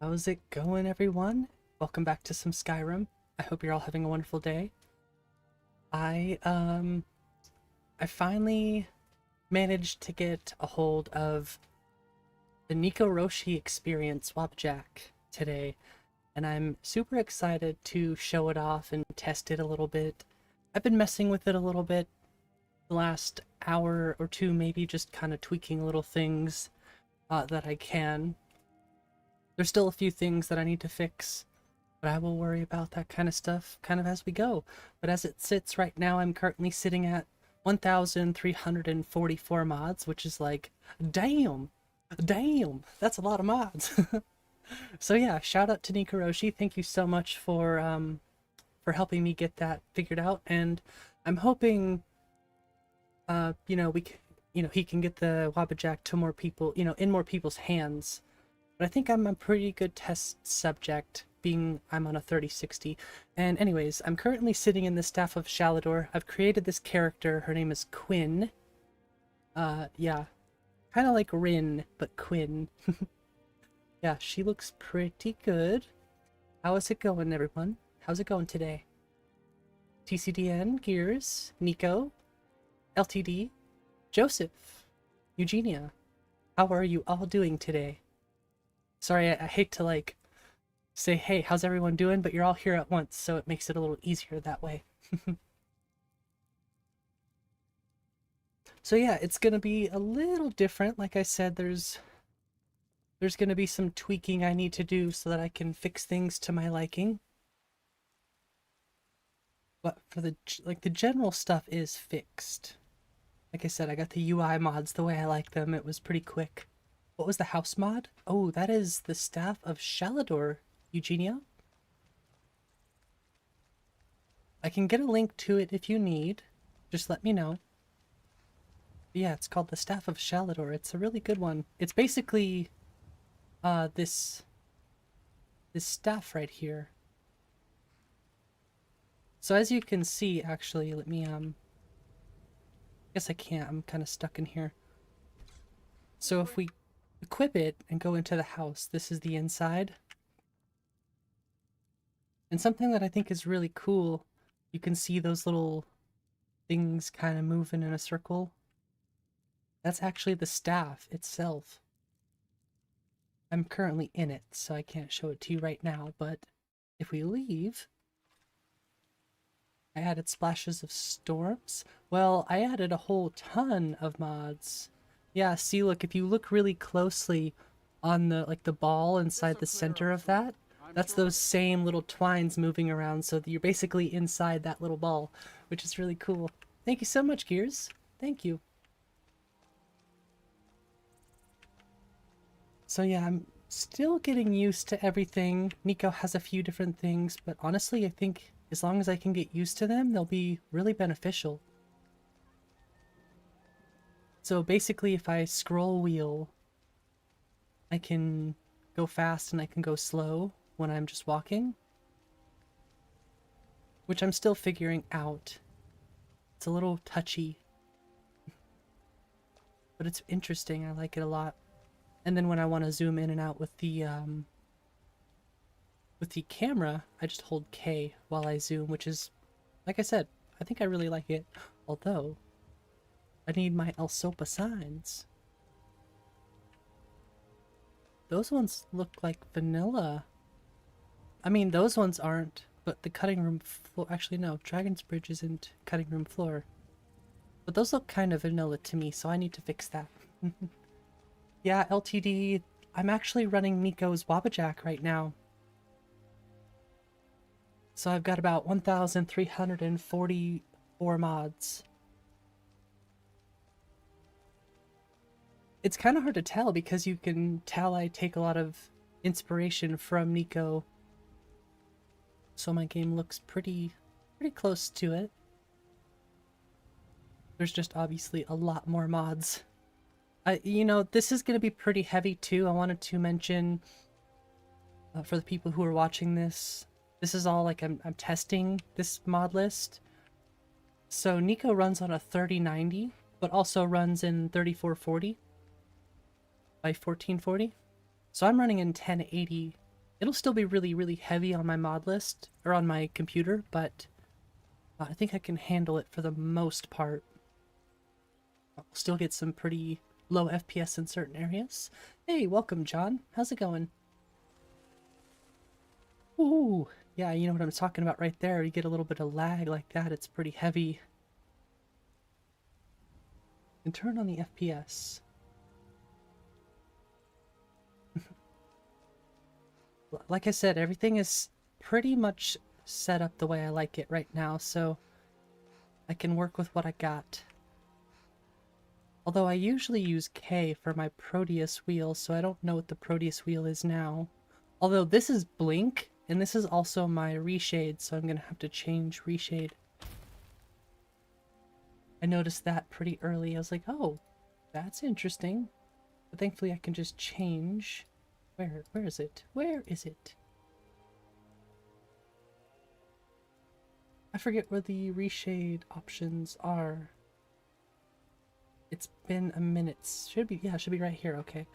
How's it going, everyone? Welcome back to some Skyrim. I hope you're all having a wonderful day. I I finally managed to get a hold of the Nico Roshi experience wabbajack today, and I'm super excited to show it off and test it a little bit. I've been messing with it a little bit the last hour or two, maybe just kind of tweaking little things that I can. There's still a few things that I need to fix, but I will worry about that kind of stuff kind of as we go. But as it sits right now, I'm currently sitting at 1,344 mods, which is like, damn, that's a lot of mods. So yeah, shout out to Nikoroshi. Thank you so much for helping me get that figured out, and I'm hoping, he can get the wabbajack to more people, in more people's hands. But I think I'm a pretty good test subject, being I'm on a 3060. And anyways, I'm currently sitting in the Staff of Shalador. I've created this character. Her name is Quinn. Yeah. Kind of like Rin, but Quinn. Yeah, she looks pretty good. How is it going, everyone? How's it going today? TCDN, Gears, Nico, LTD, Joseph, Eugenia. How are you all doing today? Sorry, I hate to like say, hey, how's everyone doing? But you're all here at once, so it makes it a little easier that way. So yeah, it's gonna be a little different. Like I said, there's gonna be some tweaking I need to do so that I can fix things to my liking. But for the general stuff is fixed. Like I said, I got the UI mods the way I like them. It was pretty quick. What was the house mod? Oh, that is the Staff of Shalador, Eugenia. I can get a link to it if you need. Just let me know. But yeah, it's called the Staff of Shalador. It's a really good one. It's basically this staff right here. So as you can see, actually, let me guess I can't. I'm kind of stuck in here. So if we equip it and go into the house, this is the inside. And something that I think is really cool, you can see those little things kind of moving in a circle. That's actually the staff itself. I'm currently in it, so I can't show it to you right now, but if we leave, I added splashes of storms. Well, I added a whole ton of mods. Yeah, see, look, if you look really closely on the ball inside the center of that, that's those same little twines moving around, so that you're basically inside that little ball, which is really cool. Thank you so much, Gears. Thank you. So yeah, I'm still getting used to everything. Nico has a few different things, but honestly, I think as long as I can get used to them, they'll be really beneficial. So basically, if I scroll wheel, I can go fast and I can go slow when I'm just walking, which I'm still figuring out. It's a little touchy, but it's interesting. I like it a lot. And then when I want to zoom in and out with the camera, I just hold K while I zoom, which is, like I said, I think I really like it. Although, I need my Elsopa signs. Those ones look like vanilla. I mean, those ones aren't, but the cutting room floor... Actually, no, Dragon's Bridge isn't cutting room floor. But those look kind of vanilla to me, so I need to fix that. Yeah, LTD, I'm actually running Nico's wabbajack right now. So I've got about 1,344 mods. It's kind of hard to tell because you can tell I take a lot of inspiration from Nico. So my game looks pretty close to it. There's just obviously a lot more mods. This is going to be pretty heavy too. I wanted to mention, for the people who are watching this, this is all like I'm testing this mod list. So Nico runs on a 3090, but also runs in 3440 by 1440. So I'm running in 1080 It'll still be really, really heavy on my mod list, or on my computer, but I think I can handle it for the most part. I'll still get some pretty low FPS in certain areas. Hey, welcome, John. How's it going? Ooh, yeah, you know what I'm talking about right there. You get a little bit of lag like that. It's pretty heavy. And turn on the FPS. Like I said, everything is pretty much set up the way I like it right now, so I can work with what I got. Although I usually use K for my Proteus wheel, so I don't know what the Proteus wheel is now. Although this is Blink, and this is also my reshade, so I'm gonna have to change reshade. I noticed that pretty early. I was like, oh, that's interesting. But thankfully I can just change. Where is it? Where is it? I forget where the reshade options are. It's been a minute. Should be, yeah, it should be right here. Okay.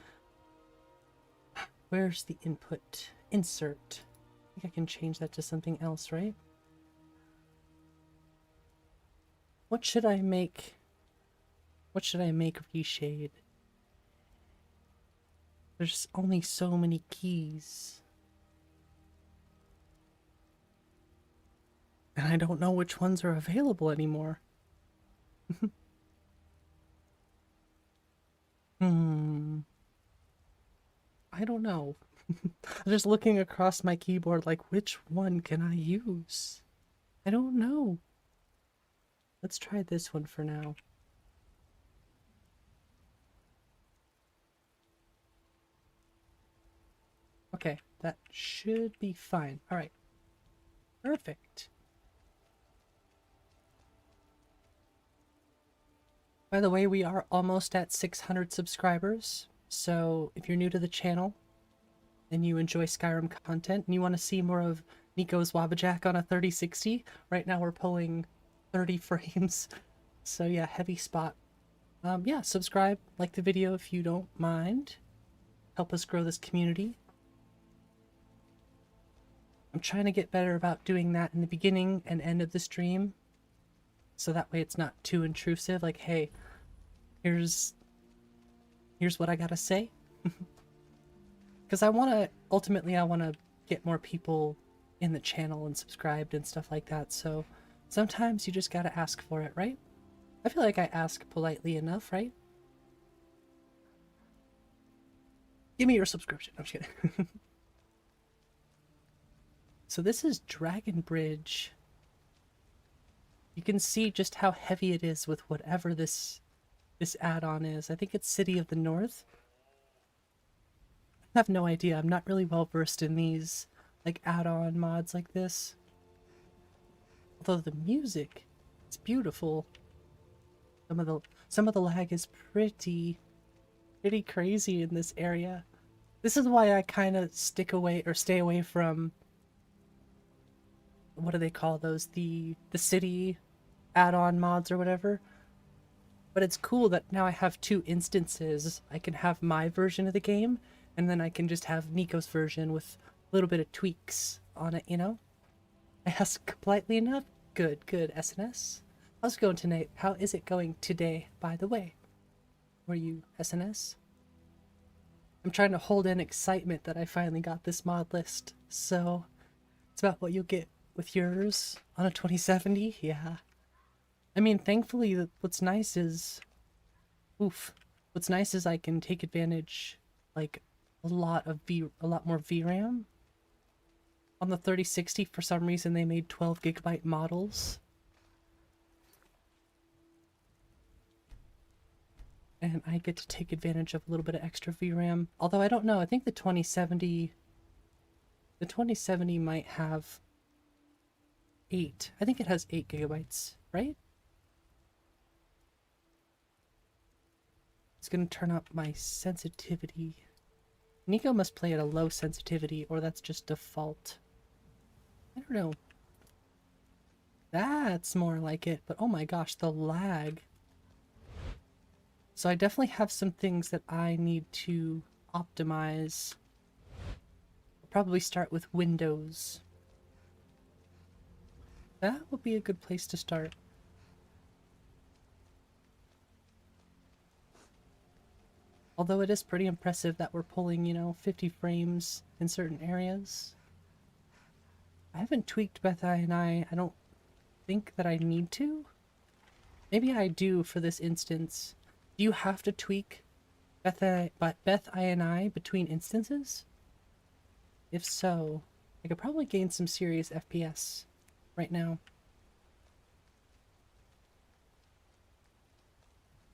Where's the input? Insert. I think I can change that to something else, right? What should I make? What should I make reshade? There's only so many keys. And I don't know which ones are available anymore. I don't know. I'm just looking across my keyboard like, which one can I use? I don't know. Let's try this one for now. Okay, that should be fine. All right. Perfect. By the way, we are almost at 600 subscribers. So if you're new to the channel and you enjoy Skyrim content and you want to see more of Nico's wabbajack on a 3060, right now we're pulling 30 frames. So yeah, heavy spot. Yeah, subscribe, like the video if you don't mind. Help us grow this community. I'm trying to get better about doing that in the beginning and end of the stream, so that way it's not too intrusive. Like, hey, here's what I gotta say. Because ultimately I want to get more people in the channel and subscribed and stuff like that, so sometimes you just gotta ask for it, right? I feel like I ask politely enough, right? Give me your subscription. I'm just kidding. So this is Dragon Bridge. You can see just how heavy it is with whatever this add-on is. I think it's City of the North. I have no idea. I'm not really well versed in these like add-on mods like this. Although the music is beautiful. Some of the lag is pretty crazy in this area. This is why I kind of stay away from, what do they call those? The city add-on mods or whatever. But it's cool that now I have two instances. I can have my version of the game, and then I can just have Nico's version with a little bit of tweaks on it, you know? I ask politely enough? Good, good, SNS. How's it going tonight? How is it going today, by the way? Were you SNS? I'm trying to hold in excitement that I finally got this mod list, so it's about what you'll get with yours on a 2070, yeah. I mean, thankfully, what's nice is I can take advantage, like, a lot more VRAM. On the 3060, for some reason, they made 12 gigabyte models. And I get to take advantage of a little bit of extra VRAM. Although I don't know, I think the 2070 might have 8. I think it has 8 gigabytes, right? It's gonna turn up my sensitivity. Nico must play at a low sensitivity, or that's just default. I don't know. That's more like it, but oh my gosh, the lag. So I definitely have some things that I need to optimize. probably start with Windows. That would be a good place to start. Although it is pretty impressive that we're pulling, you know, 50 frames in certain areas. I haven't tweaked Beth I don't think that I need to. Maybe I do for this instance. Do you have to tweak Beth I between instances? If so, I could probably gain some serious FPS right now.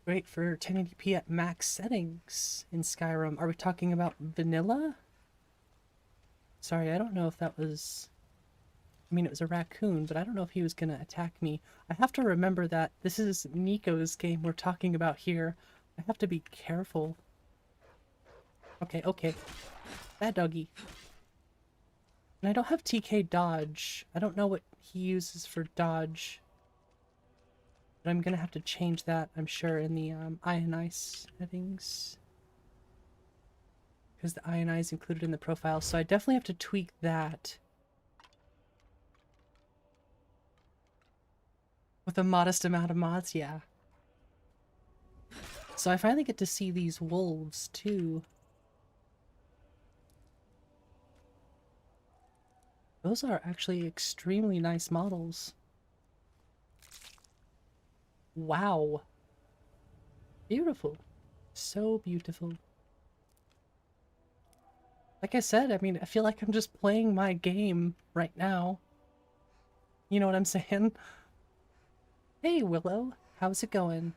Great for 1080p at max settings in Skyrim. Are we talking about vanilla? Sorry, I don't know if that was... I mean, it was a raccoon, but I don't know if he was going to attack me. I have to remember that this is Nico's game we're talking about here. I have to be careful. Okay, okay. Bad doggy. And I don't have TK dodge. I don't know what he uses for dodge. But I'm going to have to change that, I'm sure, in the INI settings. Because the INI is included in the profile, so I definitely have to tweak that. With a modest amount of mods, yeah. So I finally get to see these wolves, too. Those are actually extremely nice models. Wow. Beautiful. So beautiful. Like I said, I mean, I feel like I'm just playing my game right now. You know what I'm saying? Hey, Willow. How's it going?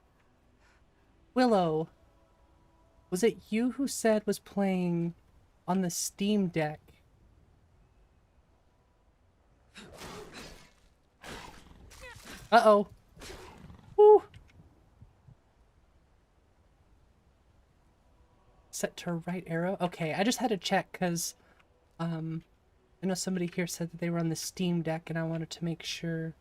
Willow. Was it you who said was playing on the Steam Deck? Uh-oh. Woo. Set to right arrow? Okay, I just had to check because I know somebody here said that they were on the Steam Deck and I wanted to make sure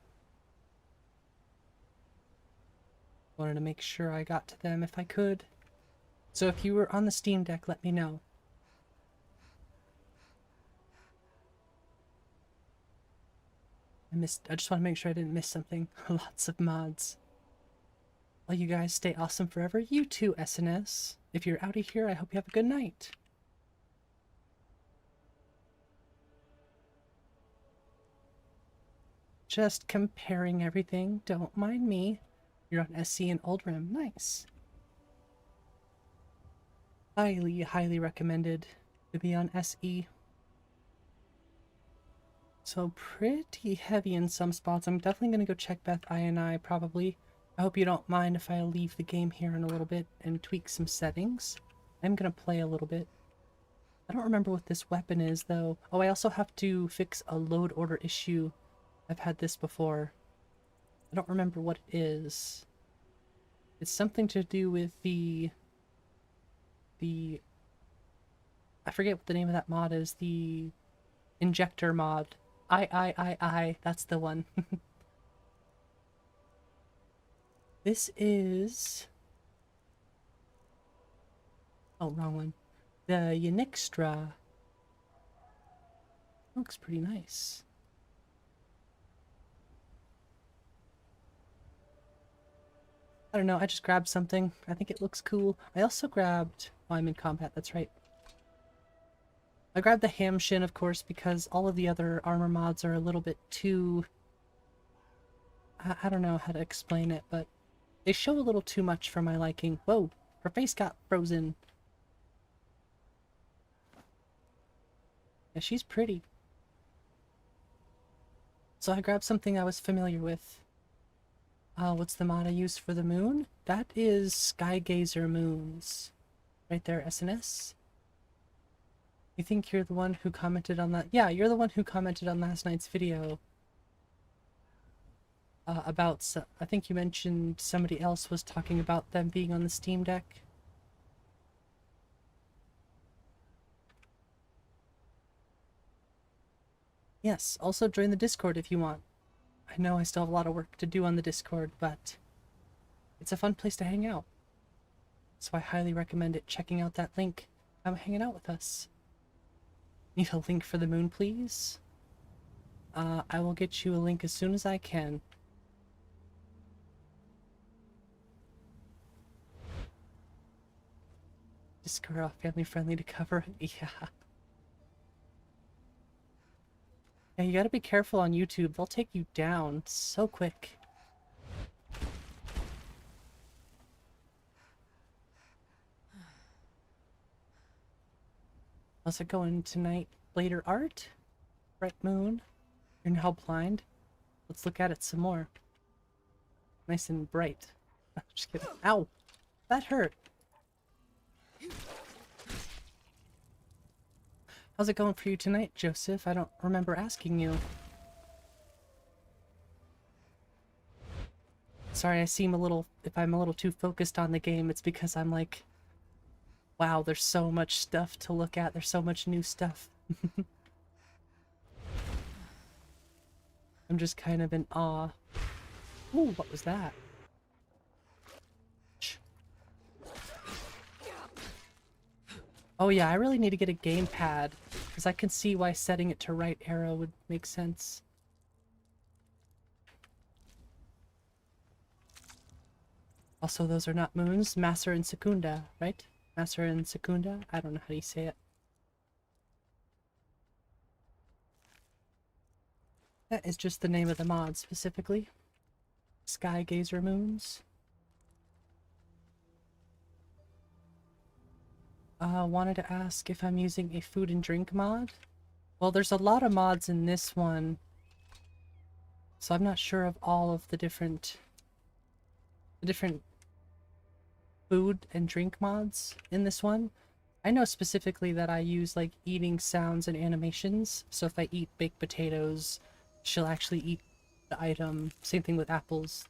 I got to them if I could. So if you were on the Steam Deck, let me know. I just want to make sure I didn't miss something. Lots of mods. Well, you guys stay awesome forever. You too, SNS. If you're out of here, I hope you have a good night. Just comparing everything. Don't mind me. You're on SC and Old Rim. Nice. Highly, highly recommended to be on SE. So pretty heavy in some spots. I'm definitely going to go check Beth INI probably. I hope you don't mind if I leave the game here in a little bit and tweak some settings. I'm going to play a little bit. I don't remember what this weapon is though. Oh, I also have to fix a load order issue. I've had this before. I don't remember what it is. It's something to do with the I forget what the name of that mod is. The injector mod. That's the one. This is... Oh, wrong one. The Unixtra. Looks pretty nice. I don't know, I just grabbed something. I think it looks cool. I also grabbed... Oh, I'm in combat, that's right. I grabbed the Hamshin, of course, because all of the other armor mods are a little bit too... I don't know how to explain it, but they show a little too much for my liking. Whoa, her face got frozen. Yeah, she's pretty. So I grabbed something I was familiar with. What's the mod I use for the moon? That is Skygazer Moons. Right there, SNS. You think you're the one who commented on that? Yeah, you're the one who commented on last night's video. I think you mentioned somebody else was talking about them being on the Steam Deck. Yes, also join the Discord if you want. I know I still have a lot of work to do on the Discord, but it's a fun place to hang out. So I highly recommend checking out that link. Come hanging out with us. Need a link for the moon, please? I will get you a link as soon as I can. Discover family friendly to cover it. Yeah. Yeah, you gotta be careful on YouTube. They'll take you down so quick. How's it going tonight? Later art? Bright moon? You're now blind? Let's look at it some more. Nice and bright. Just kidding. Ow! That hurt! How's it going for you tonight, Joseph? I don't remember asking you. Sorry, I seem a little... If I'm a little too focused on the game, it's because I'm like... Wow, there's so much stuff to look at. There's so much new stuff. I'm just kind of in awe. Ooh, what was that? Oh yeah, I really need to get a gamepad, because I can see why setting it to right arrow would make sense. Also, those are not moons. Maser and Secunda, right? Maser and Secunda? I don't know how you say it. That is just the name of the mod specifically. Sky Gazer Moons. Wanted to ask if I'm using a food and drink mod. Well, there's a lot of mods in this one, so I'm not sure of all of the different food and drink mods in this one. I know specifically that I use like eating sounds and animations, so if I eat baked potatoes, she'll actually eat the item. Same thing with apples.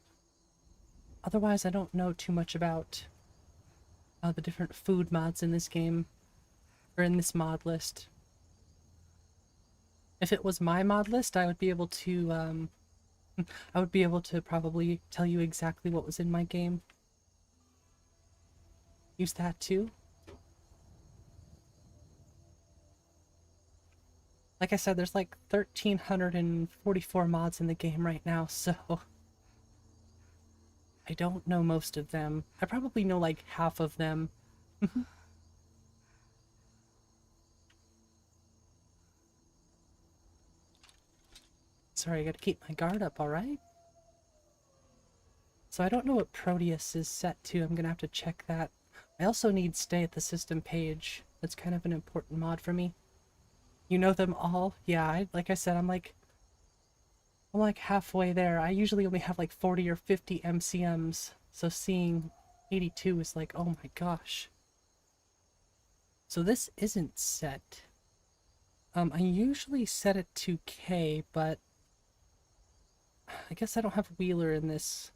Otherwise, I don't know too much about the different food mods in this game, or in this mod list. If it was my mod list, I would be able to, I would be able to probably tell you exactly what was in my game. Use that too. Like I said, there's like 1,344 mods in the game right now, so... I don't know most of them. I probably know like half of them. Sorry, I gotta keep my guard up, alright? So I don't know what Proteus is set to. I'm gonna have to check that. I also need stay at the system page. That's kind of an important mod for me. You know them all? Yeah, like I said, I'm like halfway there. I usually only have like 40 or 50 MCMs, so seeing 82 is like, oh my gosh. So this isn't set. I usually set it to K, but I guess I don't have Wheeler in this.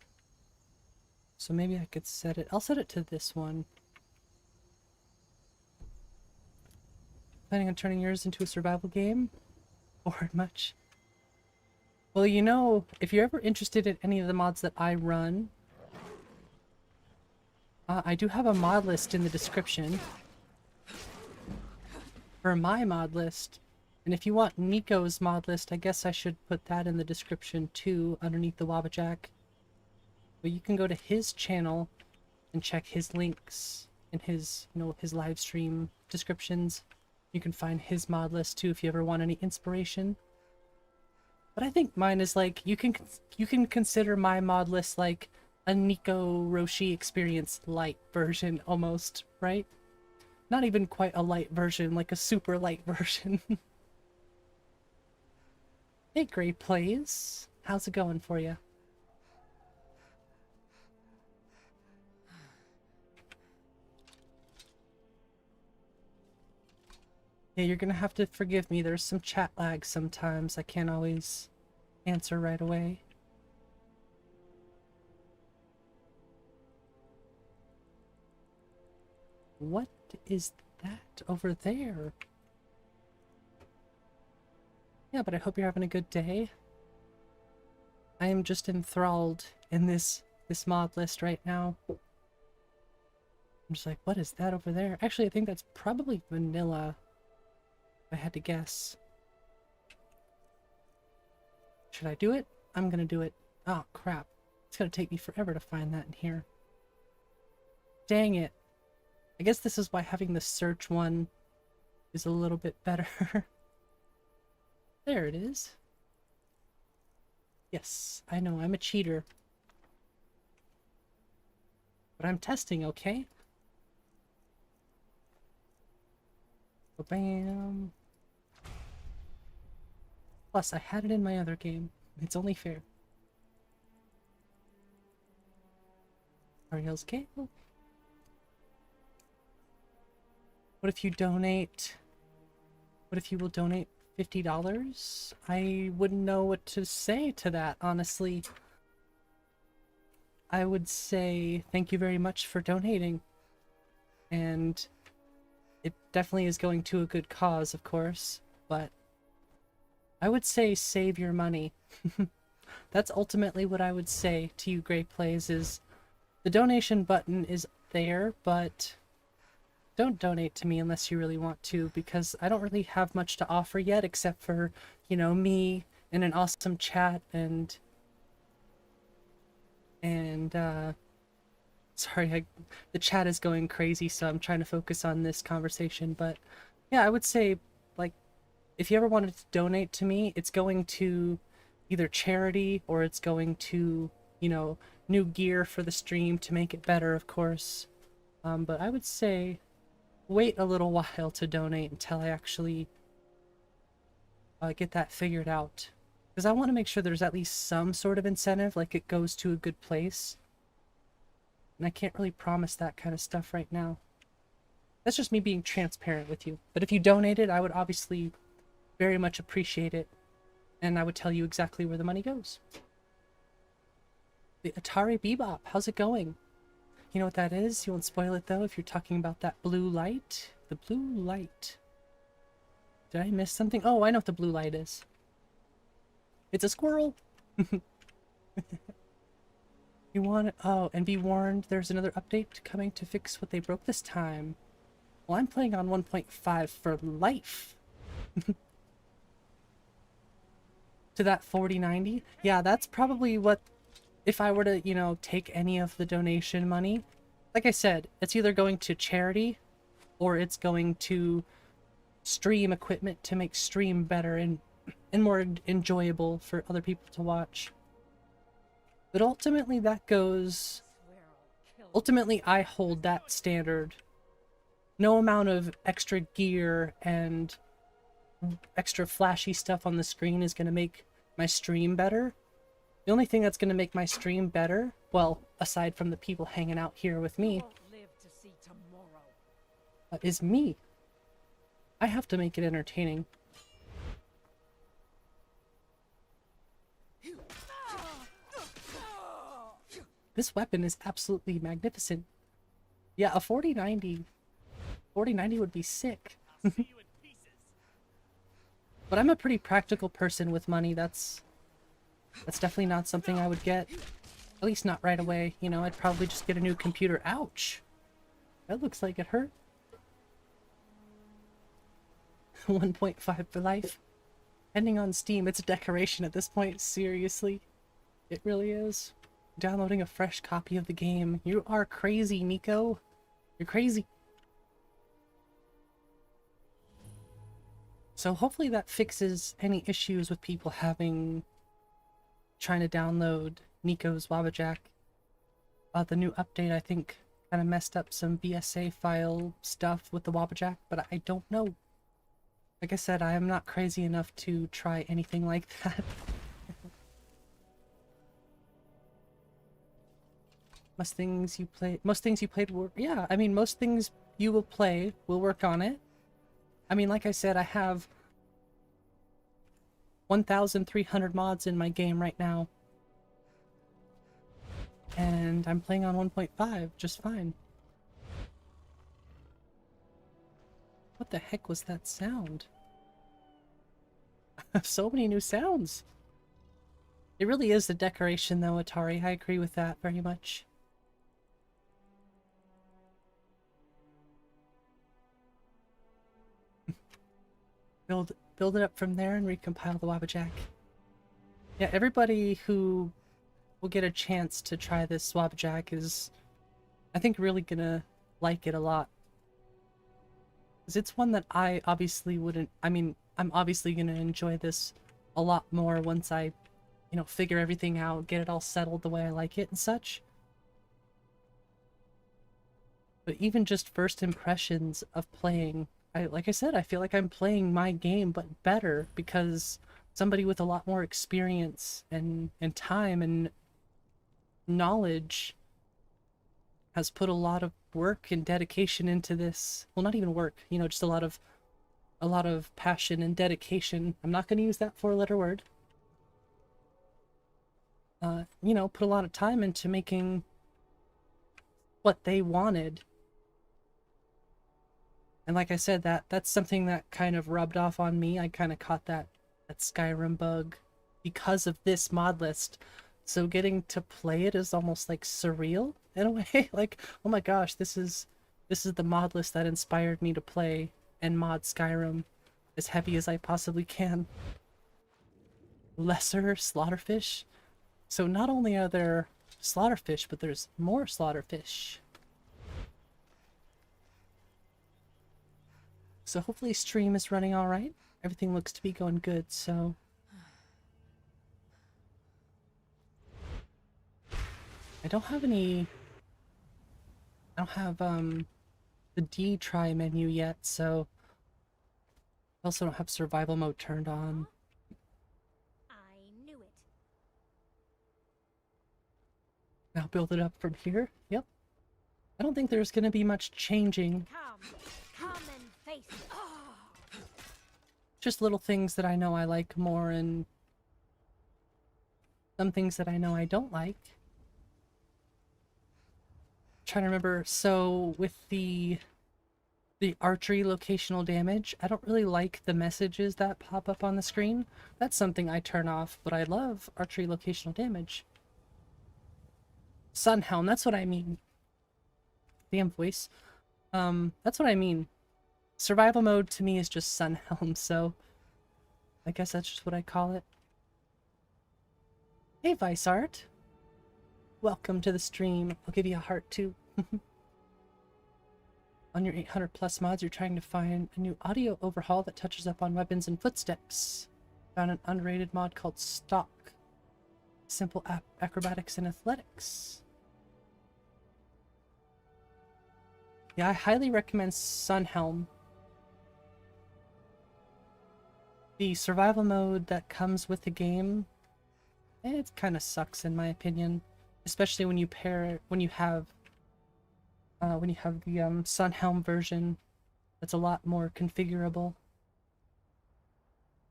So maybe I could set it. I'll set it to this one. Planning on turning yours into a survival game? Or much? Well, you know, if you're ever interested in any of the mods that I run, I do have a mod list in the description for my mod list. And if you want Nico's mod list, I guess I should put that in the description too, underneath the wabbajack. But you can go to his channel and check his links in his, you know, his live stream descriptions. You can find his mod list too if you ever want any inspiration. But I think mine is like, you can consider my mod list like a Nico Roshi experience light version almost, right? Not even quite a light version, like a super light version. Hey, Gray Plays. How's it going for you? Yeah, you're gonna have to forgive me. There's some chat lag sometimes. I can't always answer right away. What is that over there? Yeah, but I hope you're having a good day. I am just enthralled in this mod list right now. I'm just like, what is that over there? Actually, I think that's probably vanilla. I had to guess. Should I do it? I'm gonna do it. Oh, crap. It's gonna take me forever to find that in here. Dang it. I guess this is why having the search one is a little bit better. There it is. Yes, I know, I'm a cheater. But I'm testing, okay? Bam. Plus, I had it in my other game. It's only fair. Ariel's game. What if you donate? What if you will donate $50? I wouldn't know what to say to that, honestly. I would say thank you very much for donating. And it definitely is going to a good cause, of course, but I would say save your money. That's ultimately what I would say to you, Great Plays, is the donation button is there, but don't donate to me unless you really want to, because I don't really have much to offer yet, except for, you know, me and an awesome chat and sorry, the chat is going crazy, so I'm trying to focus on this conversation, but yeah, I would say, like, if you ever wanted to donate to me, it's going to either charity or it's going to, you know, new gear for the stream to make it better, of course. But I would say wait a little while to donate until I actually get that figured out. Because I want to make sure there's at least some sort of incentive, like it goes to a good place. And I can't really promise that kind of stuff right now. That's just me being transparent with you. But if you donated, I would obviously very much appreciate it. And I would tell you exactly where the money goes. The Atari Bebop, how's it going? You know what that is? You won't spoil it though if you're talking about that blue light. The blue light. Did I miss something? Oh, I know what the blue light is. It's a squirrel! You want it? Oh, and be warned, there's another update coming to fix what they broke this time. Well, I'm playing on 1.5 for life. To that 4090? Yeah, that's probably what, if I were to, you know, take any of the donation money, like I said, it's either going to charity or it's going to stream equipment to make stream better and more enjoyable for other people to watch. But ultimately that goes... Ultimately I hold that standard. No amount of extra gear and extra flashy stuff on the screen is going to make my stream better. The only thing that's going to make my stream better, well, aside from the people hanging out here with me, is me. I have to make it entertaining. This weapon is absolutely magnificent. Yeah, a 4090 would be sick. But I'm a pretty practical person with money. That's definitely not something I would get. At least not right away. You know, I'd probably just get a new computer. Ouch! That looks like it hurt. 1.5 for life. Depending on Steam, it's a decoration at this point. Seriously. It really is. Downloading a fresh copy of the game. You are crazy, Nico. You're crazy. So hopefully that fixes any issues with people trying to download Nico's wabbajack. The new update, I think, kind of messed up some BSA file stuff with the wabbajack, but I don't know. Like I said, I am not crazy enough to try anything like that. Most things you played were... Yeah, I mean, most things you will play will work on it. I mean, like I said, I have 1,300 mods in my game right now. And I'm playing on 1.5 just fine. What the heck was that sound? So many new sounds. It really is the decoration though, Atari. I agree with that very much. build it up from there and recompile the wabbajack. Yeah, everybody who will get a chance to try this wabbajack is, I think, really gonna like it a lot. Because it's one that I obviously wouldn't, I mean, I'm obviously gonna enjoy this a lot more once I, you know, figure everything out, get it all settled the way I like it and such. But even just first impressions of playing, like I said, I feel like I'm playing my game, but better, because somebody with a lot more experience and time and knowledge has put a lot of work and dedication into this. Well, not even work, you know, just a lot of passion and dedication. I'm not going to use that four-letter word. You know, put a lot of time into making what they wanted. And like I said, that's something that kind of rubbed off on me. I kind of caught that Skyrim bug because of this mod list. So getting to play it is almost like surreal in a way. Like, oh my gosh, this is the mod list that inspired me to play and mod Skyrim as heavy as I possibly can. Lesser slaughterfish. So not only are there slaughterfish, but there's more slaughterfish. So hopefully stream is running all right. Everything looks to be going good, so... I don't have the D try menu yet, so... I also don't have survival mode turned on. I knew it. Now build it up from here. Yep. I don't think there's gonna be much changing. Come and face it. Oh. Just little things that I know I like more, and some things that I know I don't like. Trying to remember, so with the archery locational damage, I don't really like the messages that pop up on the screen. That's something I turn off, but I love archery locational damage. Sunhelm, that's what I mean. Damn voice. That's what I mean. Survival mode to me is just Sunhelm, so I guess that's just what I call it. Hey Vice Art. Welcome to the stream. I'll give you a heart too. On your 800 plus mods, you're trying to find a new audio overhaul that touches up on weapons and footsteps. Found an underrated mod called Stock. Simple acrobatics and athletics. Yeah, I highly recommend Sunhelm. The survival mode that comes with the game, it kind of sucks in my opinion. Especially when you have the Sunhelm version, that's a lot more configurable.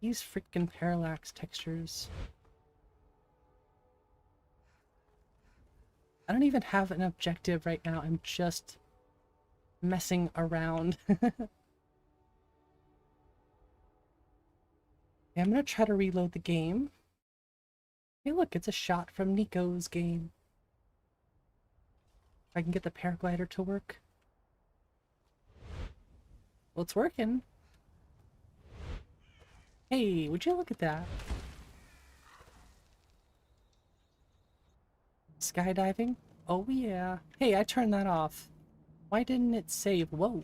These freaking parallax textures. I don't even have an objective right now, I'm just messing around. Yeah, I'm gonna try to reload the game. Hey look, it's a shot from Nico's game. If I can get the paraglider to work. Well, it's working. Hey, would you look at that? Skydiving? Oh yeah. Hey, I turned that off. Why didn't it save? Whoa.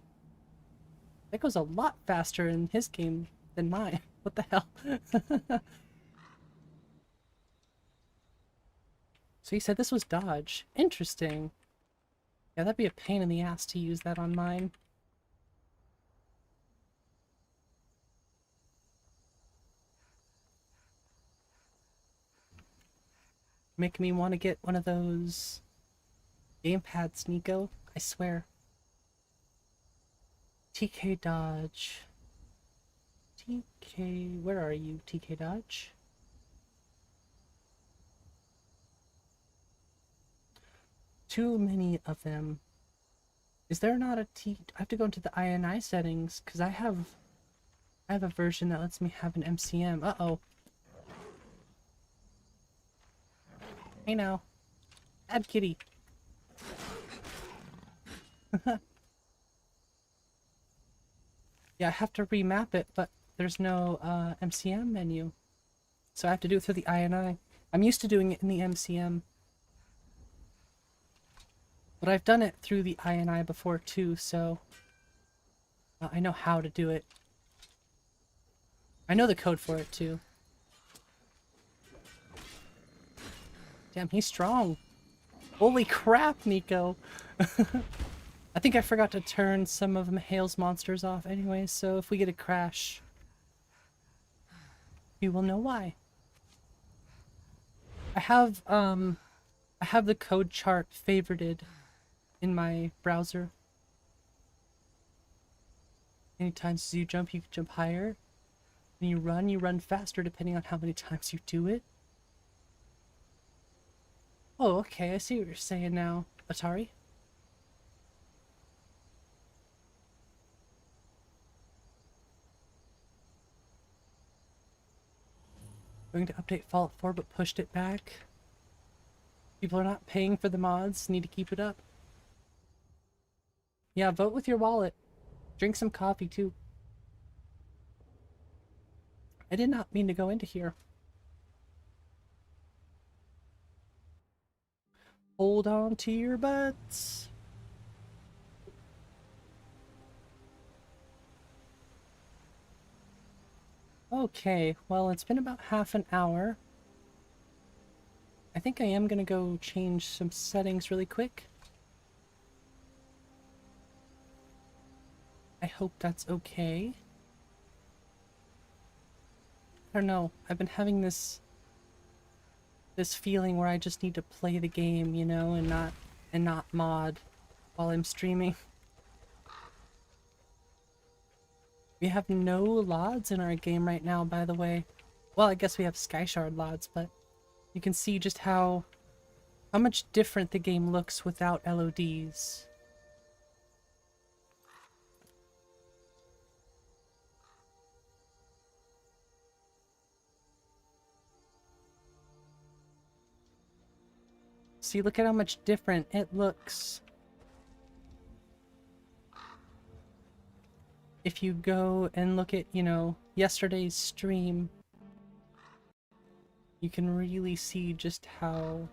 That goes a lot faster in his game than mine. What the hell? So he said this was dodge. Interesting. Yeah, that'd be a pain in the ass to use that on mine. Make me want to get one of those gamepads, Nico. I swear. TK Dodge. TK... Where are you, TK Dodge? Too many of them. Is there not a T... I have to go into the INI settings, because I have a version that lets me have an MCM. Uh-oh. Hey now. Add kitty. Yeah, I have to remap it, but there's no MCM menu. So I have to do it through the INI. I'm used to doing it in the MCM. But I've done it through the INI before too, so I know how to do it. I know the code for it too. Damn, he's strong. Holy crap, Nico. I think I forgot to turn some of Hale's monsters off anyway, so if we get a crash, you will know why. I have the code chart favorited in my browser. Anytime you jump, you can jump higher. When you run faster depending on how many times you do it. Oh, okay, I see what you're saying now, Atari. Going to update Fallout 4 but pushed it back. People are not paying for the mods, need to keep it up. Yeah, vote with your wallet. Drink some coffee too. I did not mean to go into here. Hold on to your butts. Okay, well, it's been about half an hour. I think I am gonna go change some settings really quick. I hope that's okay. I don't know, I've been having this feeling where I just need to play the game, you know, and not mod while I'm streaming. We have no LODs in our game right now, by the way. Well, I guess we have Skyshard LODs, but you can see just how much different the game looks without LODs. See, look at how much different it looks. If you go and look at, you know, yesterday's stream, you can really see just how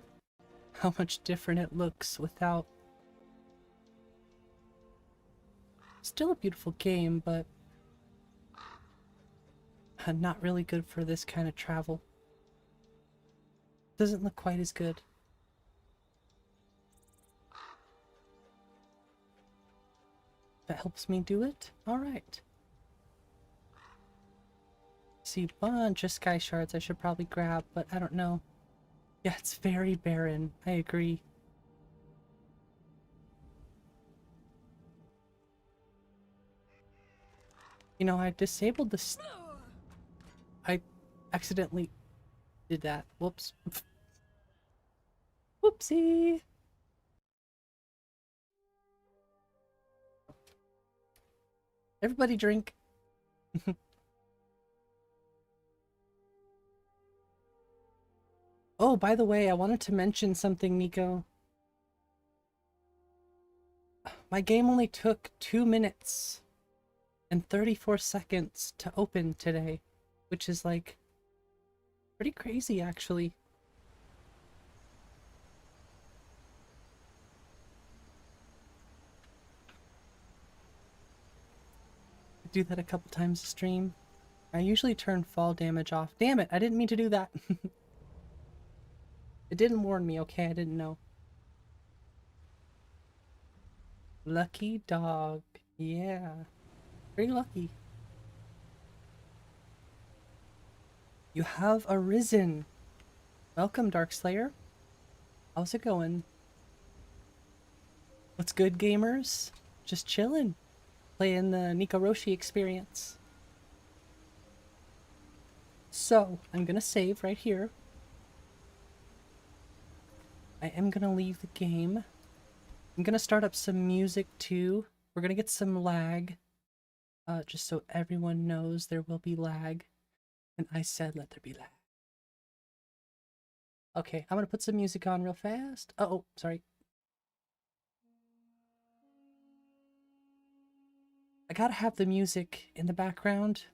much different it looks without. Still a beautiful game, but not really good for this kind of travel. Doesn't look quite as good. That helps me do it? Alright. See, a bunch of sky shards I should probably grab, but I don't know. Yeah, it's very barren. I agree. You know, I disabled this. I accidentally did that. Whoops. Whoopsie. Everybody drink. Oh, by the way, I wanted to mention something, Nico. My game only took 2 minutes and 34 seconds to open today, which is like pretty crazy, actually. I do that a couple times a stream. I usually turn fall damage off. Damn it, I didn't mean to do that. It didn't warn me, okay? I didn't know. Lucky dog. Yeah. Very lucky. You have arisen. Welcome, Darkslayer. How's it going? What's good, gamers? Just chilling. Playing the Nico Roshi experience. So, I'm gonna save right here. I am gonna leave the game. I'm gonna start up some music too. We're gonna get some lag. Just so everyone knows there will be lag. And I said let there be lag. Okay, I'm gonna put some music on real fast. Oh, sorry. I gotta have the music in the background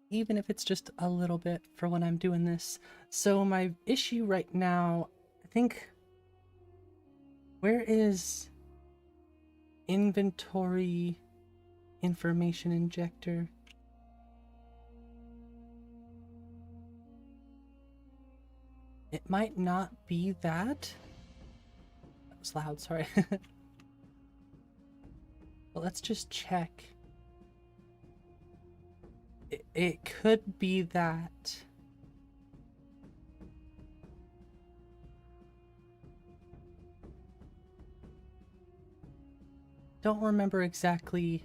even if it's just a little bit for when I'm doing this. So my issue right now, I think, where is inventory information injector? It might not be that. That was loud, sorry. But let's just check. It could be that. Don't remember exactly,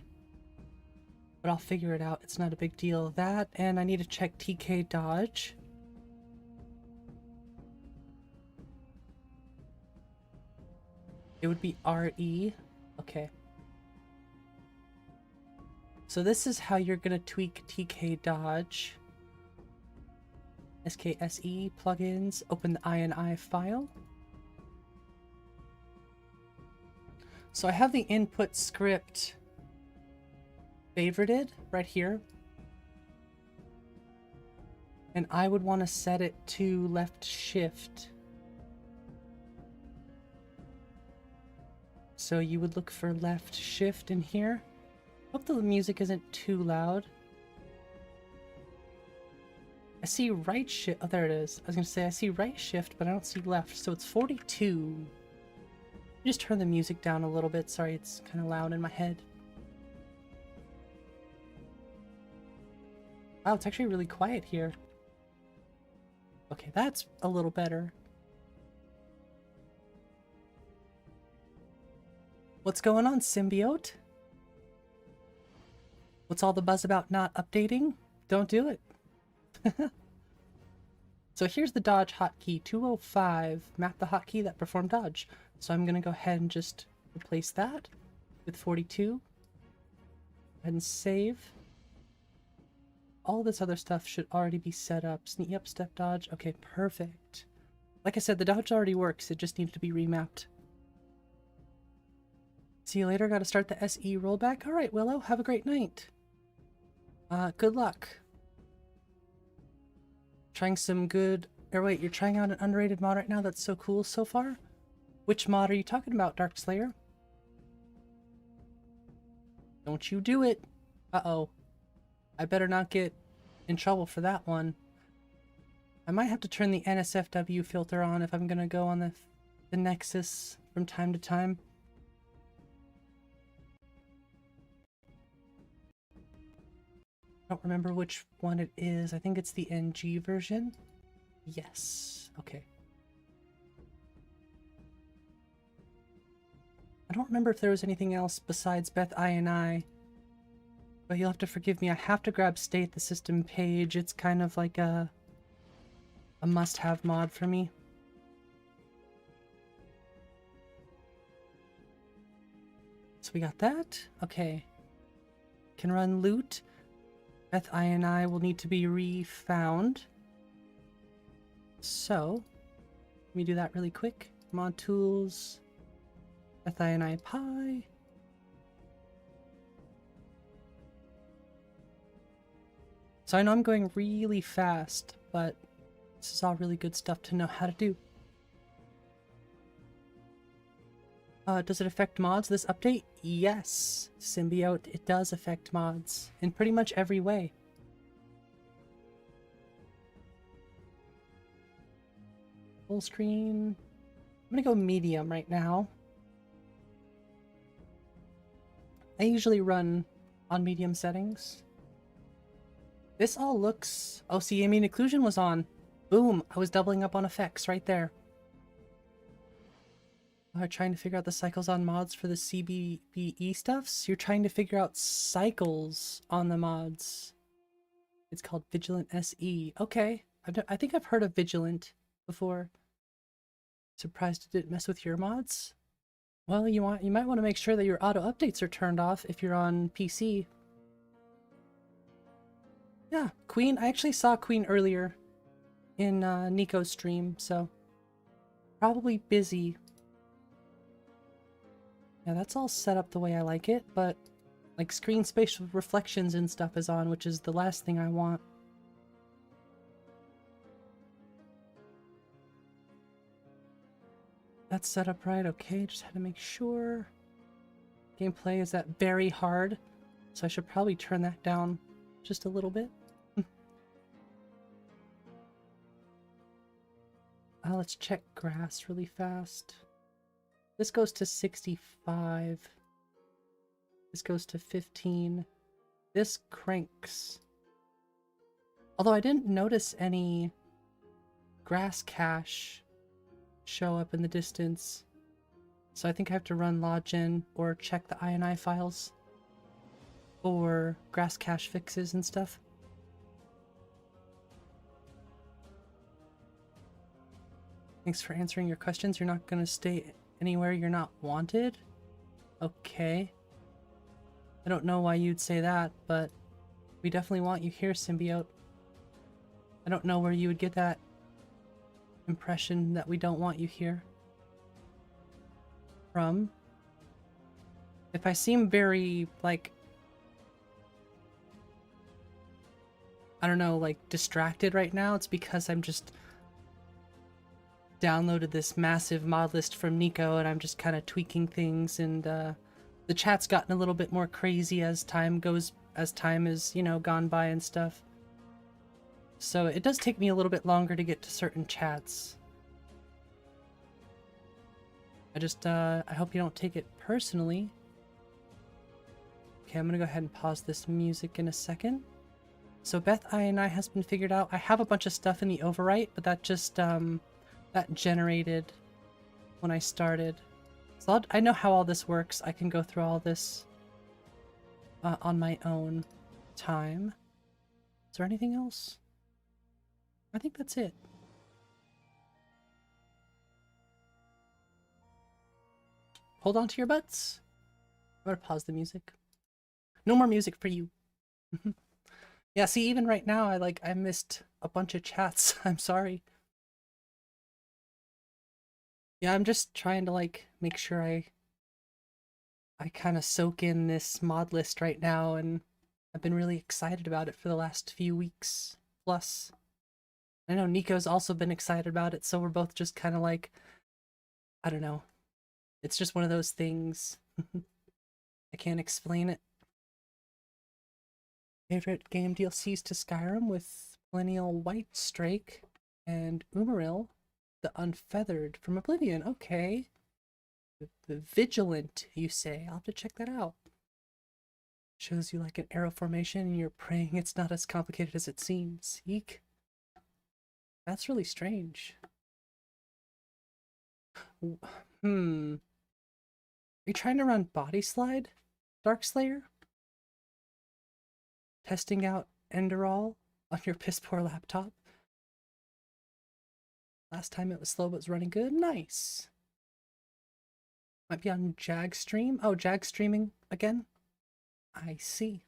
but I'll figure it out. It's not a big deal. That, and I need to check TK dodge. It would be RE. Okay. So this is how you're gonna tweak TK dodge. SKSE plugins, open the INI file. So I have the input script favorited right here. And I would want to set it to left shift. So you would look for left shift in here. Hope the music isn't too loud. I see right shift. Oh, there it is. I was going to say I see right shift, but I don't see left. So it's 42. Just turn the music down a little bit. Sorry, it's kind of loud in my head. Wow, it's actually really quiet here. Okay, that's a little better. What's going on, Symbiote? What's all the buzz about not updating? Don't do it. So here's the dodge hotkey, 205. Map the hotkey that performed dodge. So I'm going to go ahead and just replace that with 42. Go ahead and save. All this other stuff should already be set up. Sneak up, step dodge. Okay, perfect. Like I said, the dodge already works. It just needed to be remapped. See you later. Got to start the SE rollback. All right, Willow. Have a great night. Good luck. Trying some good... Or wait, you're trying out an underrated mod right now? That's so cool so far? Which mod are you talking about, Darkslayer? Don't you do it. Uh-oh. I better not get in trouble for that one. I might have to turn the NSFW filter on if I'm gonna go on the Nexus from time to time. I don't remember which one it is. I think it's the NG version. Yes. Okay. I don't remember if there was anything else besides Beth INI. But you'll have to forgive me. I have to grab state the system page. It's kind of like a must-have mod for me. So we got that. Okay. Can run loot. Beth INI will need to be refound. So, let me do that really quick. Mod tools. Beth INI Pi. So I know I'm going really fast, but this is all really good stuff to know how to do. Does it affect mods, this update? Yes, Symbiote, it does affect mods in pretty much every way. Full screen. I'm gonna go medium right now. I usually run on medium settings. This all looks... Oh, see, I mean, occlusion was on. Boom, I was doubling up on effects right there. Trying to figure out the cycles on mods for the CBBE stuffs? You're trying to figure out cycles on the mods. It's called Vigilant SE. Okay, I think I've heard of Vigilant before. Surprised it didn't mess with your mods? Well, you might want to make sure that your auto updates are turned off if you're on PC. Yeah, Queen. I actually saw Queen earlier in Nico's stream, so probably busy. Yeah, that's all set up the way I like it, but like screen space reflections and stuff is on, which is the last thing I want. That's set up right. Okay, just had to make sure. Gameplay is at very hard, so I should probably turn that down just a little bit. Let's check grass really fast. This goes to 65. This goes to 15. This cranks. Although I didn't notice any grass cache show up in the distance. So I think I have to run SSELODGen or check the INI files for grass cache fixes and stuff. Thanks for answering your questions. You're not going to stay anywhere you're not wanted? Okay. I don't know why you'd say that, but we definitely want you here, Symbiote. I don't know where you would get that impression that we don't want you here from. If I seem very, like, I don't know, like, distracted right now, it's because I'm just downloaded this massive mod list from Nico and I'm just kind of tweaking things, and the chat's gotten a little bit more crazy as time is, you know, gone by and stuff. So it does take me a little bit longer to get to certain chats. I hope you don't take it personally. Okay, I'm gonna go ahead and pause this music in a second. So Beth INI has been figured out. I have a bunch of stuff in the overwrite, but that just, that generated when I started. So I know how all this works. I can go through all this on my own time. Is there anything else? I think that's it. Hold on to your butts. I'm gonna pause the music. No more music for you. Yeah, see, even right now, I missed a bunch of chats. I'm sorry. Yeah, I'm just trying to, like, make sure I kind of soak in this mod list right now, and I've been really excited about it for the last few weeks plus. I know Nico's also been excited about it, so we're both just kind of like, I don't know. It's just one of those things. I can't explain it. Favorite game DLCs to Skyrim with Millennial White Strake and Umaril, the Unfeathered from Oblivion. Okay. The Vigilant, you say. I'll have to check that out. Shows you like an arrow formation and you're praying it's not as complicated as it seems. Eek. That's really strange. Are you trying to run Body Slide, Darkslayer? Testing out Enderall on your piss poor laptop? Last time it was slow but was running good. Nice. Might be on Jag Stream. Oh, Jag streaming again? I see.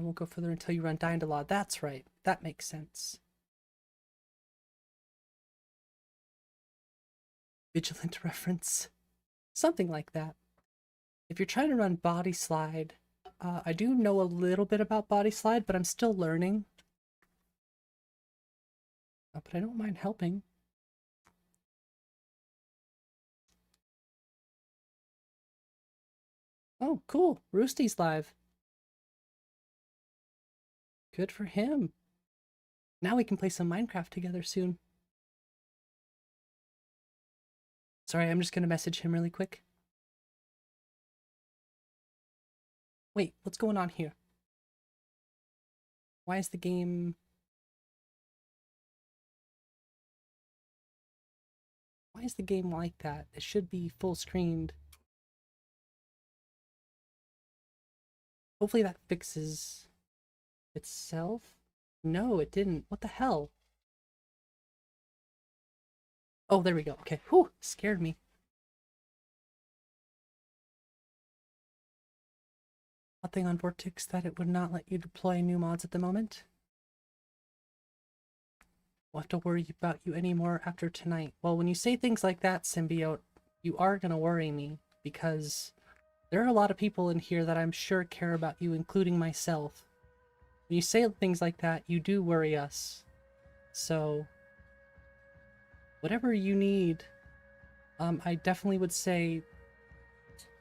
Won't go further until you run DynDoLOD. That's right. That makes sense. Vigilant reference. Something like that. If you're trying to run Body Slide, I do know a little bit about Body Slide, but I'm still learning. But I don't mind helping. Oh, cool. Roosty's live. Good for him. Now we can play some Minecraft together soon. Sorry, I'm just gonna message him really quick. Wait, what's going on here? Why is the game... Why is the game like that? It should be full screened. Hopefully that fixes itself. No, it didn't. What the hell? Oh, there we go. Okay. Whew, scared me. Nothing on Vortex that it would not let you deploy new mods at the moment. Won't have to worry about you anymore after tonight. Well, when you say things like that, Symbiote, you are gonna worry me, because there are a lot of people in here that I'm sure care about you, including myself. When you say things like that, you do worry us. So, whatever you need, I definitely would say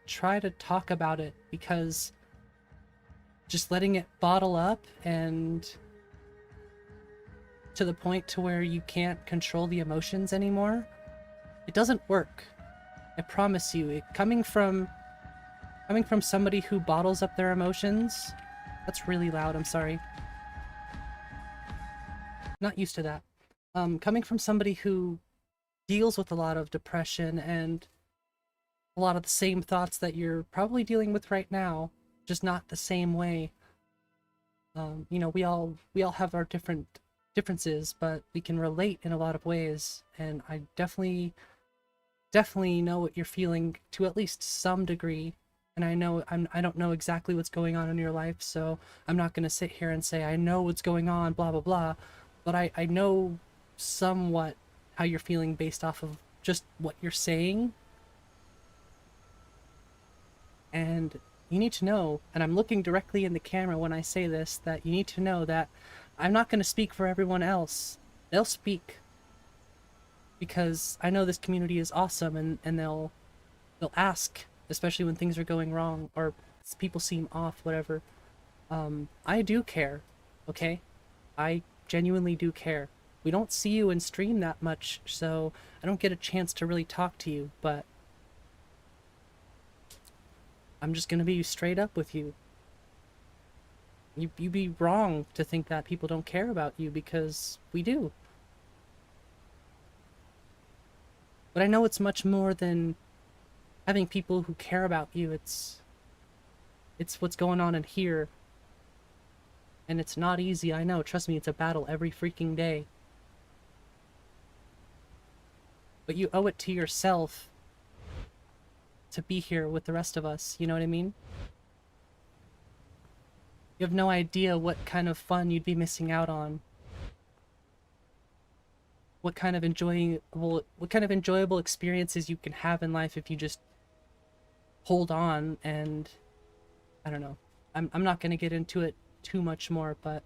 try to talk about it, because just letting it bottle up and to the point to where you can't control the emotions anymore, it doesn't work. I promise you. Coming from somebody who bottles up their emotions, that's really loud, I'm sorry. Not used to that. Coming from somebody who deals with a lot of depression and a lot of the same thoughts that you're probably dealing with right now, just not the same way. You know, we all have our differences, but we can relate in a lot of ways, and I definitely know what you're feeling to at least some degree. And I don't know exactly what's going on in your life, so I'm not going to sit here and say I know what's going on, blah blah blah, but I know somewhat how you're feeling based off of just what you're saying. And you need to know, and I'm looking directly in the camera when I say this, that you need to know that I'm not going to speak for everyone else. They'll speak, because I know this community is awesome, and they'll ask, especially when things are going wrong or people seem off, whatever. I do care, okay? I genuinely do care. We don't see you in stream that much, so I don't get a chance to really talk to you, but I'm just gonna be straight up with you. You'd be wrong to think that people don't care about you, because we do. But I know it's much more than having people who care about you. It's what's going on in here. And it's not easy, I know. Trust me, it's a battle every freaking day. But you owe it to yourself to be here with the rest of us, you know what I mean? You have no idea what kind of fun you'd be missing out on. What kind of enjoyable experiences you can have in life if you just hold on. And I don't know. I'm not going to get into it too much more, but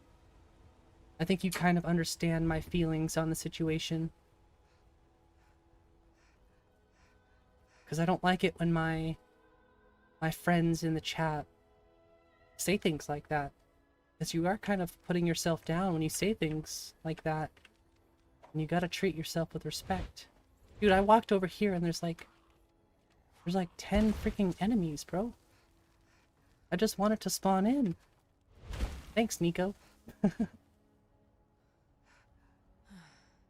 I think you kind of understand my feelings on the situation. Because I don't like it when my friends in the chat say things like that. Because you are kind of putting yourself down when you say things like that. And you gotta treat yourself with respect. Dude, I walked over here and there's like 10 freaking enemies, bro. I just wanted to spawn in. Thanks, Nico.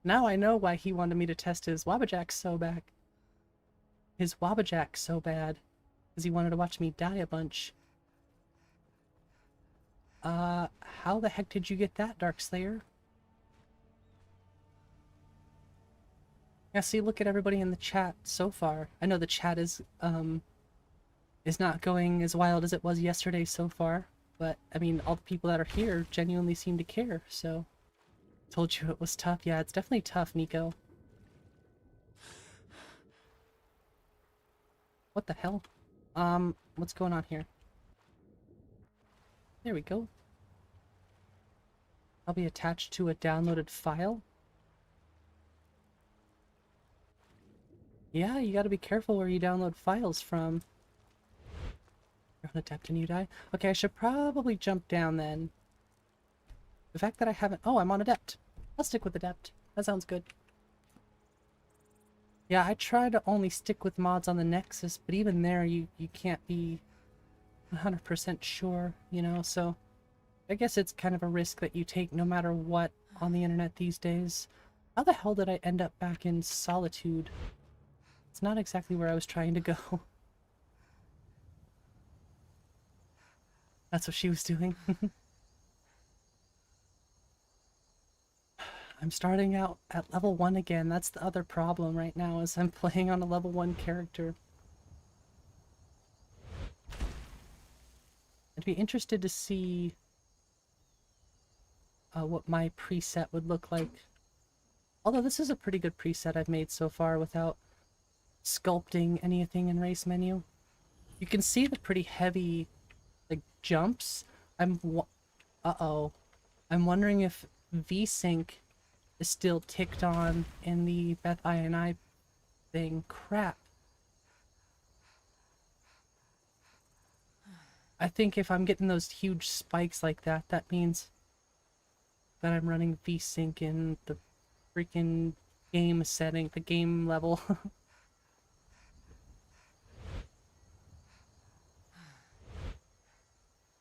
Now I know why he wanted me to test his wabbajack so bad. His wabbajack so bad. Because he wanted to watch me die a bunch. How the heck did you get that, Darkslayer? Yeah, see, look at everybody in the chat so far. I know the chat is not going as wild as it was yesterday so far, but I mean, all the people that are here genuinely seem to care, so told you it was tough. Yeah, it's definitely tough, Nico. What the hell? What's going on here? There we go. I'll be attached to a downloaded file. Yeah, you gotta be careful where you download files from. You're on Adept and you die? Okay, I should probably jump down then. The fact that I haven't... Oh, I'm on Adept. I'll stick with Adept. That sounds good. Yeah, I try to only stick with mods on the Nexus, but even there you can't be 100% sure, you know, so... I guess it's kind of a risk that you take no matter what on the internet these days. How the hell did I end up back in Solitude? It's not exactly where I was trying to go. That's what she was doing. I'm starting out at level 1 again. That's the other problem right now, is I'm playing on a level 1 character. I'd be interested to see what my preset would look like. Although this is a pretty good preset I've made so far without sculpting anything in race menu. You can see the pretty heavy like jumps. I'm wondering if VSync is still ticked on in the Beth I thing. Crap. I think if I'm getting those huge spikes like that, that means that I'm running VSync in the freaking game setting, the game level.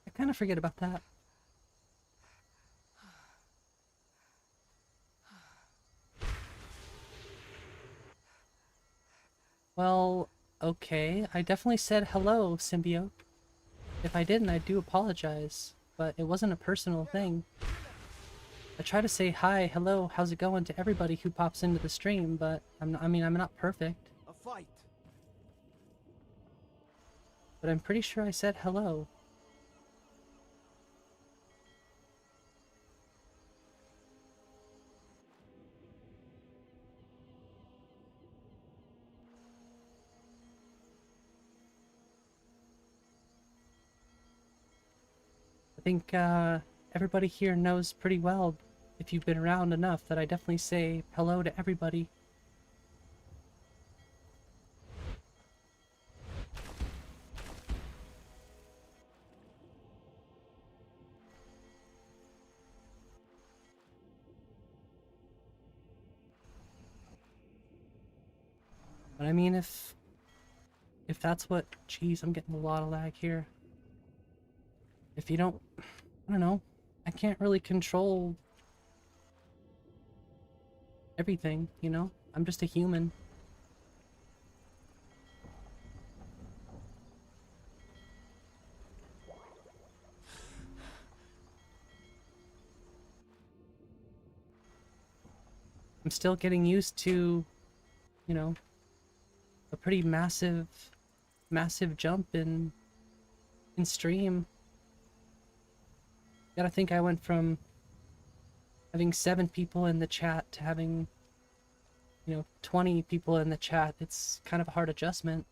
I kind of forget about that. Well, okay. I definitely said hello, Symbiote. If I didn't, I do apologize. But it wasn't a personal thing. I try to say hi, hello, how's it going to everybody who pops into the stream, but I'm not perfect. A fight. But I'm pretty sure I said hello. I think everybody here knows pretty well, if you've been around enough, that I definitely say hello to everybody. But I mean, if that's what... Jeez, I'm getting a lot of lag here. If you don't... I don't know. I can't really control everything, you know? I'm just a human. I'm still getting used to, you know, a pretty massive jump in stream. Gotta think I went from having 7 people in the chat to having, you know, 20 people in the chat. It's kind of a hard adjustment.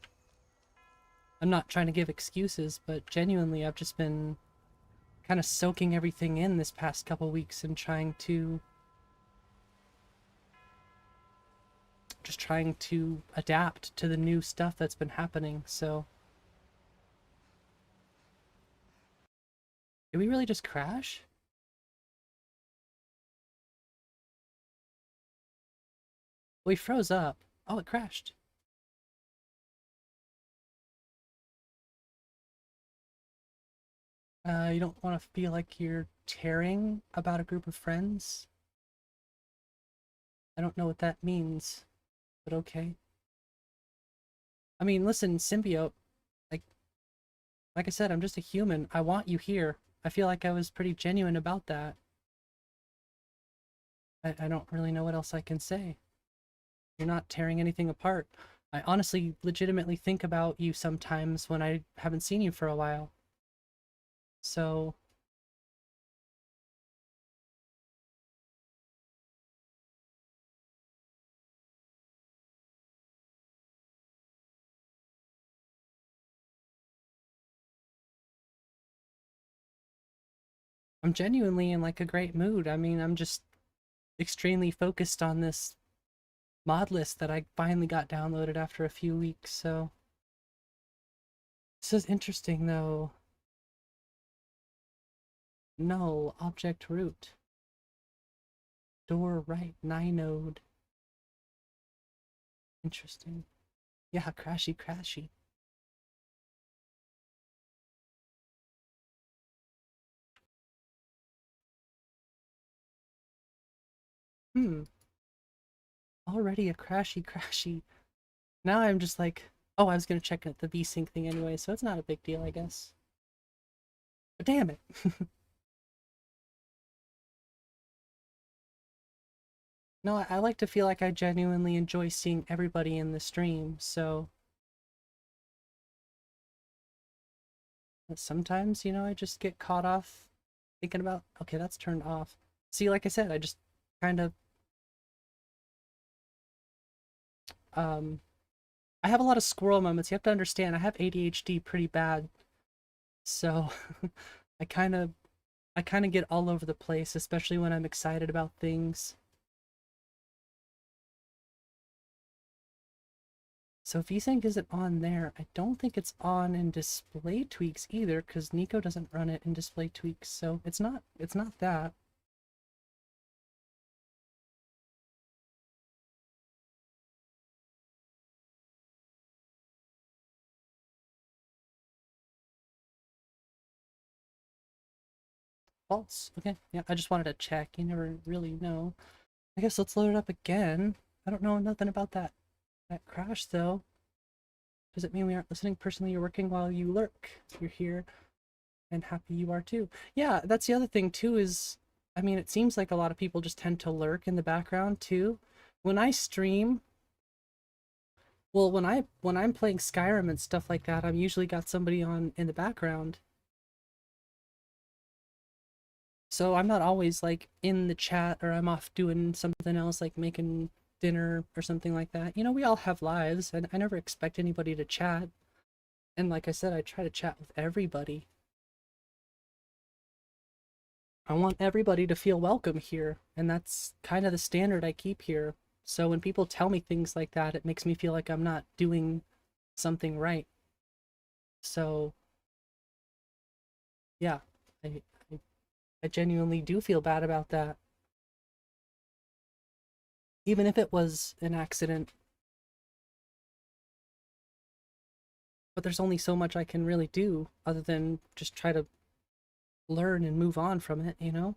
I'm not trying to give excuses, but genuinely I've just been kind of soaking everything in this past couple weeks and trying to adapt to the new stuff that's been happening. So did we really just crash? We froze up. Oh, it crashed. You don't want to feel like you're tearing about a group of friends? I don't know what that means, but okay. I mean, listen, Symbiote, like I said, I'm just a human. I want you here. I feel like I was pretty genuine about that. I don't really know what else I can say. You're not tearing anything apart. I honestly, legitimately think about you sometimes when I haven't seen you for a while. So... I'm genuinely in like a great mood. I mean, I'm just extremely focused on this mod list that I finally got downloaded after a few weeks, so... This is interesting, though. Null, object root. Door right, node. Interesting. Yeah, crashy. Already a crashy. Now I'm just like, oh, I was gonna check out the VSync thing anyway, so it's not a big deal, I guess. But damn it. No, I like to feel like I genuinely enjoy seeing everybody in the stream, so... But sometimes, you know, I just get caught off thinking about, okay, that's turned off. See, like I said, I just kind of... I have a lot of squirrel moments. You have to understand, I have ADHD pretty bad. So, I kind of get all over the place, especially when I'm excited about things. So VSync isn't on there. I don't think it's on in display tweaks either, because Nico doesn't run it in display tweaks, so it's not that. False. Okay, yeah, I just wanted to check. You never really know. I guess let's load it up again. I don't know nothing about that crash though. Does it mean we aren't listening? Personally, you're working while you lurk. You're here and happy you are too. Yeah, that's the other thing too is, I mean, it seems like a lot of people just tend to lurk in the background too. When I stream, well, when I'm playing Skyrim and stuff like that, I'm usually got somebody on in the background. So I'm not always like in the chat, or I'm off doing something else like making dinner or something like that. You know, we all have lives, and I never expect anybody to chat. And like I said, I try to chat with everybody. I want everybody to feel welcome here, and that's kind of the standard I keep here. So when people tell me things like that, it makes me feel like I'm not doing something right. So yeah, I, I genuinely do feel bad about that. Even if it was an accident. But there's only so much I can really do other than just try to learn and move on from it, you know?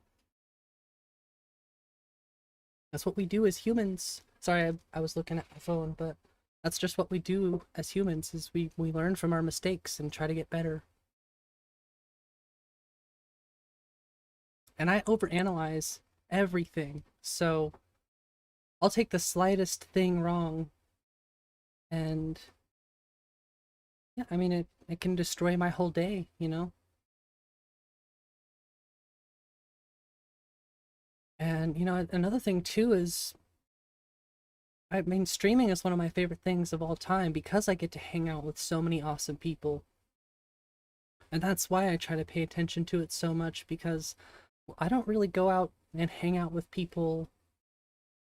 That's what we do as humans. Sorry, I was looking at my phone, but that's just what we do as humans, is we learn from our mistakes and try to get better. And I overanalyze everything, so I'll take the slightest thing wrong, and yeah, I mean, it can destroy my whole day, you know? And, you know, another thing too is, I mean, streaming is one of my favorite things of all time because I get to hang out with so many awesome people. And that's why I try to pay attention to it so much, because I don't really go out and hang out with people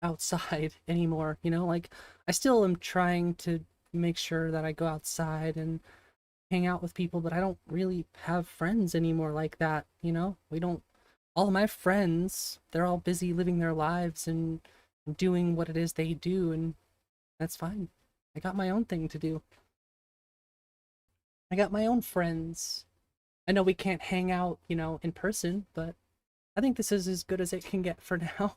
outside anymore, you know? Like, I still am trying to make sure that I go outside and hang out with people, but I don't really have friends anymore like that, you know? We don't, all of my friends, they're all busy living their lives and doing what it is they do, and that's fine. I got my own thing to do. I got my own friends. I know we can't hang out, you know, in person, but I think this is as good as it can get for now.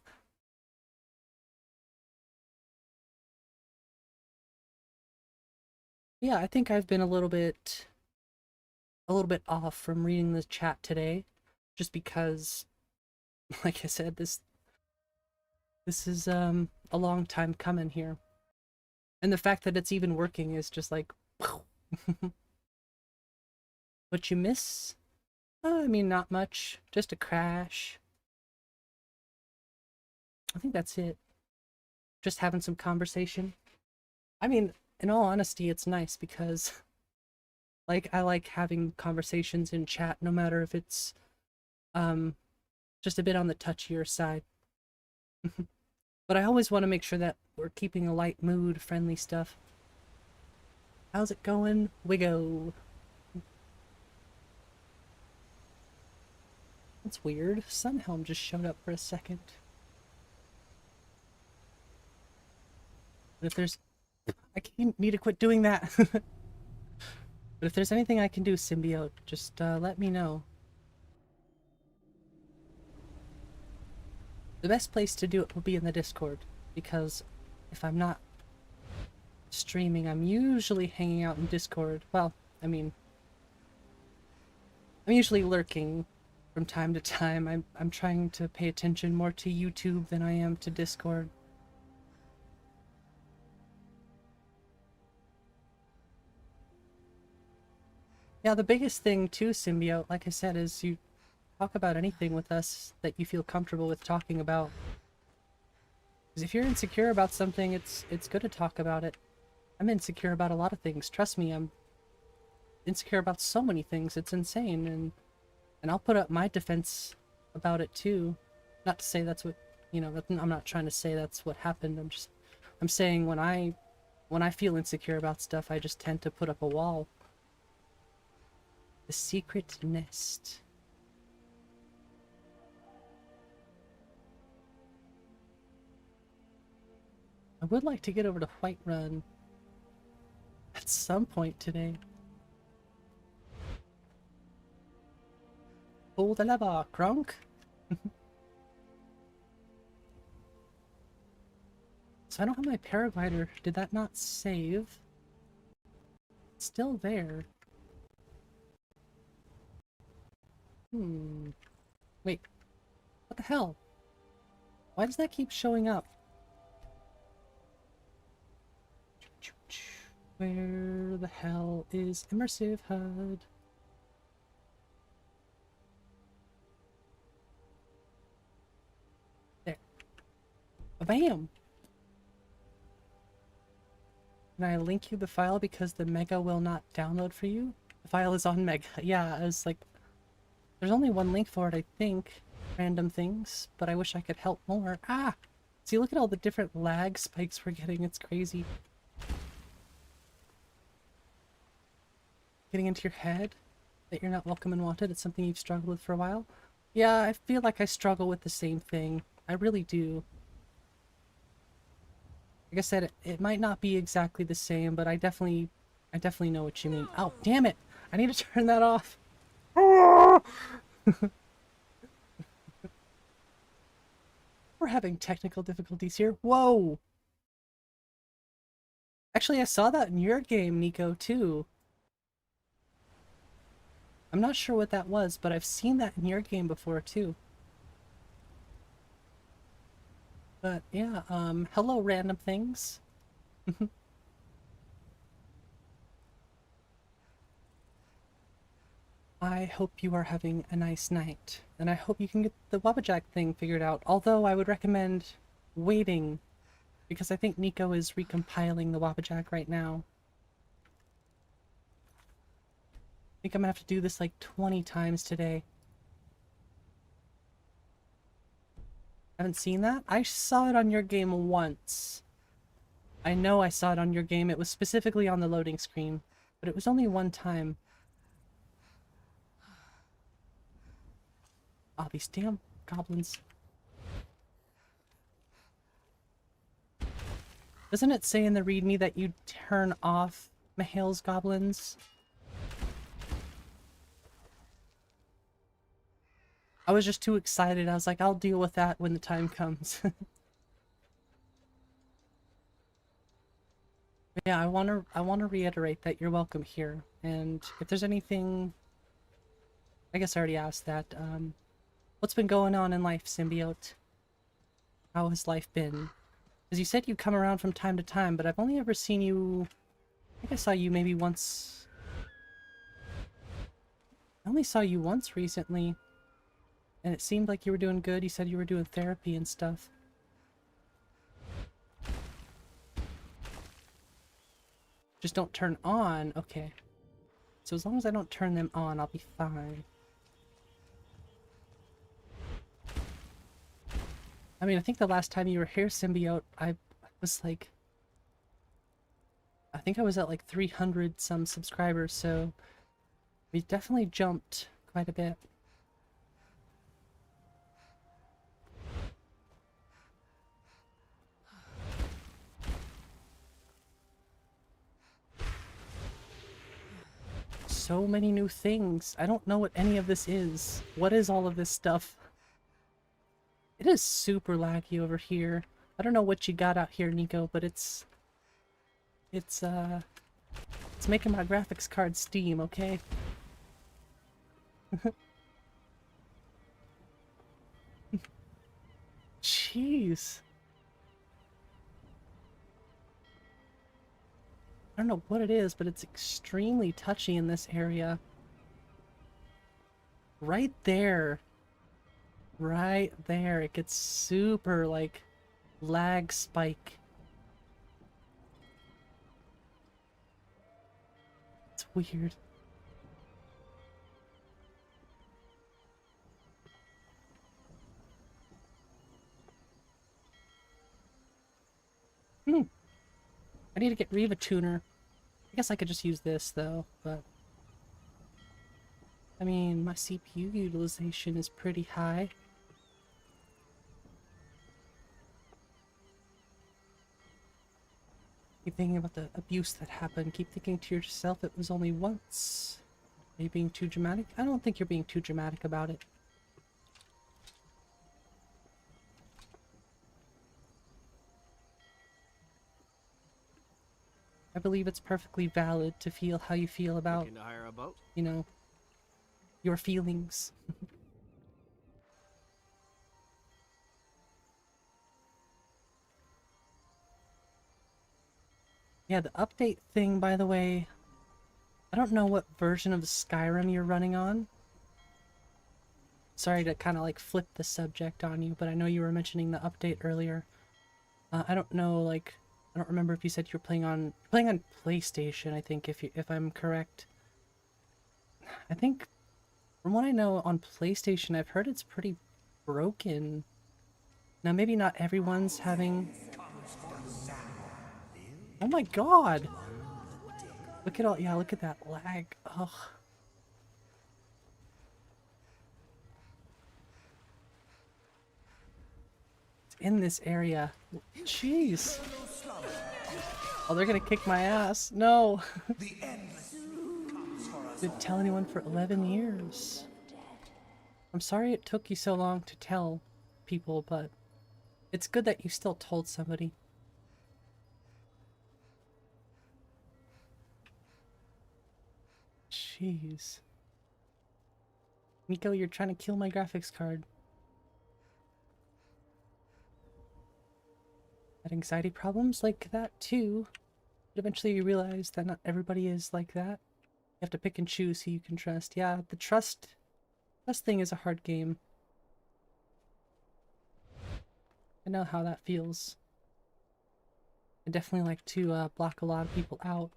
Yeah, I think I've been a little bit off from reading the chat today, just because, like I said, this is a long time coming here. And the fact that it's even working is just like what you miss? I mean, not much, just a crash. I think that's it. Just having some conversation. I mean, in all honesty, it's nice because like I like having conversations in chat, no matter if it's just a bit on the touchier side. But I always want to make sure that we're keeping a light mood, friendly stuff. How's it going, Wiggo? That's weird. Sunhelm just showed up for a second. But if there's... I need to quit doing that. But if there's anything I can do, Symbiote, just let me know. The best place to do it will be in the Discord, because if I'm not streaming, I'm usually hanging out in Discord. Well, I mean, I'm usually lurking from time to time. I'm trying to pay attention more to YouTube than I am to Discord. Yeah, the biggest thing too, Symbiote, like I said, is you talk about anything with us that you feel comfortable with talking about. Because if you're insecure about something, it's good to talk about it. I'm insecure about a lot of things. Trust me, I'm insecure about so many things. It's insane, and I'll put up my defense about it too. Not to say that's what, you know, I'm not trying to say that's what happened. I'm saying when I When I feel insecure about stuff, I just tend to put up a wall. The secret nest. I would like to get over to Whiterun at some point today. Pull the lever, Kronk. So I don't have my paraglider. Did that not save? It's still there. Wait. What the hell? Why does that keep showing up? Where the hell is Immersive HUD? There. Bam! Can I link you the file because the Mega will not download for you? The file is on Mega. Yeah, I was like... There's only one link for it, I think. Random things, but I wish I could help more. Ah! See, look at all the different lag spikes we're getting. It's crazy. Getting into your head that you're not welcome and wanted. It's something you've struggled with for a while. Yeah, I feel like I struggle with the same thing. I really do. Like I said, it might not be exactly the same, but I definitely know what you mean. Oh, damn it! I need to turn that off. We're having technical difficulties here. Whoa! Actually, I saw that in your game, Nico, too. I'm not sure what that was, but I've seen that in your game before, too. But, yeah, hello, random things. I hope you are having a nice night, and I hope you can get the wabbajack thing figured out, although I would recommend waiting, because I think Nico is recompiling the wabbajack right now. I think I'm gonna have to do this like 20 times today. Haven't seen that? I saw it on your game once. I know I saw it on your game. It was specifically on the loading screen, but it was only one time. Ah, these damn goblins. Doesn't it say in the readme that you turn off Mihail's goblins? I was just too excited. I was like, I'll deal with that when the time comes. Yeah, I wanna reiterate that you're welcome here. And if there's anything, I guess I already asked that. What's been going on in life, Symbiote? How has life been? Because you said you come around from time to time, but I've only ever seen you... I think I saw you maybe once... I only saw you once recently. And it seemed like you were doing good. You said you were doing therapy and stuff. Just don't turn on. Okay. So as long as I don't turn them on, I'll be fine. I mean, I think the last time you were here, Symbiote, I was like... I think I was at like 300 some subscribers, so... we definitely jumped quite a bit. So many new things. I don't know what any of this is. What is all of this stuff? It is super laggy over here. I don't know what you got out here, Nico, but it's making my graphics card steam, okay? Jeez. I don't know what it is, but it's extremely touchy in this area. Right there. Right there. It gets super, like, lag spike. It's weird. I need to get Riva tuner. I guess I could just use this though, but I mean, my CPU utilization is pretty high. Keep thinking about the abuse that happened. Keep thinking to yourself it was only once. Are you being too dramatic? I don't think you're being too dramatic about it. I believe it's perfectly valid to feel how you feel about, Looking to hire a boat? you know, your feelings. Yeah, the update thing, by the way, I don't know what version of Skyrim you're running on. Sorry to kind of like flip the subject on you, but I know you were mentioning the update earlier. I don't know, like, I don't remember if you said you're playing on PlayStation, I think, if I'm correct. I think, from what I know on PlayStation, I've heard it's pretty broken. Now, maybe not everyone's having... Oh my god! Look at all, yeah, look at that lag. Ugh. It's in this area. Jeez. Oh, they're gonna kick my ass. No. Didn't tell anyone for 11 years. I'm sorry it took you so long to tell people, but it's good that you still told somebody. Jeez. Nico, you're trying to kill my graphics card. Had anxiety problems like that too. But eventually you realize that not everybody is like that. You have to pick and choose who you can trust. Yeah, the trust thing is a hard game. I know how that feels. I definitely like to block a lot of people out.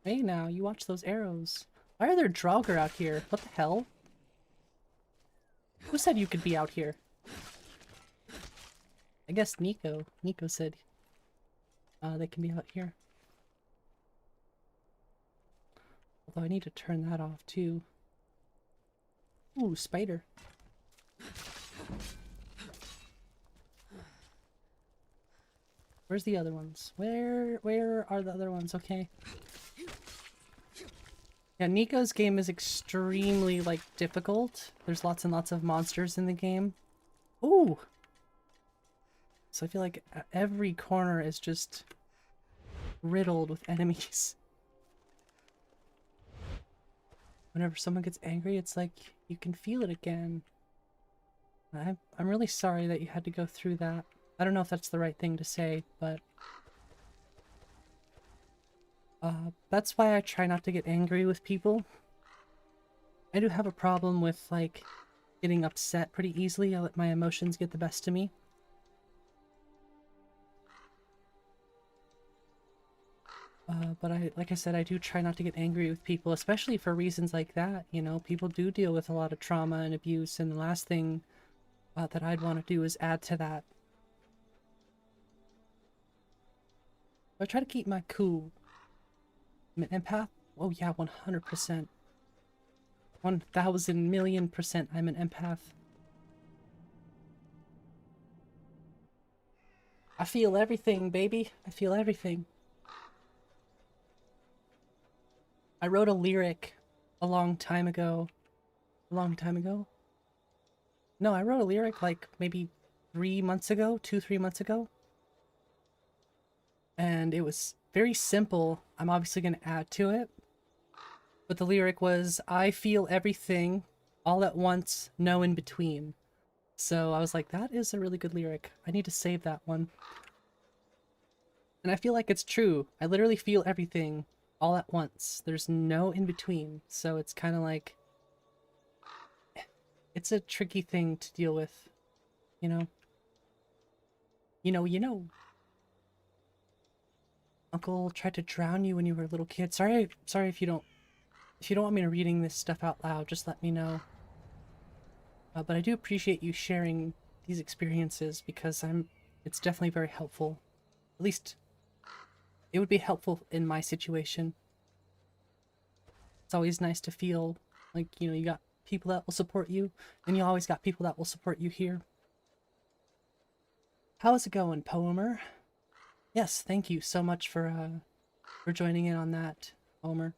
Hey now, you watch those arrows. Why are there Draugr out here? What the hell? Who said you could be out here? I guess Nico. Nico said they can be out here. Although I need to turn that off too. Ooh, spider. Where's the other ones? Where are the other ones? Okay. Yeah, Nico's game is extremely, like, difficult. There's lots and lots of monsters in the game. Ooh! So I feel like every corner is just riddled with enemies. Whenever someone gets angry, it's like you can feel it again. I'm really sorry that you had to go through that. I don't know if that's the right thing to say, but that's why I try not to get angry with people. I do have a problem with, like, getting upset pretty easily. I let my emotions get the best of me. But like I said, I do try not to get angry with people, especially for reasons like that. You know, people do deal with a lot of trauma and abuse, and the last thing that I'd want to do is add to that. I try to keep my cool. I'm an empath? Oh yeah, 100%. 1000,000,000,000% I'm an empath. I feel everything, baby. I feel everything. I wrote a lyric a long time ago. A long time ago? No, I wrote a lyric like maybe 3 months ago, 2-3 months ago. And it was very simple. I'm obviously going to add to it. But the lyric was, I feel everything, all at once, no in between. So I was like, that is a really good lyric. I need to save that one. And I feel like it's true. I literally feel everything all at once. There's no in between. So it's kind of like, it's a tricky thing to deal with, you know? You know. Uncle tried to drown you when you were a little kid. Sorry if you don't want me to reading this stuff out loud, just let me know. But I do appreciate you sharing these experiences because I'm it's definitely very helpful. At least it would be helpful in my situation. It's always nice to feel like, you know, you got people that will support you, and you always got people that will support you here. How's it going, Poemer? Yes, thank you so much for joining in on that, Homer.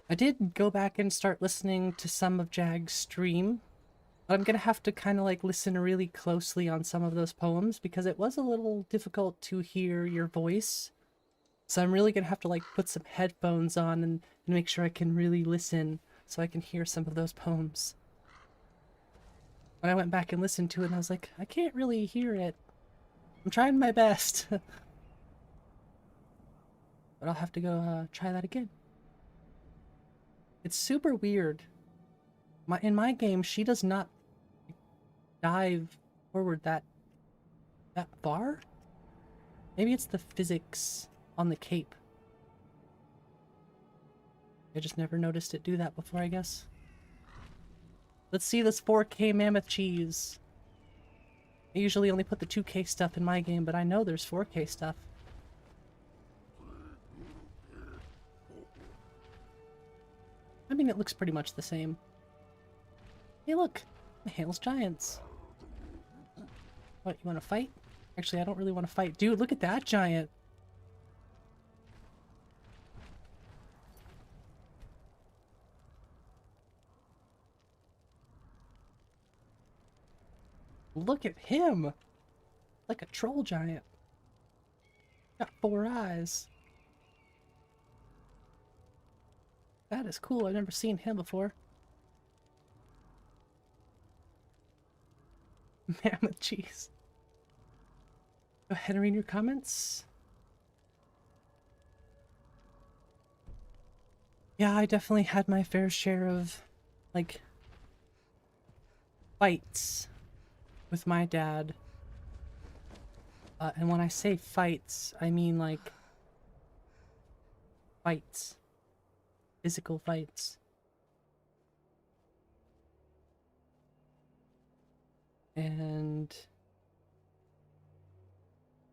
I did go back and start listening to some of Jag's stream, but I'm gonna have to kind of like listen really closely on some of those poems because it was a little difficult to hear your voice. So I'm really gonna have to like put some headphones on and make sure I can really listen so I can hear some of those poems. When I went back and listened to it, and I was like, I can't really hear it. I'm trying my best. But I'll have to go try that again. It's super weird. In my game, she does not dive forward that far? Maybe it's the physics on the cape. I just never noticed it do that before, I guess. Let's see this 4K mammoth cheese. I usually only put the 2K stuff in my game, but I know there's 4K stuff. I mean, it looks pretty much the same. Hey, look! The Hale's Giants. What, you want to fight? Actually, I don't really want to fight. Dude, look at that giant! Look at him! Like a troll giant. Got 4 eyes. That is cool. I've never seen him before. Mammoth cheese. Go ahead and read your comments. Yeah, I definitely had my fair share of, like, fights with my dad. And when I say fights, I mean, like, fights. Physical fights. And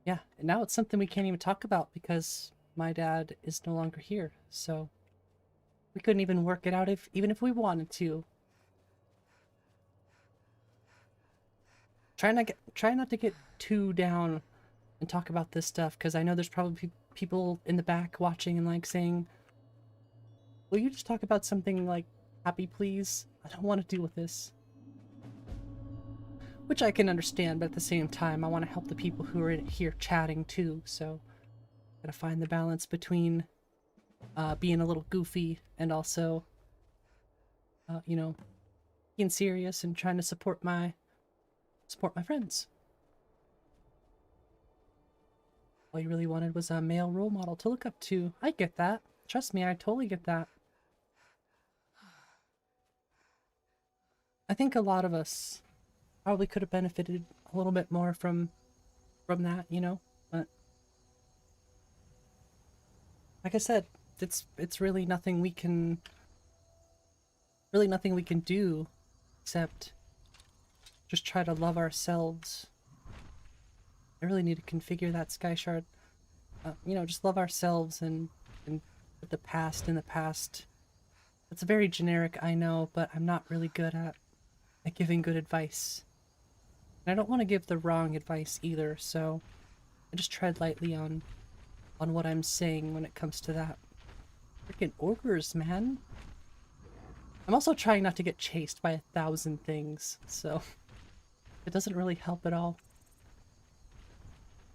yeah, and now it's something we can't even talk about because my dad is no longer here, so we couldn't even work it out even if we wanted to. Try not to get too down and talk about this stuff because I know there's probably people in the back watching and like saying, will you just talk about something like happy, please? I don't want to deal with this. Which I can understand, but at the same time, I want to help the people who are here chatting too, so gotta find the balance between being a little goofy and also, you know, being serious and trying to support my friends. All you really wanted was a male role model to look up to. I get that. Trust me, I totally get that. I think a lot of us probably could have benefited a little bit more from that, you know, but like I said, it's really nothing we can do except just try to love ourselves. I really need to configure that sky shard. You know, just love ourselves and put the past in the past. It's very generic, I know, but I'm not really good at giving good advice. And I don't want to give the wrong advice either, so I just tread lightly on what I'm saying when it comes to that. Freaking ogres, man. I'm also trying not to get chased by 1,000 things, so it doesn't really help at all.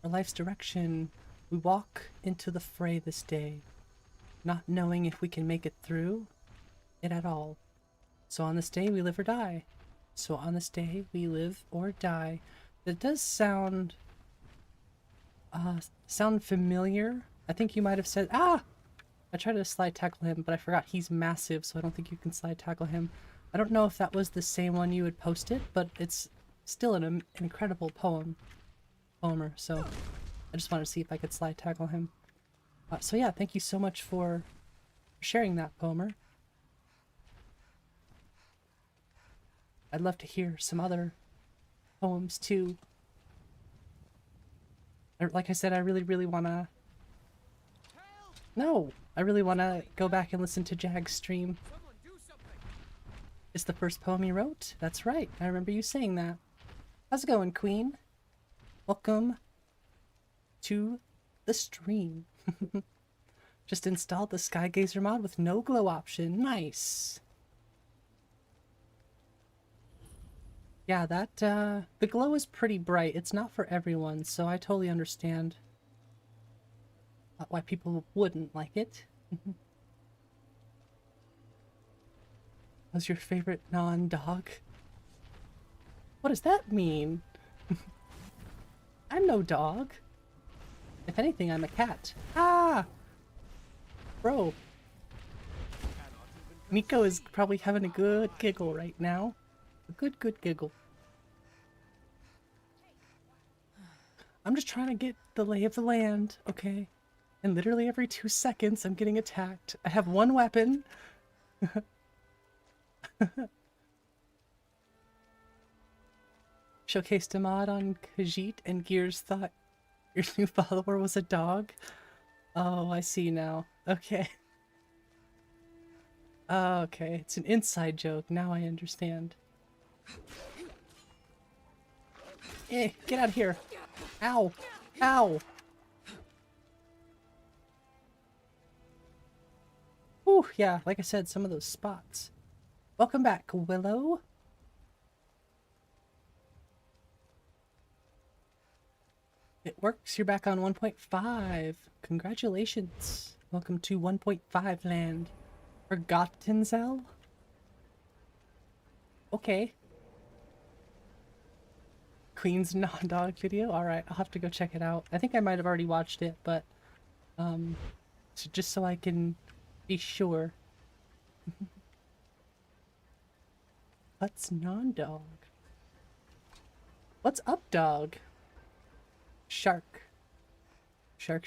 Our life's direction. We walk into the fray this day, not knowing if we can make it through it at all. So on this day we live or die. So on this day we live or die. That does sound familiar. I think you might have said, ah! I tried to slide tackle him, but I forgot he's massive, so I don't think you can slide tackle him. I don't know if that was the same one you had posted, but it's still an incredible poemer, so I just wanted to see if I could slide tackle him. So yeah, thank you so much for sharing that, poemer. I'd love to hear some other poems too. Like I said, I really wanna... No! I really wanna go back and listen to Jag's stream. It's the first poem you wrote? That's right, I remember you saying that. How's it going, Queen? Welcome to the stream. Just installed the Skygazer mod with no glow option. Nice! Yeah, that, the glow is pretty bright. It's not for everyone, so I totally understand why people wouldn't like it. What's your favorite non-dog? What does that mean? I'm no dog. If anything, I'm a cat. Ah! Bro. Nico is probably having a good giggle right now. A good giggle. I'm just trying to get the lay of the land, okay? And literally every 2 seconds I'm getting attacked. I have one weapon. Showcased a mod on Khajiit and Gears thought your new follower was a dog. Oh, I see now. Okay. Okay, it's an inside joke. Now I understand. Hey, get out of here. Ow. Ow. Whew, yeah, like I said, some of those spots. Welcome back, Willow. It works. You're back on 1.5. Congratulations. Welcome to 1.5 land. Forgotten. Okay. Queen's non-dog video? Alright, I'll have to go check it out. I think I might have already watched it, but just so I can be sure. What's non-dog? What's up, dog? Shark. Shark.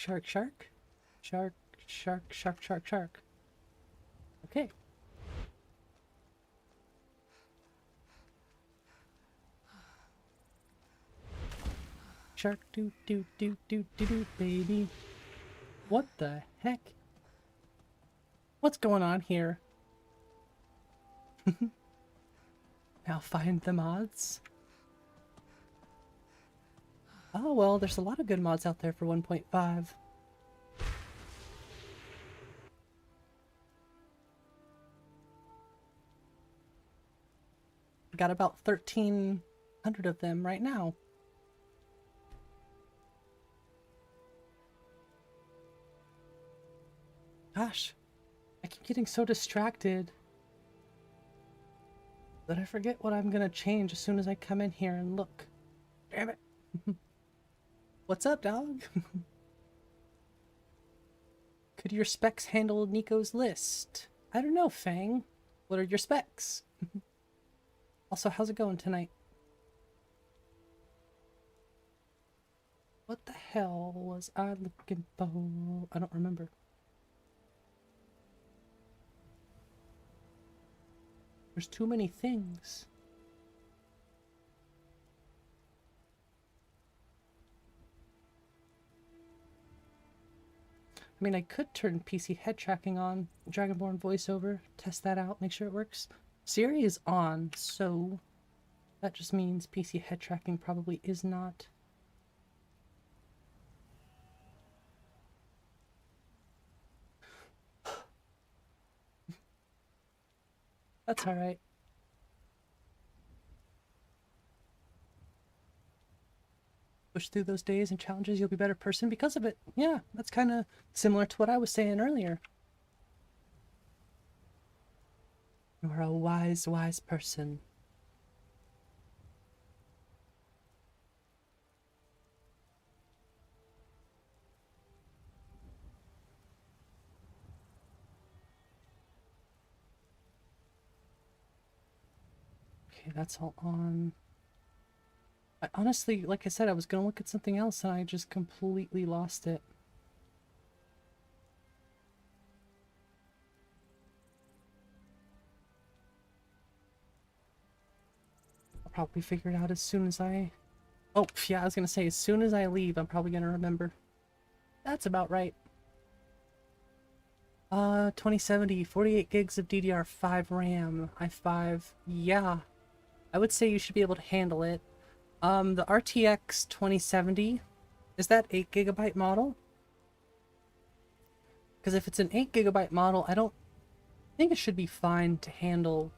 Okay. Shark do, baby. What the heck? What's going on here? Now find the mods. Oh, well, there's a lot of good mods out there for 1.5. Got about 1,300 of them right now. Gosh, I keep getting so distracted that I forget what I'm gonna change as soon as I come in here and look. Damn it. What's up, dog? Could your specs handle Nico's list? I don't know, Fang. What are your specs? Also, how's it going tonight? What the hell was I looking for? I don't remember. There's too many things. I mean, I could turn PC head tracking on, Dragonborn voiceover, test that out, make sure it works. Siri is on, so that just means PC head tracking probably is not. That's alright. Push through those days and challenges, you'll be a better person because of it. Yeah, that's kind of similar to what I was saying earlier. You are a wise person. Okay, that's all on. I honestly, like I said, I was gonna look at something else and I just completely lost it. I'll probably figure it out as soon as I Oh, yeah, I was gonna say, as soon as I leave, I'm probably gonna remember. That's about right. 2070, 48 gigs of DDR5 RAM, i5. Yeah, I would say you should be able to handle it. The RTX 2070, is that 8 gigabyte model? Because if it's an 8 gigabyte model, I don't think it should be fine to handle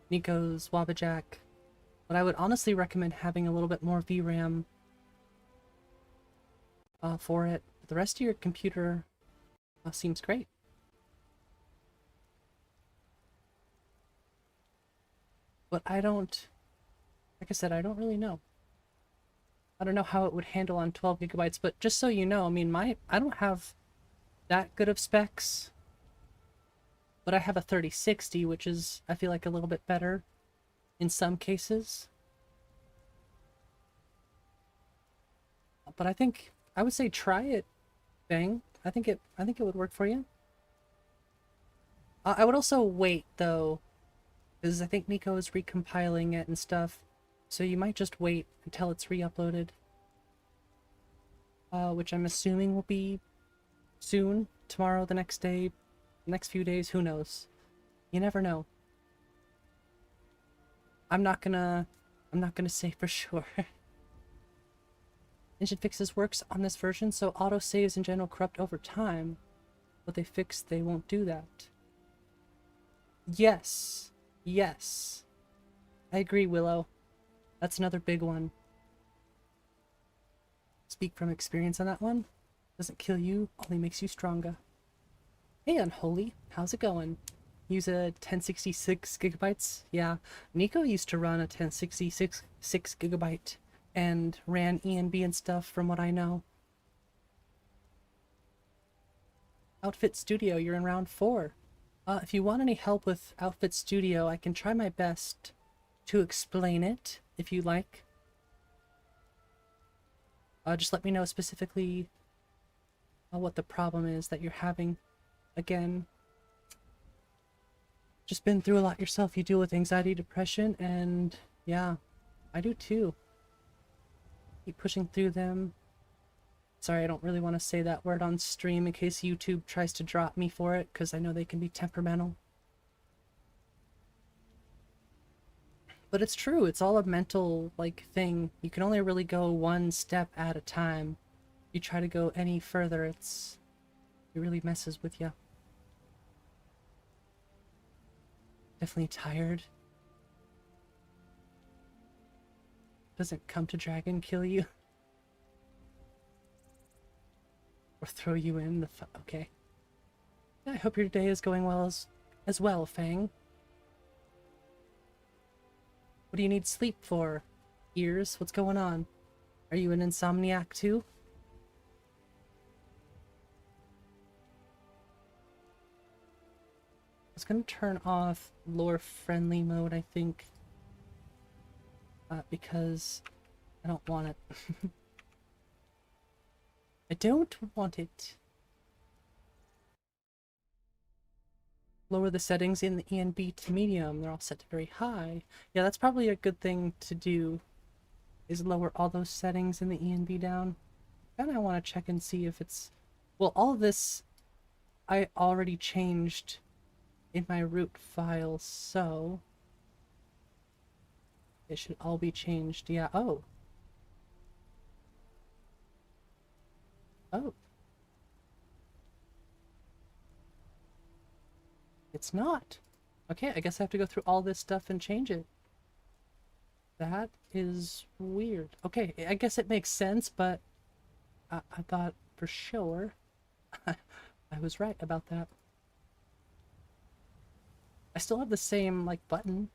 Nico's wabbajack. But I would honestly recommend having a little bit more VRAM for it. The rest of your computer seems great. But I don't, like I said, I don't really know. I don't know how it would handle on 12 gigabytes, but just so you know, I mean, I don't have that good of specs, but I have a 3060, which is, I feel like, a little bit better in some cases. But I think, I would say try it, Bang. I think it would work for you. I would also wait, though, because I think Nico is recompiling it and stuff, so you might just wait until it's re-uploaded. Which I'm assuming will be soon, tomorrow, the next day, the next few days, who knows? You never know. I'm not gonna say for sure. Engine fixes works on this version, so autosaves in general corrupt over time. But they fixed they won't do that. Yes. Yes. I agree, Willow. That's another big one. Speak from experience on that one. Doesn't kill you, only makes you stronger. Hey, Unholy. How's it going? Use a 1066 gigabytes? Yeah. Nico used to run a 1066 gigabyte and ran ENB and stuff from what I know. Outfit Studio, you're in round 4. If you want any help with Outfit Studio, I can try my best to explain it, if you like. Just let me know specifically what the problem is that you're having. Again, just been through a lot yourself. You deal with anxiety, depression, and yeah, I do too. Keep pushing through them. Sorry, I don't really want to say that word on stream in case YouTube tries to drop me for it, because I know they can be temperamental. But it's true, it's all a mental, like, thing. You can only really go one step at a time. If you try to go any further, it really messes with you. Definitely tired. Doesn't come to dragon kill you? Or throw you in the okay. Yeah, I hope your day is going well as well, Fang. What do you need sleep for? Ears? What's going on? Are you an insomniac too? I was gonna turn off lore friendly mode, I think. Because I don't want it. I don't want it. Lower the settings in the ENB to medium. They're all set to very high. Yeah, that's probably a good thing to do, is lower all those settings in the ENB down. And I want to check and see if it's... Well, all of this I already changed in my root file, so... it should all be changed. Yeah, oh. Oh. It's not. Okay, I guess I have to go through all this stuff and change it. That is weird. Okay, I guess it makes sense, but I thought for sure I was right about that. I still have the same, like, button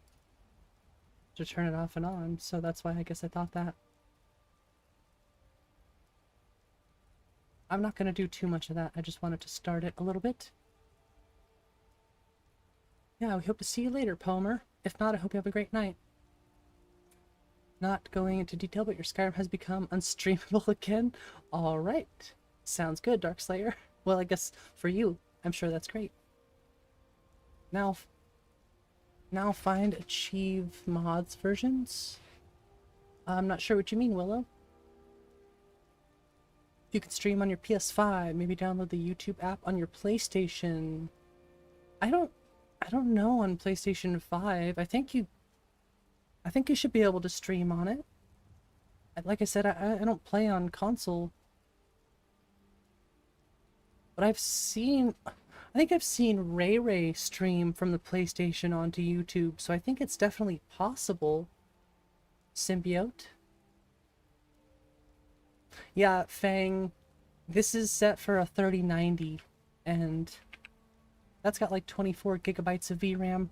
to turn it off and on, so that's why I guess I thought that. I'm not going to do too much of that. I just wanted to start it a little bit. Yeah, we hope to see you later, Palmer. If not, I hope you have a great night. Not going into detail, but your Skyrim has become unstreamable again? Alright. Sounds good, Darkslayer. Well, I guess for you, I'm sure that's great. Now find achieve mods versions. I'm not sure what you mean, Willow. You can stream on your PS5, maybe download the YouTube app on your PlayStation. I don't know on PlayStation 5. I think you should be able to stream on it. Like I said, I don't play on console. But I think I've seen Ray stream from the PlayStation onto YouTube, so I think it's definitely possible. Symbiote. Yeah, Fang, this is set for a 3090, and that's got like 24 gigabytes of VRAM.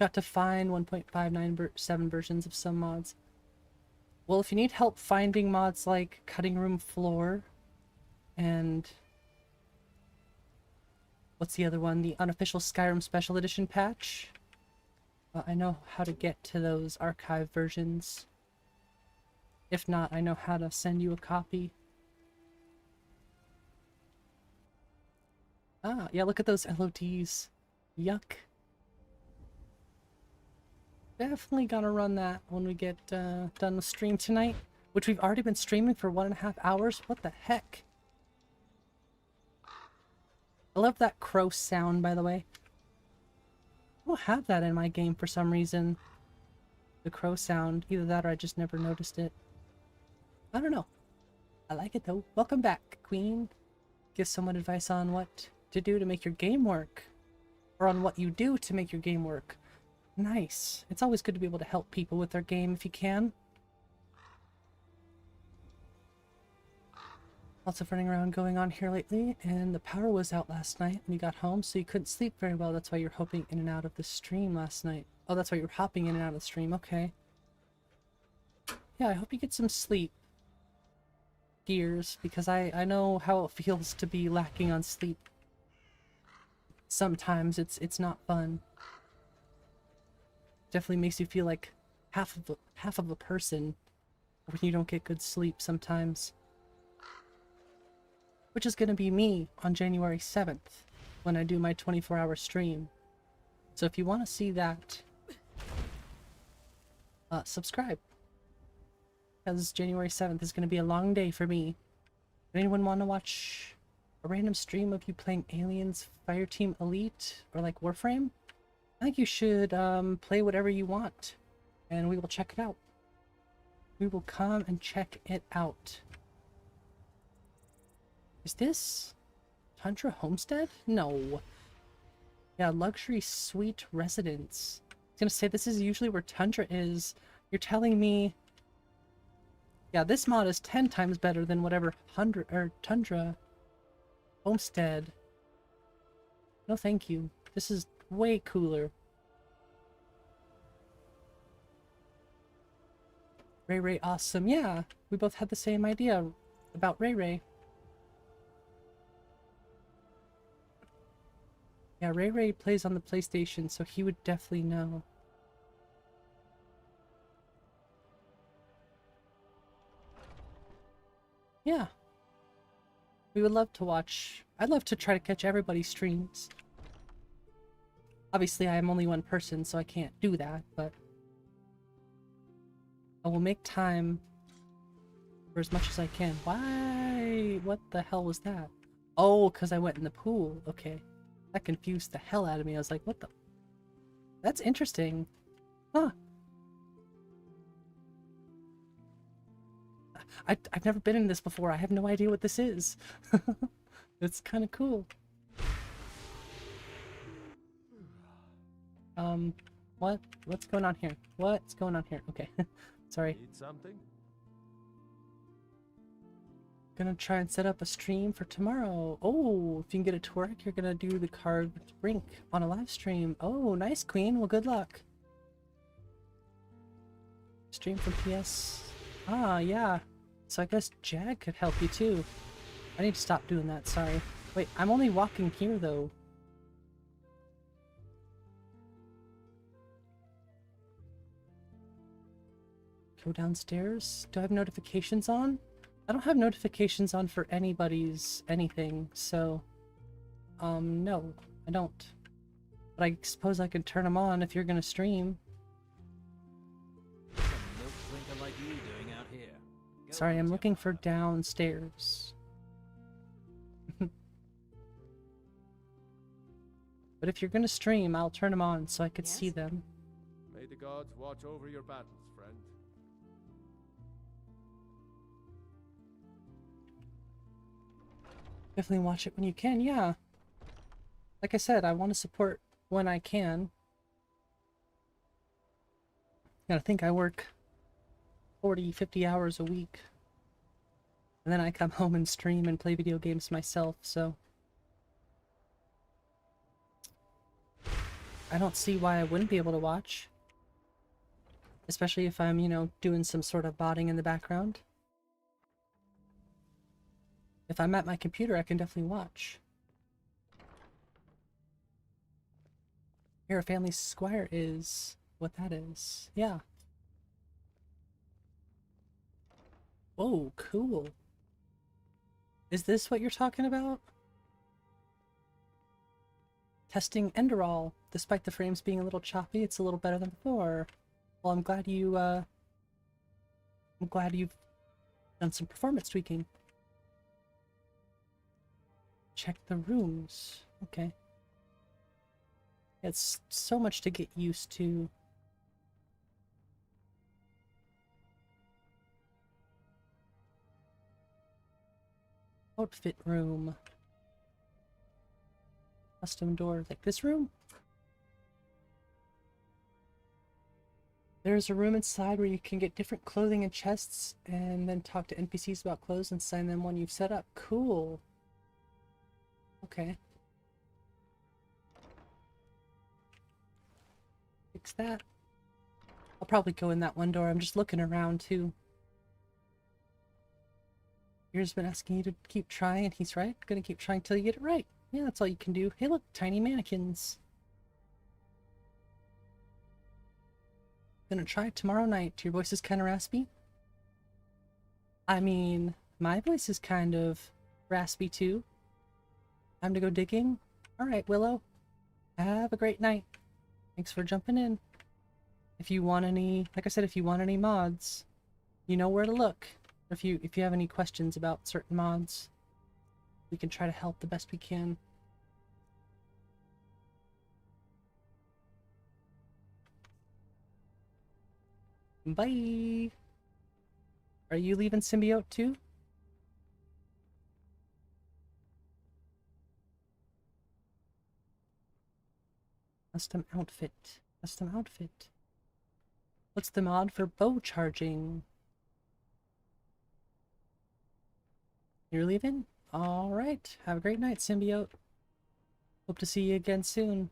Got to find 1.597 versions of some mods. Well, if you need help finding mods like Cutting Room Floor and what's the other one? The unofficial Skyrim Special Edition patch. I know how to get to those archive versions. If not, I know how to send you a copy. Ah, yeah, look at those LODs. Yuck. Definitely gonna run that when we get done with stream tonight, which we've already been streaming for 1.5 hours. What the heck? I love that crow sound, by the way. I don't have that in my game for some reason. The crow sound. Either that or I just never noticed it. I don't know. I like it though. Welcome back, Queen. Give someone advice on what to do to make your game work. Or on what you do to make your game work. Nice. It's always good to be able to help people with their game if you can. Lots of running around going on here lately, and the power was out last night when you got home, so you couldn't sleep very well. That's why you're hopping in and out of the stream last night. Oh, that's why you're hopping in and out of the stream. Okay. Yeah, I hope you get some sleep, Gears, because I know how it feels to be lacking on sleep. Sometimes it's not fun. Definitely makes you feel like half of a person when you don't get good sleep sometimes. Which is going to be me on January 7th when I do my 24-hour stream. So if you want to see that, subscribe. Because January 7th is going to be a long day for me. Anyone want to watch a random stream of you playing Aliens Fireteam Elite or like Warframe? I think you should play whatever you want and we will check it out. We will come and check it out. Is this Tundra Homestead? No. Yeah, luxury suite residence. I was gonna say this is usually where Tundra is. You're telling me, yeah, this mod is 10 times better than whatever Tundra Homestead. No, thank you. This is way cooler. Ray awesome. Yeah, we both had the same idea about Ray. Yeah, Ray plays on the PlayStation, so he would definitely know. Yeah. We would love to watch. I'd love to try to catch everybody's streams. Obviously, I am only one person, so I can't do that, but I will make time for as much as I can. Why? What the hell was that? Oh, because I went in the pool. Okay. That confused the hell out of me. I was like, what the? That's interesting. Huh. I've never been in this before. I have no idea what this is. It's kind of cool. What's going on here? What's going on here? Okay. Sorry. Need something? Gonna try and set up a stream for tomorrow. Oh, if you can get it to work, you're gonna do the carved rink on a live stream. Oh, nice, Queen. Well, good luck. Stream from PS. Ah, yeah. So I guess Jag could help you too. I need to stop doing that, sorry. Wait, I'm only walking here though. Go downstairs? Do I have notifications on? I don't have notifications on for anybody's anything, so... no, I don't. But I suppose I could turn them on if you're gonna stream. What's a milk drinker like you doing out here? Go Sorry, on, I'm tell looking me for about it. downstairs. But if you're gonna stream, I'll turn them on so I could see Yes? them. May the gods watch over your battles, friend. Definitely watch it when you can, yeah. Like I said, I want to support when I can. I think I work 40, 50 hours a week. And then I come home and stream and play video games myself, so... I don't see why I wouldn't be able to watch. Especially if I'm, you know, doing some sort of botting in the background. If I'm at my computer, I can definitely watch. Here, a family squire is what that is. Yeah. Oh, cool. Is this what you're talking about? Testing Enderall. Despite the frames being a little choppy, it's a little better than before. Well, I'm glad you've done some performance tweaking. Check the rooms. Okay. It's so much to get used to. Outfit room. Custom door. Like this room? There's a room inside where you can get different clothing and chests and then talk to NPCs about clothes and sign them when you've set up. Cool. Okay. Fix that. I'll probably go in that one door. I'm just looking around too. Here's been asking you to keep trying. He's right. Gonna keep trying till you get it right. Yeah, that's all you can do. Hey look, tiny mannequins. Gonna try tomorrow night. Your voice is kind of raspy? I mean, my voice is kind of raspy too. Time to go digging? Alright, Willow. Have a great night. Thanks for jumping in. If you want any, like I said, if you want any mods, you know where to look. If you have any questions about certain mods, we can try to help the best we can. Bye! Are you leaving Symbiote too? Custom outfit. Custom outfit. What's the mod for bow charging? You're leaving? Alright. Have a great night, Symbiote. Hope to see you again soon.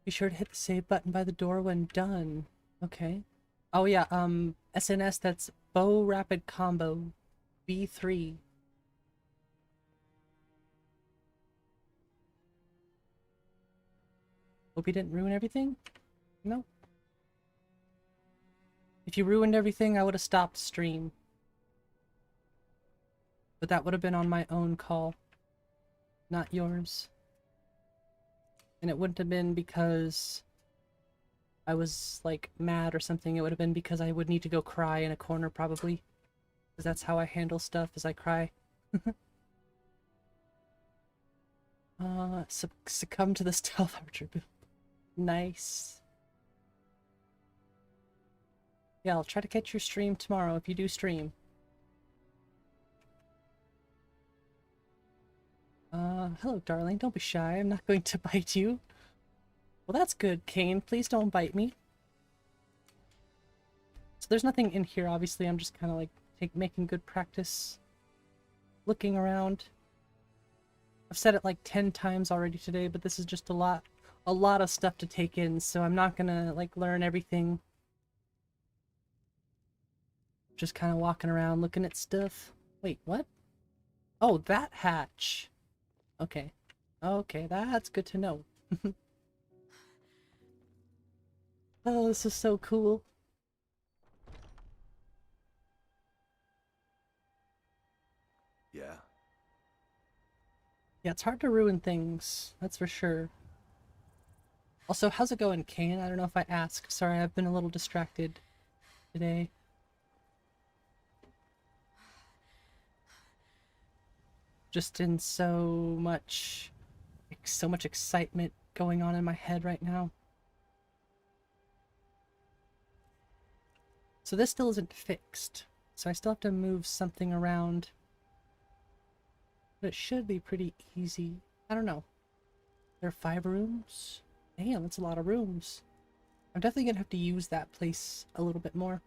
Be sure to hit the save button by the door when done. Okay. Oh yeah, SNS, that's Bow Rapid Combo. B3. Hope you didn't ruin everything? Nope. If you ruined everything, I would have stopped stream. But that would have been on my own call, not yours. And it wouldn't have been because I was, like, mad or something. It would have been because I would need to go cry in a corner, probably. Because that's how I handle stuff, is I cry. Succumb to the stealth archer build. Nice. Yeah, I'll try to catch your stream tomorrow if you do stream. Hello, darling. Don't be shy. I'm not going to bite you. Well, that's good, Kane. Please don't bite me. So there's nothing in here, obviously. I'm just kind of like making good practice. Looking around. I've said it like 10 times already today, but this is just a lot of stuff to take in, so I'm not gonna like learn everything. Just kind of walking around looking at stuff. Wait, what? Oh, that hatch. Okay. Okay, that's good to know. Oh, this is so cool. Yeah. Yeah, it's hard to ruin things, that's for sure. Also, how's it going, Kane? I don't know if I asked. Sorry, I've been a little distracted today. Just in so much excitement going on in my head right now. So this still isn't fixed. So I still have to move something around. But it should be pretty easy. I don't know. There are 5 rooms? Damn, that's a lot of rooms. I'm definitely gonna have to use that place a little bit more.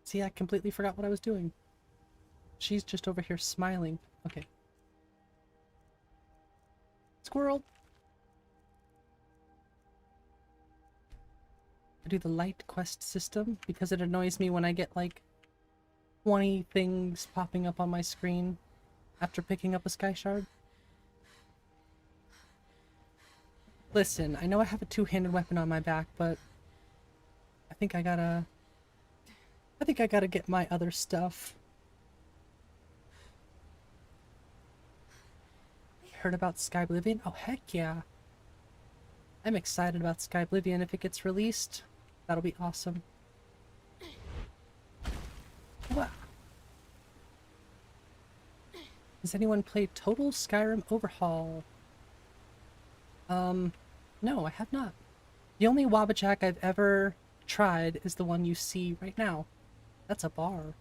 See, I completely forgot what I was doing. She's just over here smiling. Okay. Squirrel! I do the light quest system because it annoys me when I get like 20 things popping up on my screen after picking up a sky shard. Listen, I know I have a 2-handed weapon on my back, but I think I gotta get my other stuff. Heard about Skyblivion? Oh heck yeah. I'm excited about Skyblivion if it gets released. That'll be awesome. Wow. Has anyone played Total Skyrim Overhaul? No, I have not. The only wabbajack I've ever tried is the one you see right now. That's a bar.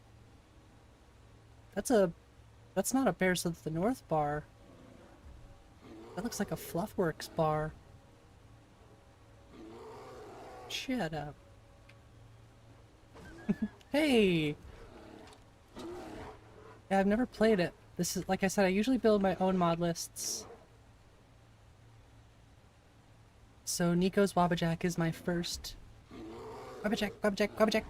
That's not a Bears of the North bar. That looks like a Fluffworks bar. Shut up. Hey! Yeah, I've never played it. This is, like I said, I usually build my own mod lists. So Nico's wabbajack is my first. Wabbajack, wabbajack, wabbajack!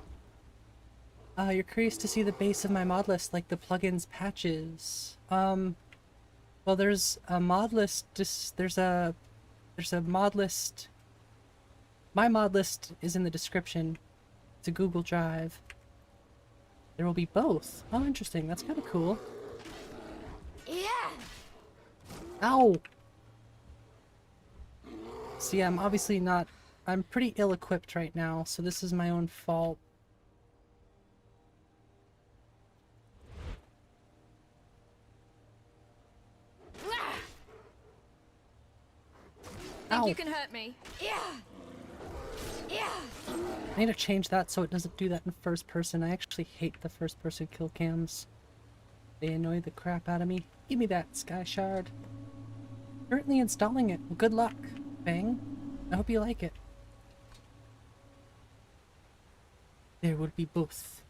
You're curious to see the base of my mod list, like the plugins patches. Well, there's a mod list, there's a mod list. My mod list is in the description. It's a Google Drive. There will be both. Oh, interesting. That's kind of cool. Yeah. Ow! See, I'm obviously not... I'm pretty ill-equipped right now, so this is my own fault. Think you can hurt me? Yeah. Yeah. I need to change that so it doesn't do that in first person. I actually hate the first person kill cams. They annoy the crap out of me. Give me that sky shard. Currently installing it. Well, good luck, Bang. I hope you like it. There will be both.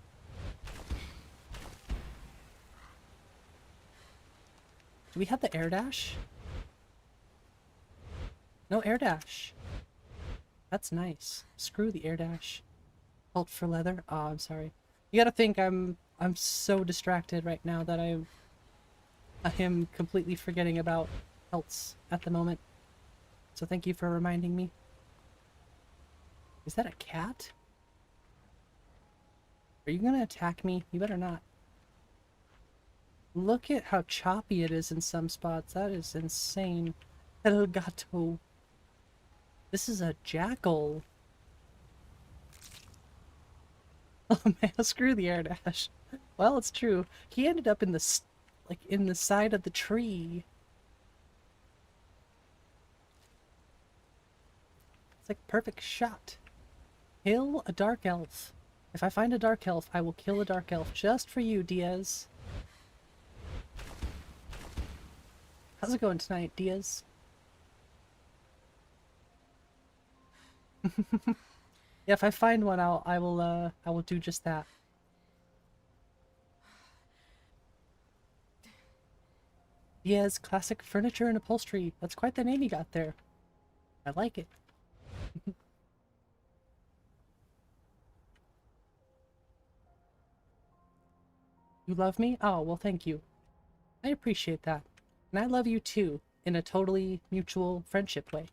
Do we have the air dash? No air dash. That's nice. Screw the air dash. Pult for leather. Oh, I'm sorry. You gotta think I'm so distracted right now that I am completely forgetting about pelts at the moment. So thank you for reminding me. Is that a cat? Are you gonna attack me? You better not. Look at how choppy it is in some spots. That is insane. El gato. This is a jackal. Oh man, screw the air dash. Well, it's true. He ended up in the in the side of the tree. It's like a perfect shot. Kill a dark elf. If I find a dark elf, I will kill a dark elf just for you, Diaz. How's it going tonight, Diaz? Yeah, if I find one, I will do just that. Diaz Classic Furniture and Upholstery. That's quite the name you got there. I like it. You love me? Oh, well, thank you. I appreciate that. And I love you too, in a totally mutual friendship way.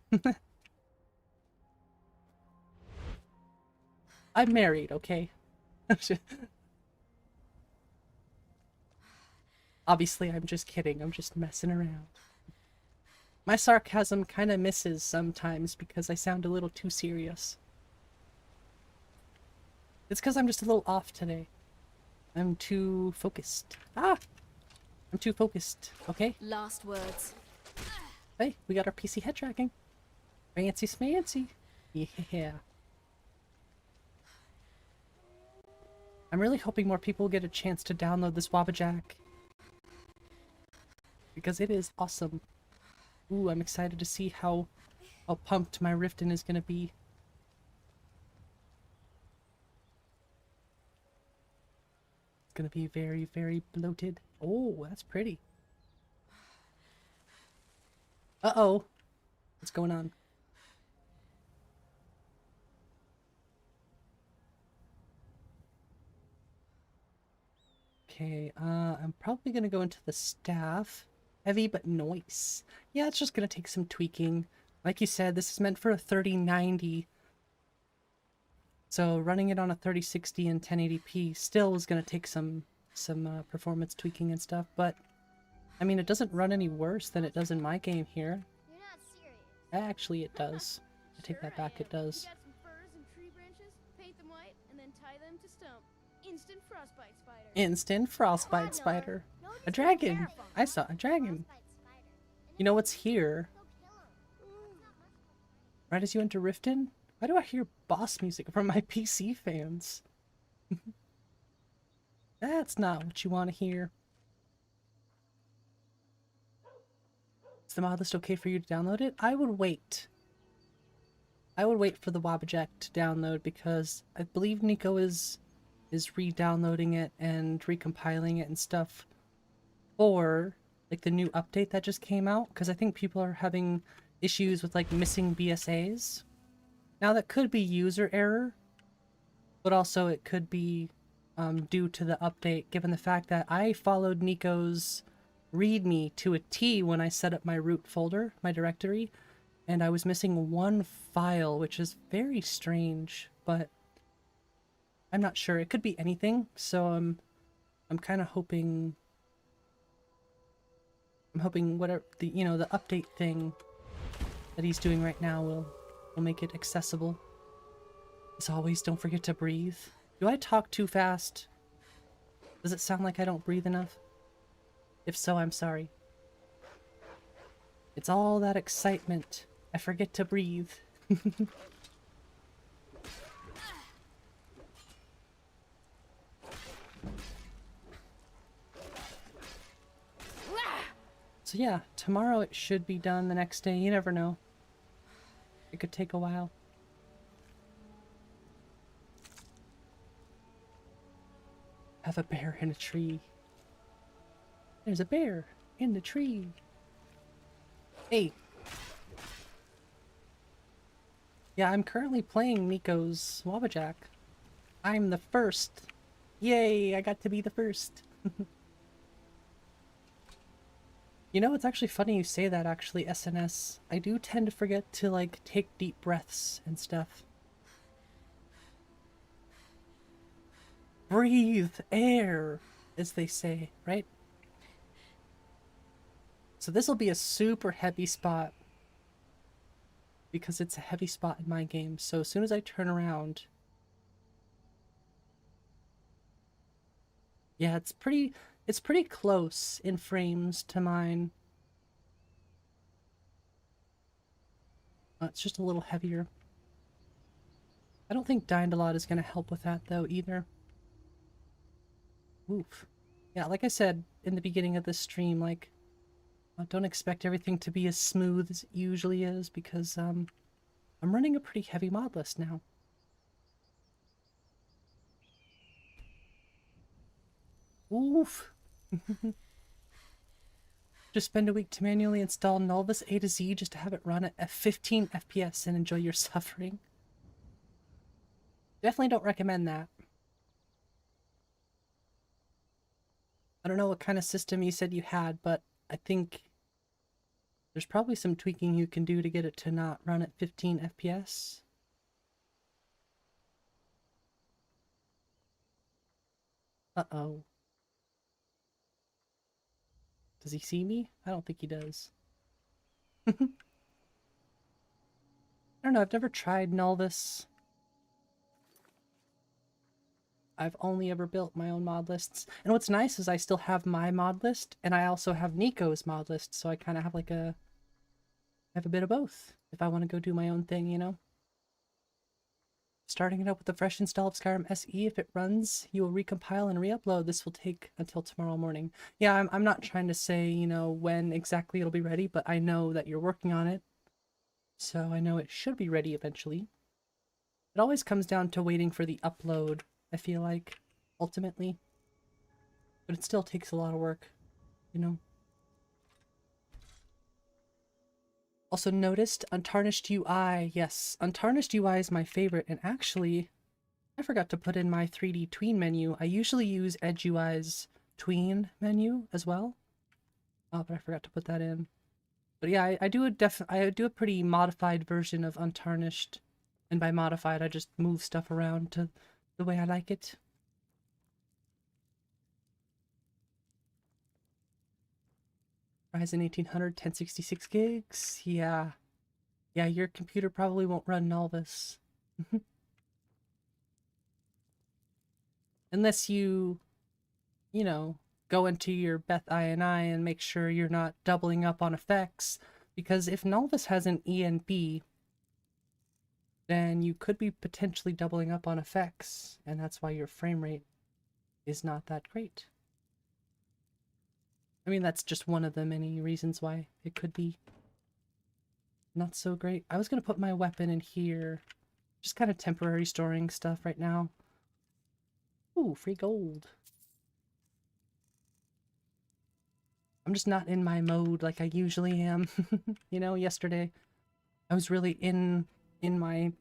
I'm married, okay? Obviously, I'm just kidding. I'm just messing around. My sarcasm kind of misses sometimes because I sound a little too serious. It's because I'm just a little off today. I'm too focused. Ah! I'm too focused, okay? Last words. Hey, we got our PC head tracking. Fancy smancy. Yeah. I'm really hoping more people get a chance to download this wabbajack. Because it is awesome. Ooh, I'm excited to see how pumped my Riften is gonna be. It's gonna be very, very bloated. Oh, that's pretty. Uh-oh. What's going on? Okay, I'm probably gonna go into the staff. Heavy but noise. Yeah, it's just gonna take some tweaking. Like you said, this is meant for a 3090. So running it on a 3060 and 1080p still is gonna take some performance tweaking and stuff, but I mean, it doesn't run any worse than it does in my game here. You're not serious. Actually, it does. I take that back, it does. We got some furs and tree branches, paint them white, and then tie them to stump. Instant frostbite spider. Instant frostbite spider. A dragon! I saw a dragon. You know what's here? Right as you enter Riften? Why do I hear boss music from my PC fans? That's not what you want to hear. Is the mod list okay for you to download it? I would wait. I would wait for the wabbajack to download because I believe Nico is re-downloading it and recompiling it and stuff for like the new update that just came out, because I think people are having issues with like missing BSAs. Now that could be user error, but also it could be due to the update, given the fact that I followed Nico's README to a T when I set up my root folder, my directory, and I was missing one file, which is very strange, but I'm not sure. It could be anything, so I'm kind of hoping whatever the the update thing that he's doing right now will make it accessible. As always, don't forget to breathe. Do I talk too fast? Does it sound like I don't breathe enough? If so, I'm sorry. It's all that excitement. I forget to breathe. So yeah, tomorrow it should be done. The next day, you never know. It could take a while. Have a bear in a tree. There's a bear in the tree. Hey. Yeah, I'm currently playing Nico's wabbajack. I'm the first. Yay, I got to be the first. You know, it's actually funny you say that, actually, SNS. I do tend to forget to, like, take deep breaths and stuff. Breathe air, as they say, right? So this will be a super heavy spot, because it's a heavy spot in my game. So as soon as I turn around... Yeah, it's pretty close in frames to mine. It's just a little heavier. I don't think DynDoLOD is going to help with that, though, either. Oof. Yeah, like I said in the beginning of this stream, like, don't expect everything to be as smooth as it usually is, because, I'm running a pretty heavy mod list now. Oof. Just spend a week to manually install Nulvis A to Z just to have it run at 15 FPS and enjoy your suffering. Definitely don't recommend that. I don't know what kind of system you said you had, but I think there's probably some tweaking you can do to get it to not run at 15 FPS. Uh-oh. Does he see me? I don't think he does. I don't know, I've never tried Nulvis. I've only ever built my own mod lists. And what's nice is I still have my mod list, and I also have Nico's mod list, so I kind of have like I have a bit of both if I want to go do my own thing, you know? Starting it up with a fresh install of Skyrim SE. If it runs, you will recompile and re-upload. This will take until tomorrow morning. Yeah, I'm not trying to say, you know, when exactly it'll be ready, but I know that you're working on it. So I know it should be ready eventually. It always comes down to waiting for the upload, I feel like, ultimately. But it still takes a lot of work, you know? Also noticed Untarnished UI. Yes, Untarnished UI is my favorite, and actually, I forgot to put in my 3D tween menu. I usually use Edge UI's tween menu as well. Oh, but I forgot to put that in. But yeah, I do a pretty modified version of Untarnished. And by modified, I just move stuff around to the way I like it. Ryzen 1800, 1066 gigs. Yeah. Yeah, your computer probably won't run Nulvis. Unless you know, go into your Beth INI and make sure you're not doubling up on effects. Because if Nulvis has an ENB, then you could be potentially doubling up on effects, and that's why your frame rate is not that great. I mean, that's just one of the many reasons why it could be not so great. I was going to put my weapon in here. Just kind of temporary storing stuff right now. Ooh, free gold. I'm just not in my mode like I usually am. You know, yesterday I was really in my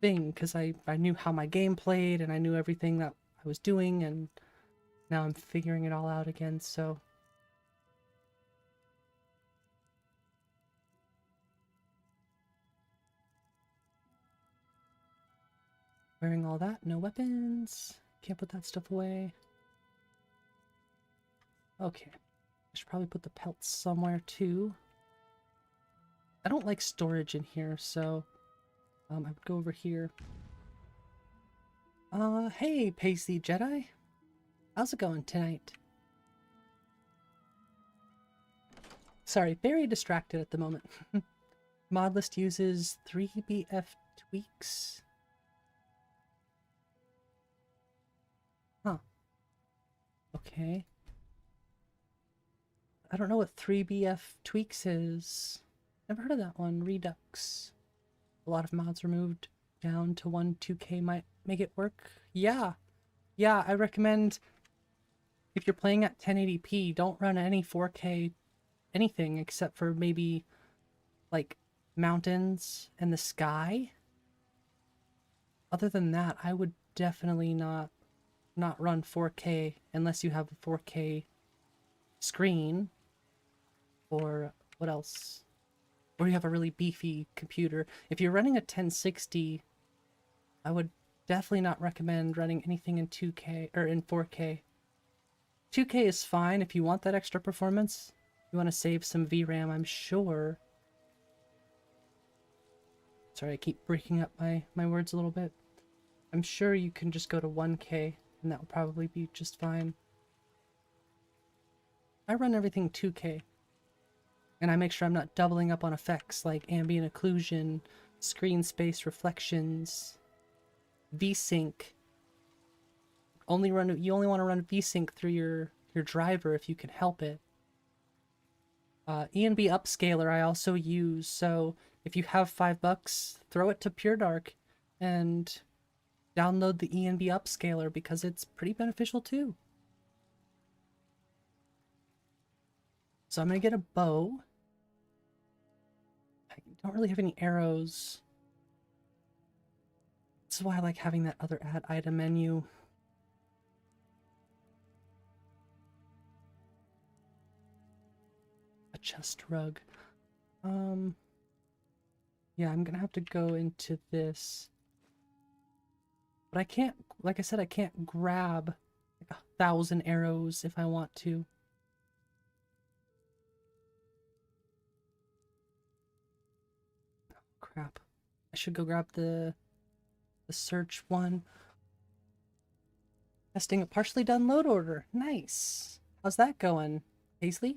thing because I knew how my game played and I knew everything that I was doing, and now I'm figuring it all out again, so... Wearing all that, no weapons. Can't put that stuff away. Okay. I should probably put the pelts somewhere too. I don't like storage in here, so I would go over here. Hey, Pacey Jedi. How's it going tonight? Sorry, very distracted at the moment. Mod list uses 3BF tweaks. Huh. Okay. I don't know what 3BF tweaks is. Never heard of that one. Redux. A lot of mods removed down to 2K might make it work. Yeah. Yeah, I recommend if you're playing at 1080p, don't run any 4K anything except for maybe like mountains and the sky. Other than that, I would definitely not run 4K unless you have a 4K screen, or what else? Or you have a really beefy computer. If you're running a 1060, I would definitely not recommend running anything in 2K or in 4K. 2K is fine if you want that extra performance. You want to save some VRAM, I'm sure. Sorry, I keep breaking up my words a little bit. I'm sure you can just go to 1K, and that will probably be just fine. I run everything 2K. And I make sure I'm not doubling up on effects like ambient occlusion, screen space reflections, VSync. You only want to run VSync through your driver if you can help it. ENB upscaler I also use, so if you have $5, throw it to Pure Dark and download the ENB upscaler because it's pretty beneficial too. So I'm gonna get a bow. I don't really have any arrows. This is why I like having that other add item menu. A chest rug. Yeah, I'm gonna have to go into this. But I can't, like I said, I can't grab like 1,000 arrows if I want to. Crap. I should go grab the search one. Testing a partially done load order. Nice. How's that going, Paisley?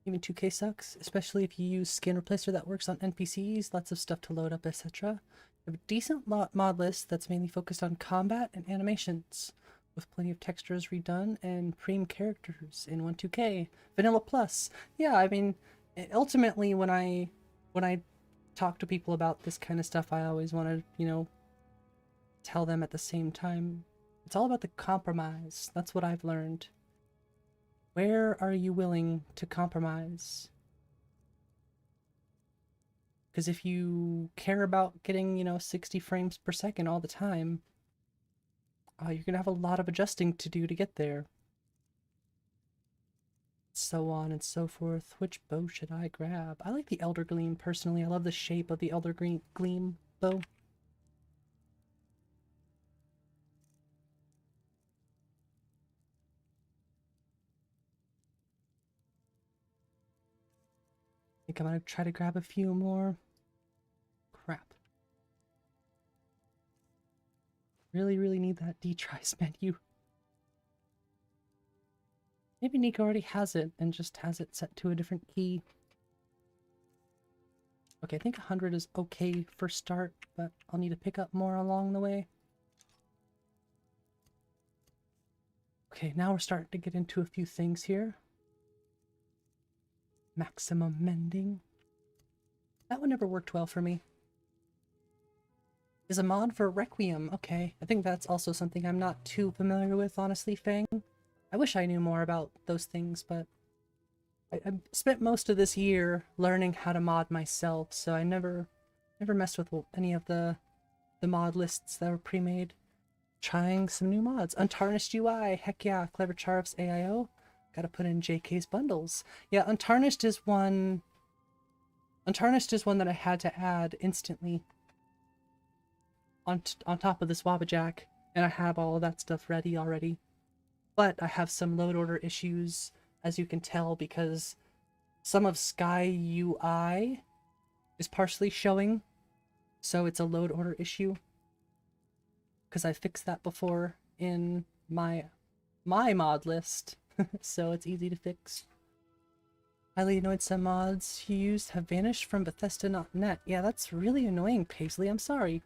Even 2K sucks, especially if you use skin replacer that works on NPCs, lots of stuff to load up, etc. I have a decent mod list that's mainly focused on combat and animations, with plenty of textures redone and preem characters in 1.2K. Vanilla Plus. Yeah, I mean, ultimately when I talk to people about this kind of stuff, I always want to, you know, tell them at the same time, it's all about the compromise. That's what I've learned. Where are you willing to compromise? Because if you care about getting, you know, 60 frames per second all the time, you're going to have a lot of adjusting to do to get there. So on and so forth. Which bow should I grab? I like the Elder Gleam personally. I love the shape of the Elder Gleam bow. I think I'm gonna try to grab a few more. Crap. Really, really need that detries menu. Maybe Nico already has it and just has it set to a different key. Okay, I think 100 is okay for start, but I'll need to pick up more along the way. Okay, now we're starting to get into a few things here. Maximum mending. That one never worked well for me. Is a mod for Requiem. Okay, I think that's also something I'm not too familiar with, honestly, Fang. I wish I knew more about those things, but I spent most of this year learning how to mod myself, so I never messed with any of the mod lists that were pre-made. Trying some new mods. Untarnished UI, heck yeah. Clever Charf's AIO. Gotta put in JK's bundles. Yeah, Untarnished is one that I had to add instantly on top of this wabbajack, and I have all of that stuff ready already. But I have some load order issues, as you can tell, because some of Sky UI is partially showing, so it's a load order issue. Because I fixed that before in my mod list, so it's easy to fix. Highly annoyed some mods you used have vanished from Bethesda.net. Yeah, that's really annoying, Paisley. I'm sorry.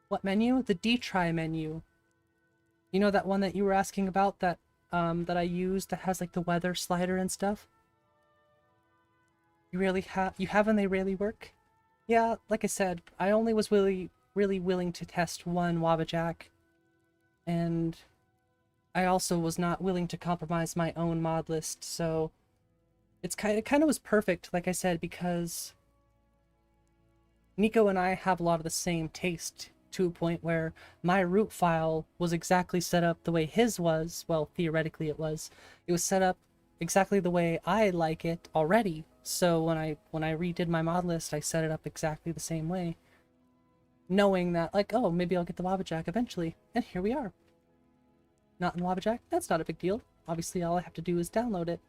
What menu? The detry menu. You know that one that you were asking about that that I used that has like the weather slider and stuff? You have and they rarely work? Yeah, like I said, I only was really willing to test one wabbajack, and I also was not willing to compromise my own mod list, so it kind of was perfect, like I said, because Nico and I have a lot of the same taste, to a point where my root file was exactly set up the way his was. Well, theoretically it was. It was set up exactly the way I like it already, so when I redid my mod list, I set it up exactly the same way, knowing that, like, oh, maybe I'll get the wabbajack eventually, and here we are. Not in wabbajack? That's not a big deal. Obviously, all I have to do is download it.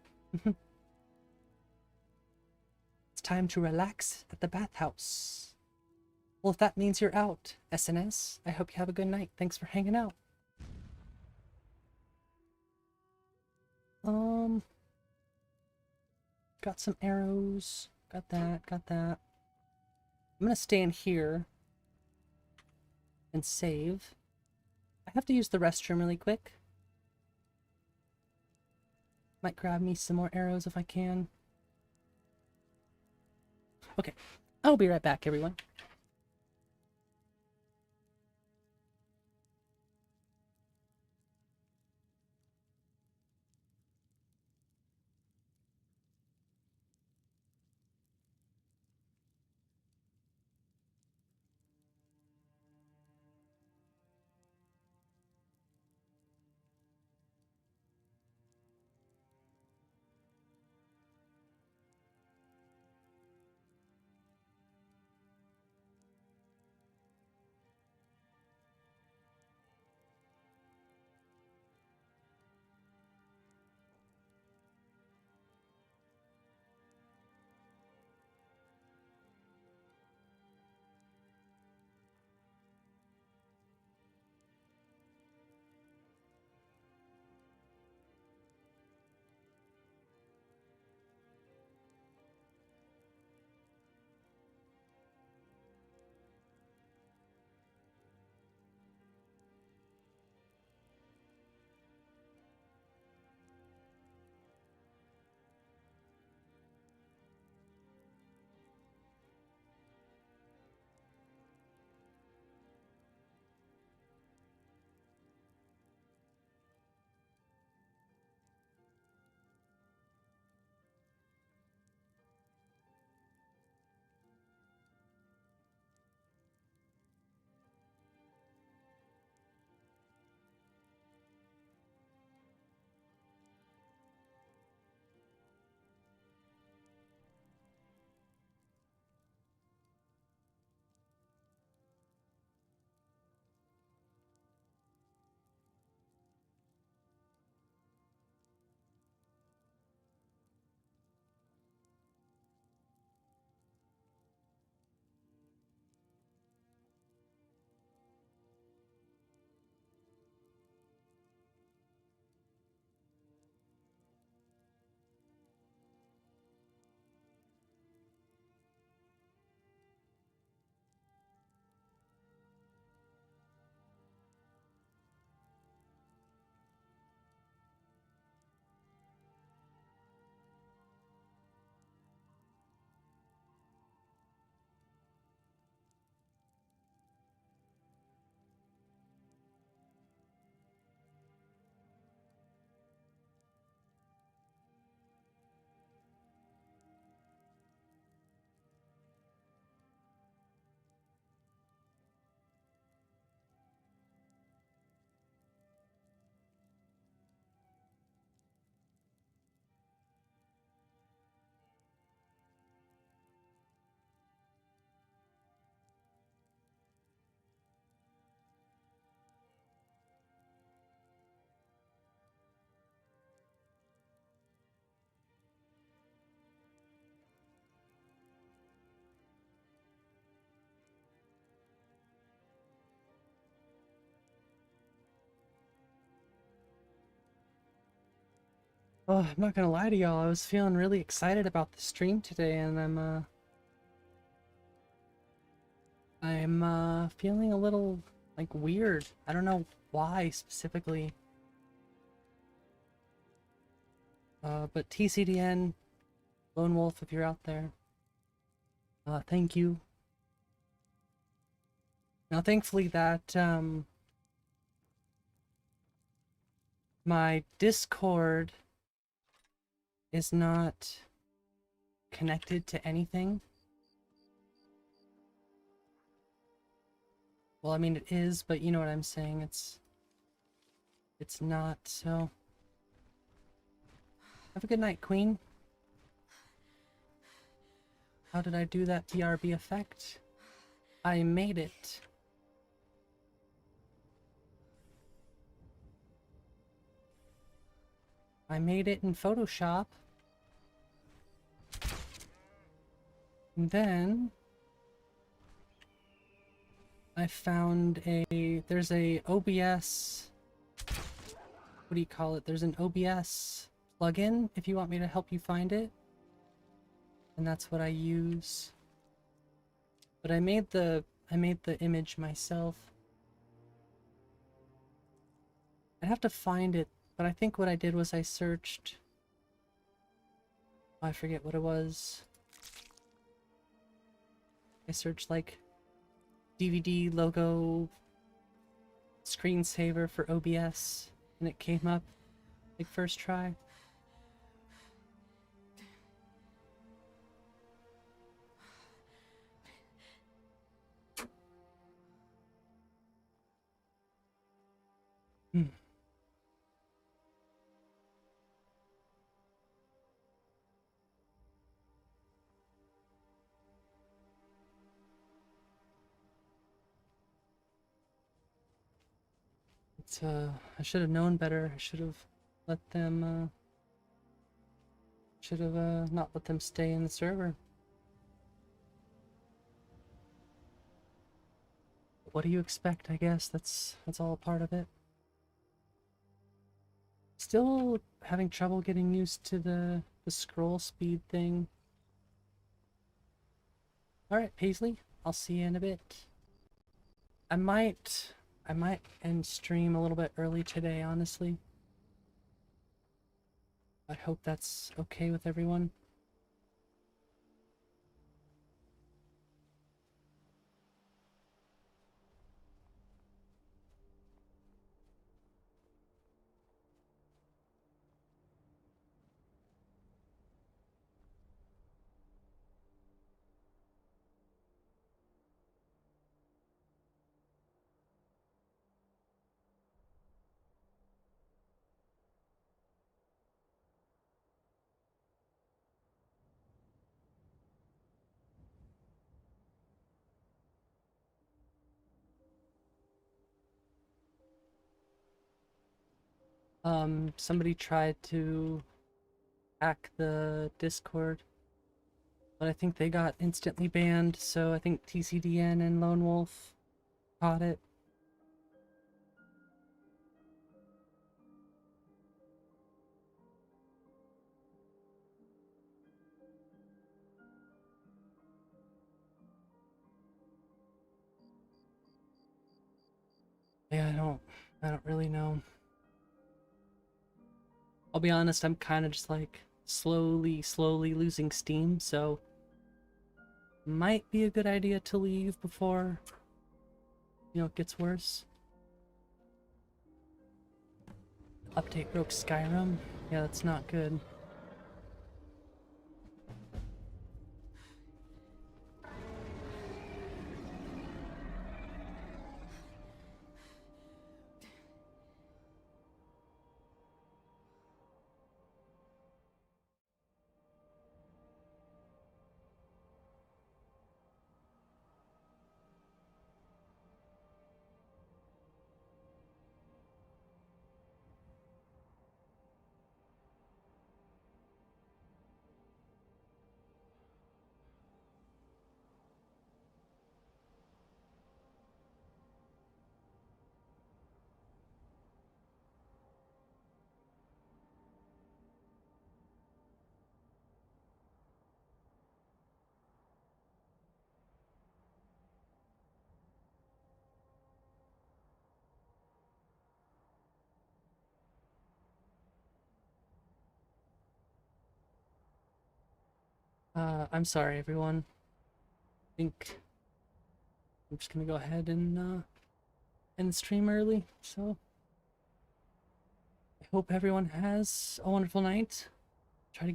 It's time to relax at the bathhouse. Well, if that means you're out, SNS, I hope you have a good night. Thanks for hanging out. Got some arrows. Got that. I'm gonna stay in here and save. I have to use the restroom really quick. Might grab me some more arrows if I can. Okay, I'll be right back, everyone. Oh, I'm not gonna lie to y'all, I was feeling really excited about the stream today, and I'm feeling a little, like, weird. I don't know why specifically. But TCDN, Lone Wolf, if you're out there, thank you. Now, thankfully that, my Discord is not connected to anything. Well, I mean, it is, but you know what I'm saying, it's not, so... Have a good night, Queen. How did I do that BRB effect? I made it. I made it in Photoshop. And then I found there's a OBS, what do you call it? There's an OBS plugin if you want me to help you find it. And that's what I use. But I made the image myself. I'd have to find it, but I think what I did was I searched, I forget what it was. I searched like DVD logo screensaver for OBS and it came up like first try. It's I should have known better. I should have let them not let them stay in the server. What do you expect? I guess that's all part of it. Still having trouble getting used to the scroll speed thing. Alright, Paisley, I'll see you in a bit. I might end stream a little bit early today, honestly. I hope that's okay with everyone. Somebody tried to hack the Discord, but I think they got instantly banned, so I think TCDN and Lone Wolf caught it. Yeah, I don't really know. I'll be honest, I'm kind of just like slowly losing steam, so might be a good idea to leave before, you know, it gets worse. Update broke Skyrim? Yeah, that's not good. I'm sorry, everyone. I think I'm just gonna go ahead and end the stream early. So I hope everyone has a wonderful night. Try to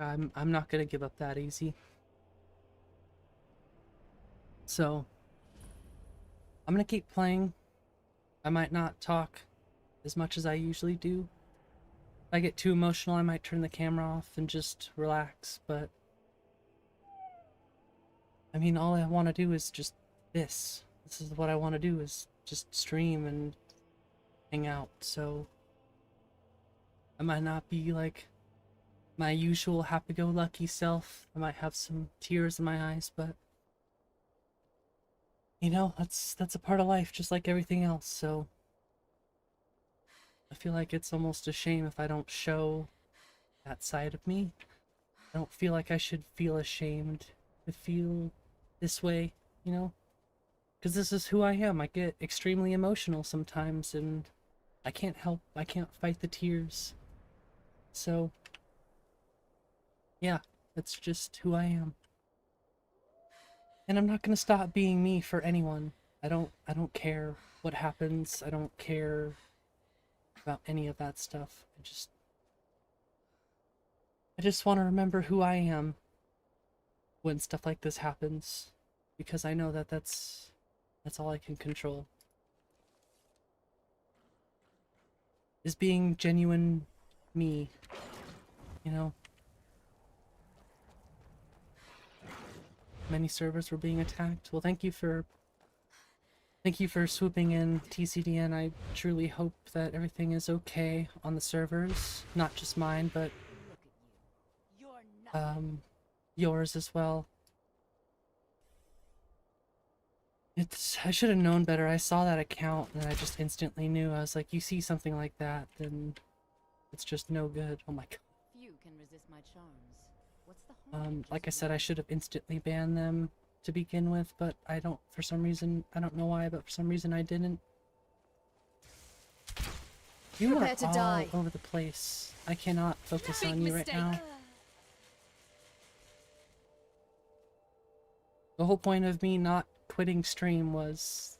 I'm not gonna give up that easy. So I'm gonna keep playing. I might not talk as much as I usually do. If I get too emotional, I might turn the camera off and just relax, but I mean, all I want to do is just this. This is what I want to do, is just stream and hang out, so I might not be like my usual happy-go-lucky self. I might have some tears in my eyes, but you know, that's a part of life, just like everything else, so I feel like it's almost a shame if I don't show that side of me. I don't feel like I should feel ashamed to feel this way, you know? Because this is who I am. I get extremely emotional sometimes, and I can't fight the tears. So, yeah, that's just who I am. And I'm not gonna stop being me for anyone. I don't care what happens. I don't care about any of that stuff. I just want to remember who I am when stuff like this happens, because I know that that's all I can control. Is being genuine me, you know? Many servers were being attacked. Well, thank you for swooping in, TCDN. I truly hope that everything is okay on the servers, not just mine, but yours as well. I should have known better. I saw that account and I just instantly knew. I was like, you see something like that, then it's just no good. Oh my god. Few can resist my charms. What's the harm? Like I said, I should have instantly banned them to begin with, but I don't, for some reason, I don't know why, but for some reason I didn't. You are Prepare to all die. over the place. I cannot focus Big on you mistake. right now. The whole point of me not quitting stream was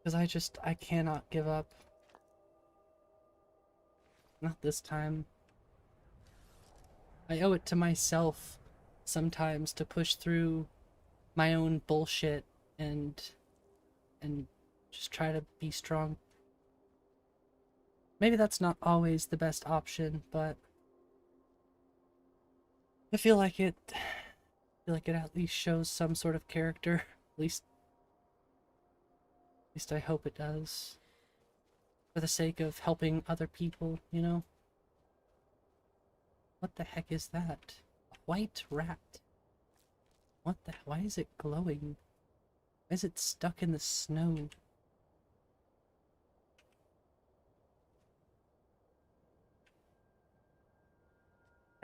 because I cannot give up. Not this time. I owe it to myself sometimes to push through my own bullshit and just try to be strong. Maybe that's not always the best option, but I feel like it at least shows some sort of character. At least I hope it does. For the sake of helping other people, you know? What the heck is that? A white rat. Why is it glowing? Why is it stuck in the snow?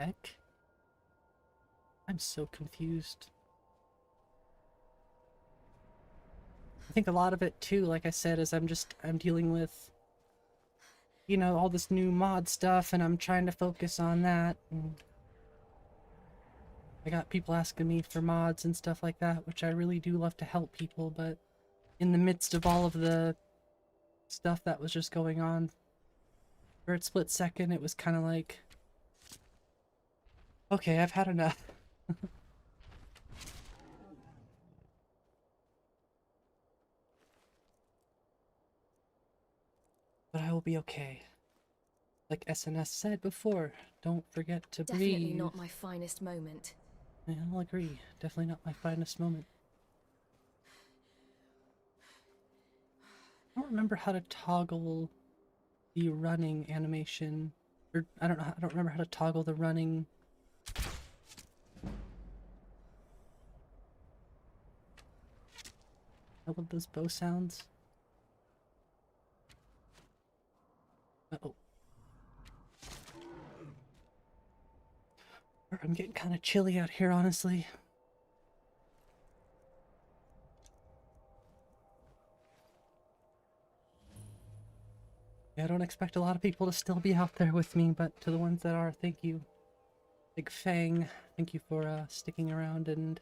Heck? I'm so confused. I think a lot of it too, like I said, is I'm dealing with, you know, all this new mod stuff, and I'm trying to focus on that. And I got people asking me for mods and stuff like that, which I really do love to help people, but in the midst of all of the stuff that was just going on, for a split second, it was kind of like, okay, I've had enough. But I will be okay. Like SNS said before, don't forget to breathe. Definitely not my finest moment. Yeah, I'll agree. Definitely not my finest moment. I don't remember how to toggle the running animation. Or, I don't remember how to toggle the running. I love those bow sounds. Uh-oh. I'm getting kind of chilly out here, honestly. Yeah, I don't expect a lot of people to still be out there with me, but to the ones that are, thank you. Big Fang, thank you for sticking around and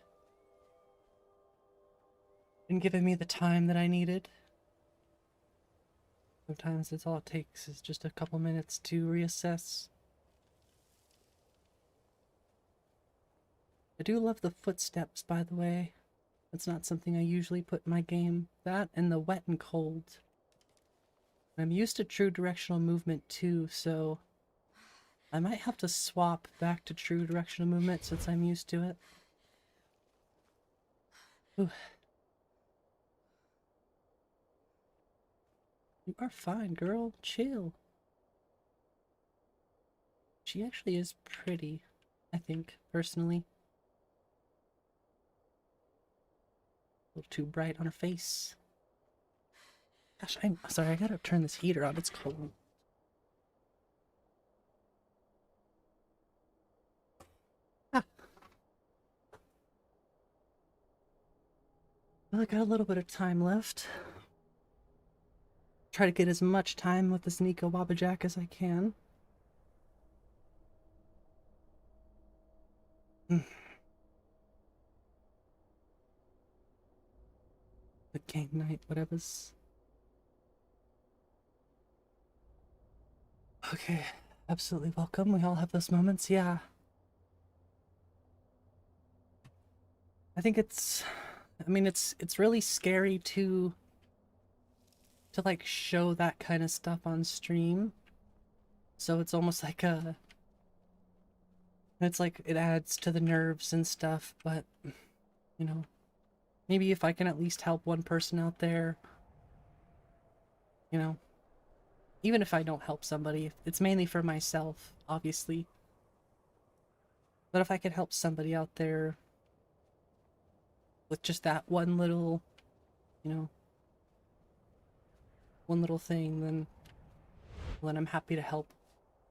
giving me the time that I needed. Sometimes it's all it takes is just a couple minutes to reassess I do love the footsteps, by the way. That's not something I usually put in my game. That and the wet and cold. I'm used to true directional movement too, so I might have to swap back to true directional movement since I'm used to it. Ooh. You are fine, girl. Chill. She actually is pretty, I think, personally. A little too bright on her face. Gosh, I'm sorry, I gotta turn this heater on. It's cold. Ah. Well, I got a little bit of time left. Try to get as much time with this Nico wabbajack as I can. The game night, whatever's. Okay, absolutely welcome. We all have those moments, yeah. I think it's really scary to like show that kind of stuff on stream. So it's almost like it's like it adds to the nerves and stuff, but you know, maybe if I can at least help one person out there, you know, even if I don't help somebody, it's mainly for myself, obviously. But if I could help somebody out there with just that one little, you know, one little thing, then I'm happy to help.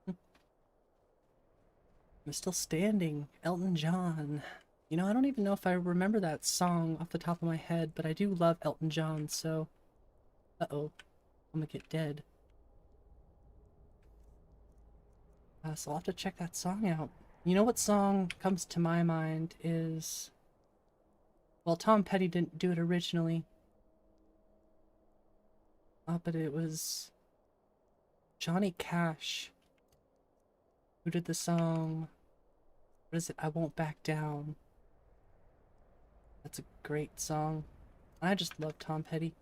I'm still standing. Elton John. You know, I don't even know if I remember that song off the top of my head, but I do love Elton John, so... Uh-oh. I'm gonna get dead. So I'll have to check that song out. You know what song comes to my mind is... Well, Tom Petty didn't do it originally. But it was... Johnny Cash who did the song... What is it? I Won't Back Down. That's a great song. I just love Tom Petty.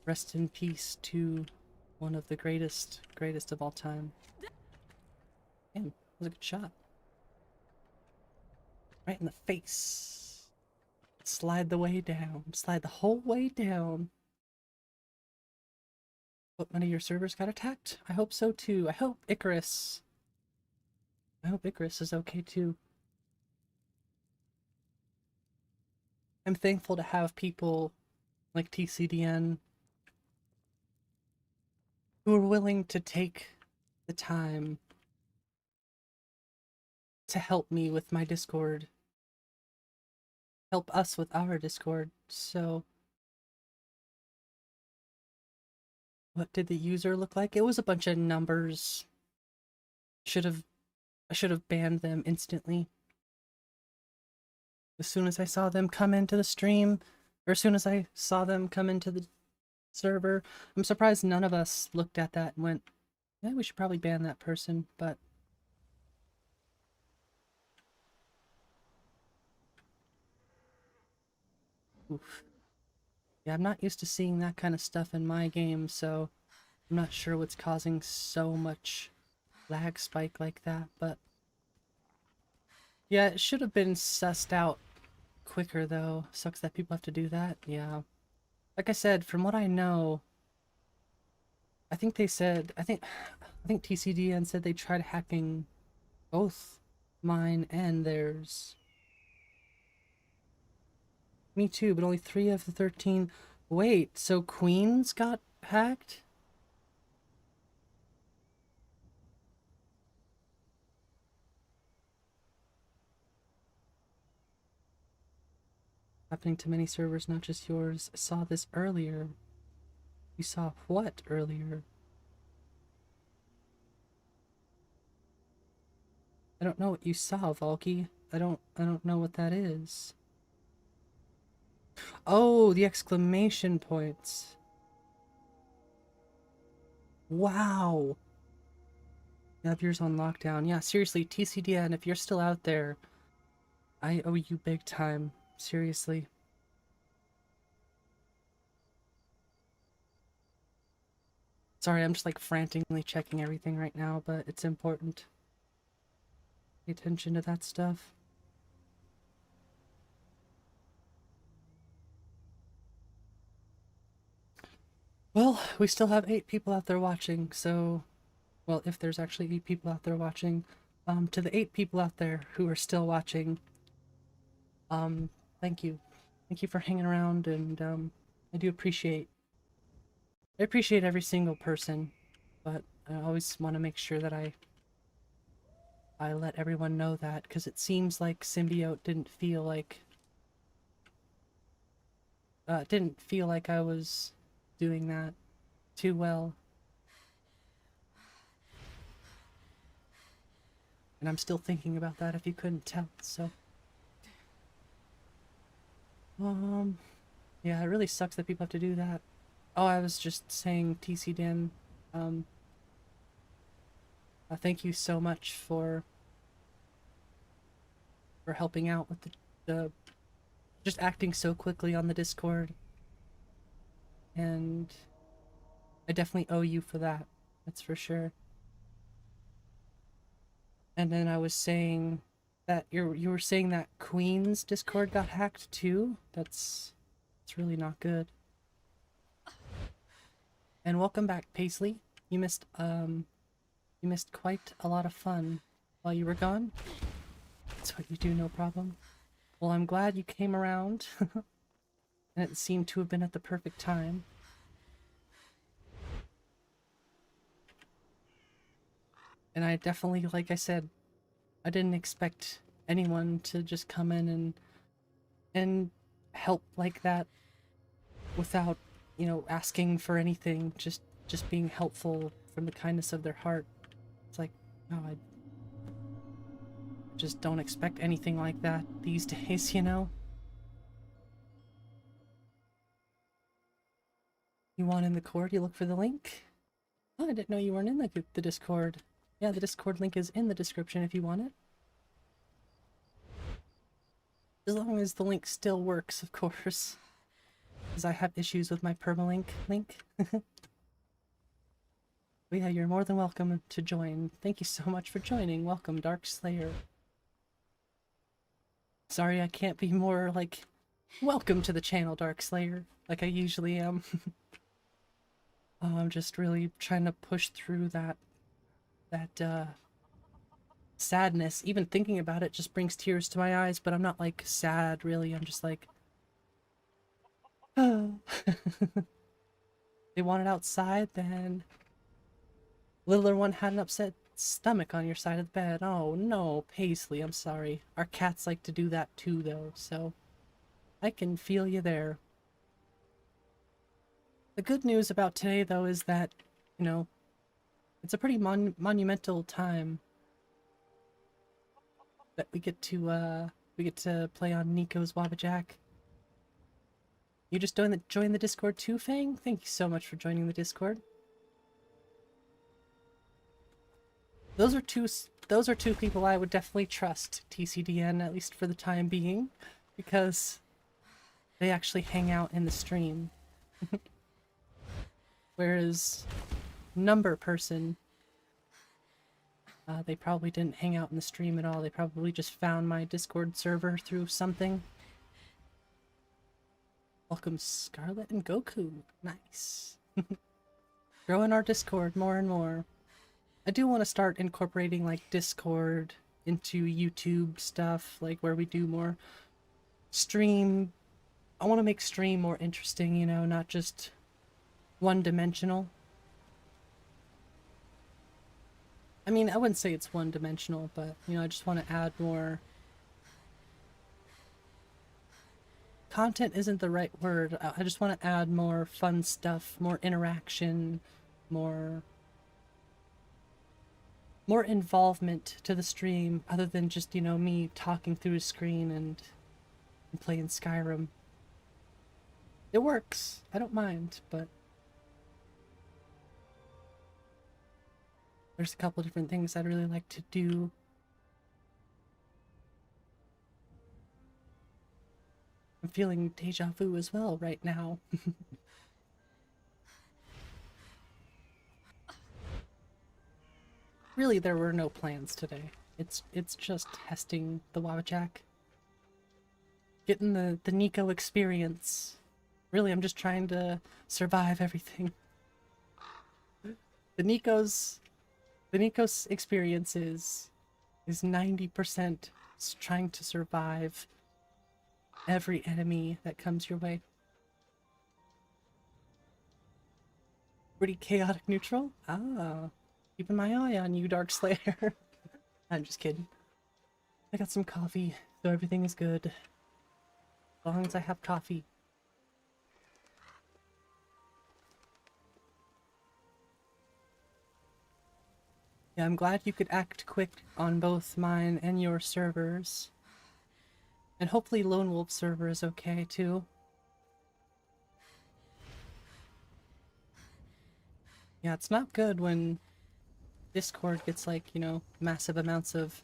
Rest in peace to one of the greatest of all time. Damn, that was a good shot. Right in the face. Slide the way down. Slide the whole way down. What, one of your servers got attacked? I hope so too. I hope Icarus is okay too. I'm thankful to have people like TCDN who are willing to take the time to help me with my Discord. Help us with our Discord. So, what did the user look like? It was a bunch of numbers. I should have banned them instantly. As soon as I saw them come into the stream, or as soon as I saw them come into the server, I'm surprised none of us looked at that and went, yeah, we should probably ban that person, but... Oof. Yeah, I'm not used to seeing that kind of stuff in my game, so I'm not sure what's causing so much lag spike like that, but... Yeah, it should have been sussed out quicker, though. Sucks that people have to do that, yeah. Like I said, from what I know, I think they said, I think TCDN said they tried hacking both mine and theirs. Me too, but only 3 of the 13. Wait, so Queens got hacked? Happening to many servers, not just yours. I saw this earlier. You saw what earlier? I don't know what you saw, Valky. I don't know what that is. Oh, the exclamation points. Wow. You have yours on lockdown. Yeah, seriously, TCDN, if you're still out there, I owe you big time. Seriously. Sorry, I'm just like frantically checking everything right now, but it's important. Pay attention to that stuff. Well, we still have 8 people out there watching, so... Well, if there's actually 8 people out there watching, to the 8 people out there who are still watching, thank you. Thank you for hanging around, and, I do appreciate... I appreciate every single person, but I always want to make sure that I let everyone know that, because it seems like Symbiote didn't feel like I was doing that too well. And I'm still thinking about that if you couldn't tell, so... Yeah, it really sucks that people have to do that. Oh, I was just saying, TC Dan, thank you so much for helping out with the just acting so quickly on the Discord. And I definitely owe you for that. That's for sure. And then I was saying that you were saying that Queen's Discord got hacked too. It's really not good. And welcome back, Paisley. You missed quite a lot of fun while you were gone. That's what you do, no problem. Well, I'm glad you came around. And it seemed to have been at the perfect time. And I definitely, like I said, I didn't expect anyone to just come in and help like that without, you know, asking for anything, just being helpful from the kindness of their heart. It's like, oh, I just don't expect anything like that these days, you know? You want in the Cord, you look for the link? Oh, I didn't know you weren't in the Discord. Yeah, the Discord link is in the description if you want it. As long as the link still works, of course. Because I have issues with my permalink link. But yeah, you're more than welcome to join. Thank you so much for joining. Welcome, Dark Slayer. Sorry I can't be more, like, welcome to the channel, Dark Slayer, like I usually am. I'm just really trying to push through that sadness. Even thinking about it just brings tears to my eyes, but I'm not, like, sad, really. I'm just like... oh. They want it outside, then... Littler one had an upset stomach on your side of the bed. Oh no, Paisley, I'm sorry. Our cats like to do that too, though, so... I can feel you there. The good news about today, though, is that, you know, it's a pretty monumental time that we get to play on Nico's wabbajack. You just join the Discord too, Fang? Thank you so much for joining the Discord. Those are two people I would definitely trust, TCDN, at least for the time being, because they actually hang out in the stream. Whereas Number Person, they probably didn't hang out in the stream at all. They probably just found my Discord server through something. Welcome Scarlet and Goku. Nice. Growing our Discord more and more. I do want to start incorporating like Discord into YouTube stuff, like where we do more stream. I want to make stream more interesting, you know, not just one-dimensional. I mean, I wouldn't say it's one-dimensional, but, you know, I just want to add more... Content isn't the right word. I just want to add more fun stuff, more interaction, more involvement to the stream, other than just, you know, me talking through a screen and playing Skyrim. It works. I don't mind, but... there's a couple different things I'd really like to do. I'm feeling deja vu as well right now. Really, there were no plans today. It's just testing the wabbajack. Getting the Nico experience. Really, I'm just trying to survive everything. The Nico's experience is 90% trying to survive every enemy that comes your way. Pretty chaotic neutral? Ah, keeping my eye on you, Dark Slayer. I'm just kidding. I got some coffee, so everything is good. As long as I have coffee. Yeah, I'm glad you could act quick on both mine and your servers. And hopefully Lone Wolf server is okay too. Yeah, it's not good when Discord gets like, you know, massive amounts of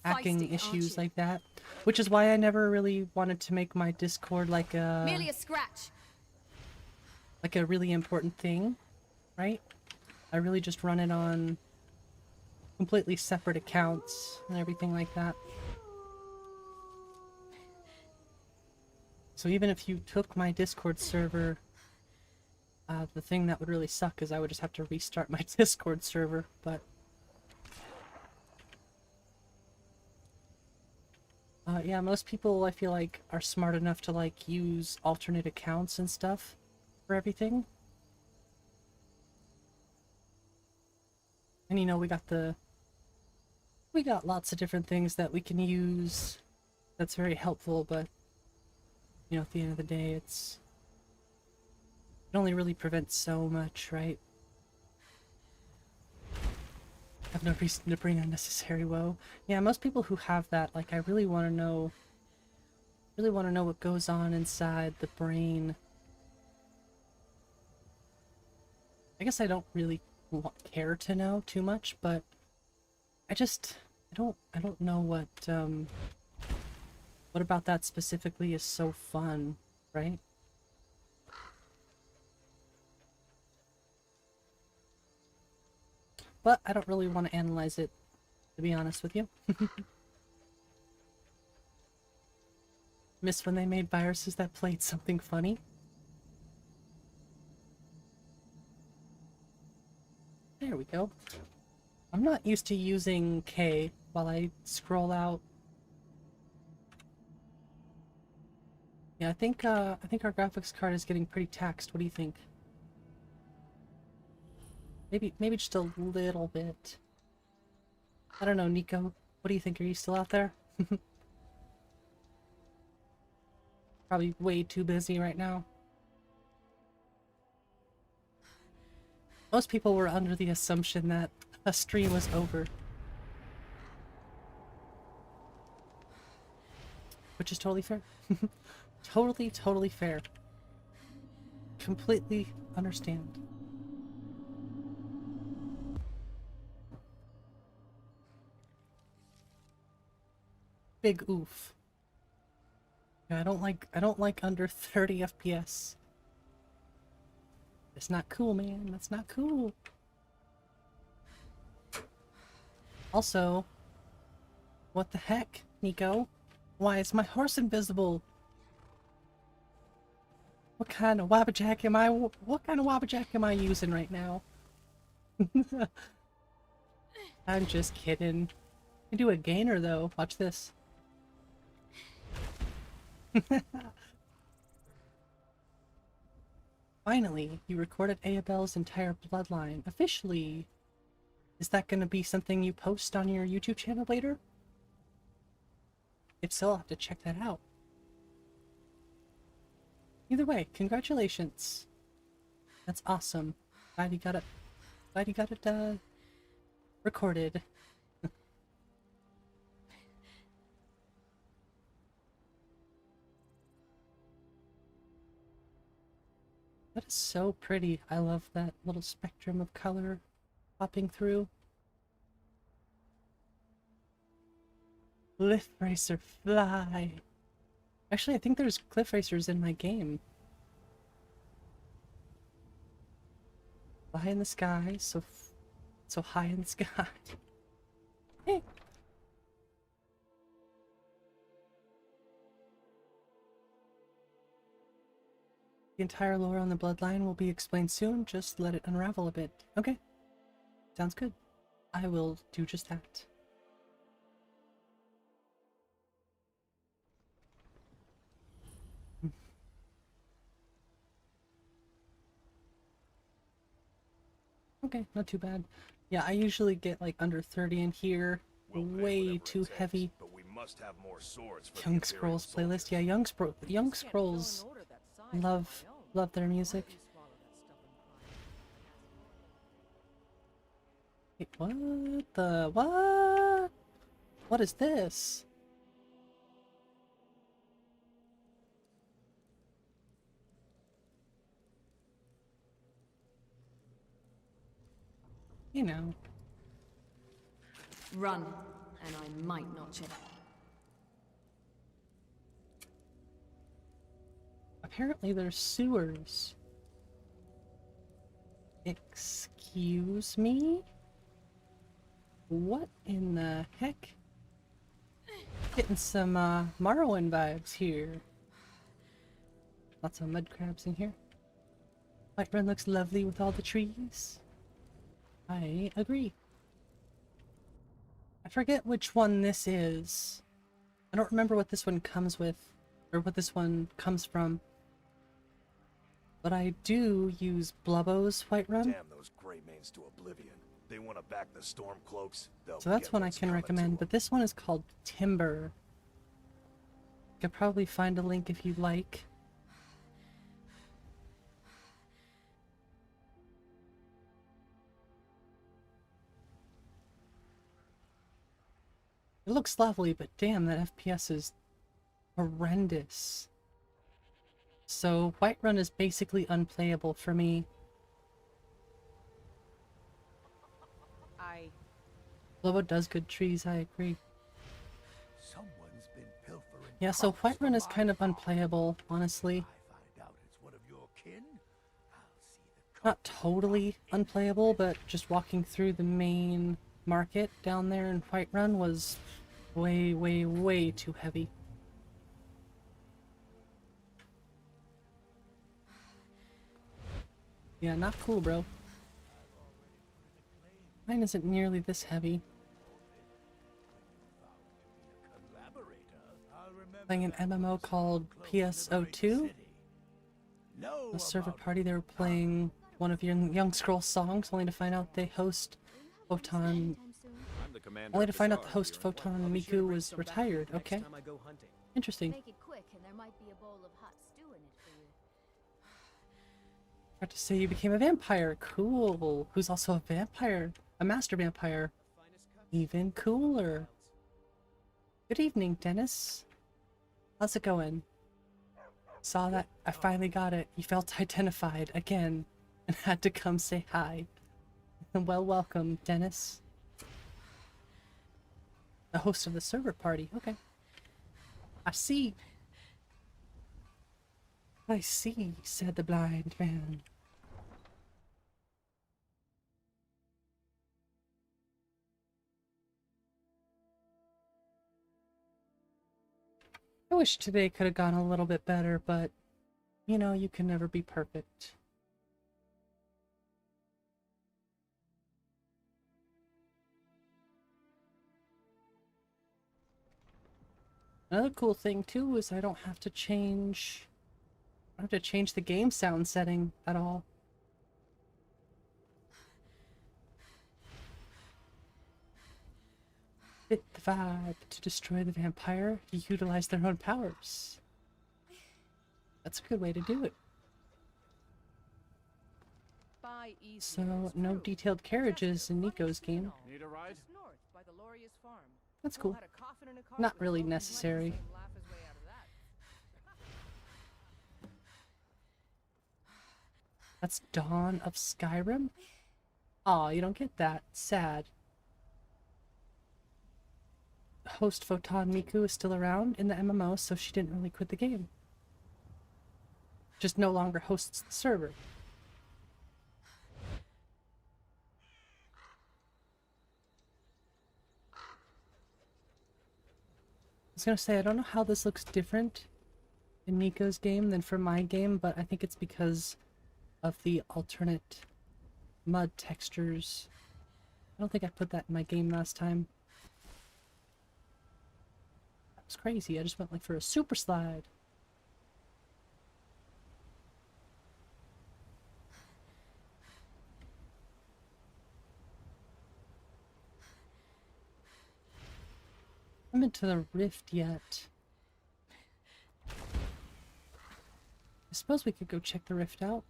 hacking Feisty, aren't issues you? like that. Which is why I never really wanted to make my Discord like Merely a scratch. a really important thing, right? I really just run it on completely separate accounts and everything like that. So even if you took my Discord server, the thing that would really suck is I would just have to restart my Discord server, but... yeah, most people I feel like are smart enough to like use alternate accounts and stuff for everything. And you know, we got lots of different things that we can use that's very helpful, but you know, at the end of the day, it only really prevents so much, right? I have no reason to bring unnecessary woe. Yeah, most people who have that, like, I really want to know what goes on inside the brain. I guess I don't really care to know too much, but I don't know what about that specifically is so fun, right? But I don't really want to analyze it, to be honest with you. Miss when they made viruses that played something funny. There we go. I'm not used to using K while I scroll out. Yeah, I think our graphics card is getting pretty taxed. What do you think? Maybe just a little bit. I don't know, Nico. What do you think? Are you still out there? Probably way too busy right now. Most people were under the assumption that a stream was over. Which is totally fair. Totally fair. Completely understand. Big oof. Yeah, I don't like under 30 FPS. It's not cool, man. That's not cool. Also, what the heck, Nico? Why is my horse invisible? What kind of wabbajack am I? What kind of wabbajack am I using right now? I'm just kidding. I do a gainer though. Watch this. Finally, you recorded Abel's entire bloodline officially. Is that going to be something you post on your YouTube channel later? If so, I'll have to check that out. Either way, congratulations. That's awesome. Glad you got it recorded. That is so pretty. I love that little spectrum of color popping through. Lift Racer, fly! Actually, I think there's cliff racers in my game. Fly in the sky, so high in the sky. Hey. The entire lore on the bloodline will be explained soon. Just let it unravel a bit. Okay. Sounds good. I will do just that. Okay, not too bad. Yeah, I usually get like under 30 in here. Way too heavy. But we must have more swords for Young Scrolls playlist. Yeah, Young Scrolls love their music. Wait, what? What is this? You know. Run, and I might not check. Apparently there's sewers. Excuse me? What in the heck? Getting some Morrowind vibes here. Lots of mud crabs in here. Whiterun looks lovely with all the trees. I agree. I forget which one this is. I don't remember what this one comes with, or what this one comes from. But I do use Blubbo's Whiterun. Damn those gray mains to oblivion. They want to back the Stormcloaks. So that's one I can recommend, but this one is called Timber. You could probably find a link if you'd like. It looks lovely, but damn, that FPS is horrendous. So Whiterun is basically unplayable for me. Lobo does good trees, I agree. Someone's been pilfering. Yeah, so crops Whiterun from is my kind of farm. unplayable, honestly. I find out it's one of your kin. I'll see the Not totally unplayable, but just walking through the main market down there in Whiterun was way, way, way too heavy. Yeah, not cool, bro. Mine isn't nearly this heavy. Playing an MMO called PSO2. A server party, they were playing one of your Young Scrolls songs, only to find out they host Photon. I'm the commander Only of to the find out the Tsar host here. Photon Miku was retired. Okay, interesting. Make it quick, and there might be a bowl of hot stew in it for you. Got to say you became a vampire. Cool. Who's also a vampire? A master vampire. Even cooler. Good evening, Dennis. How's it going? Saw that I finally got it. You felt identified again and had to come say hi. Well, welcome, Dennis. The host of the server party. Okay. I see. I see, said the blind man. I wish today could have gone a little bit better, but, you know, you can never be perfect. Another cool thing, too, is I don't have to change the game sound setting at all. Fit the vibe. To destroy the vampire, you utilize their own powers. That's a good way to do it. So, no detailed carriages in Nico's game. Need a ride? That's cool. Not really necessary. That's Dawn of Skyrim? Aw, you don't get that. Sad. host Photon Miku is still around in the MMO, so she didn't really quit the game. Just no longer hosts the server. I was gonna say, I don't know how this looks different in Nico's game than for my game, but I think it's because of the alternate mud textures. I don't think I put that in my game last time. That was crazy. I just went like for a super slide. I haven't been to the rift yet. I suppose we could go check the rift out.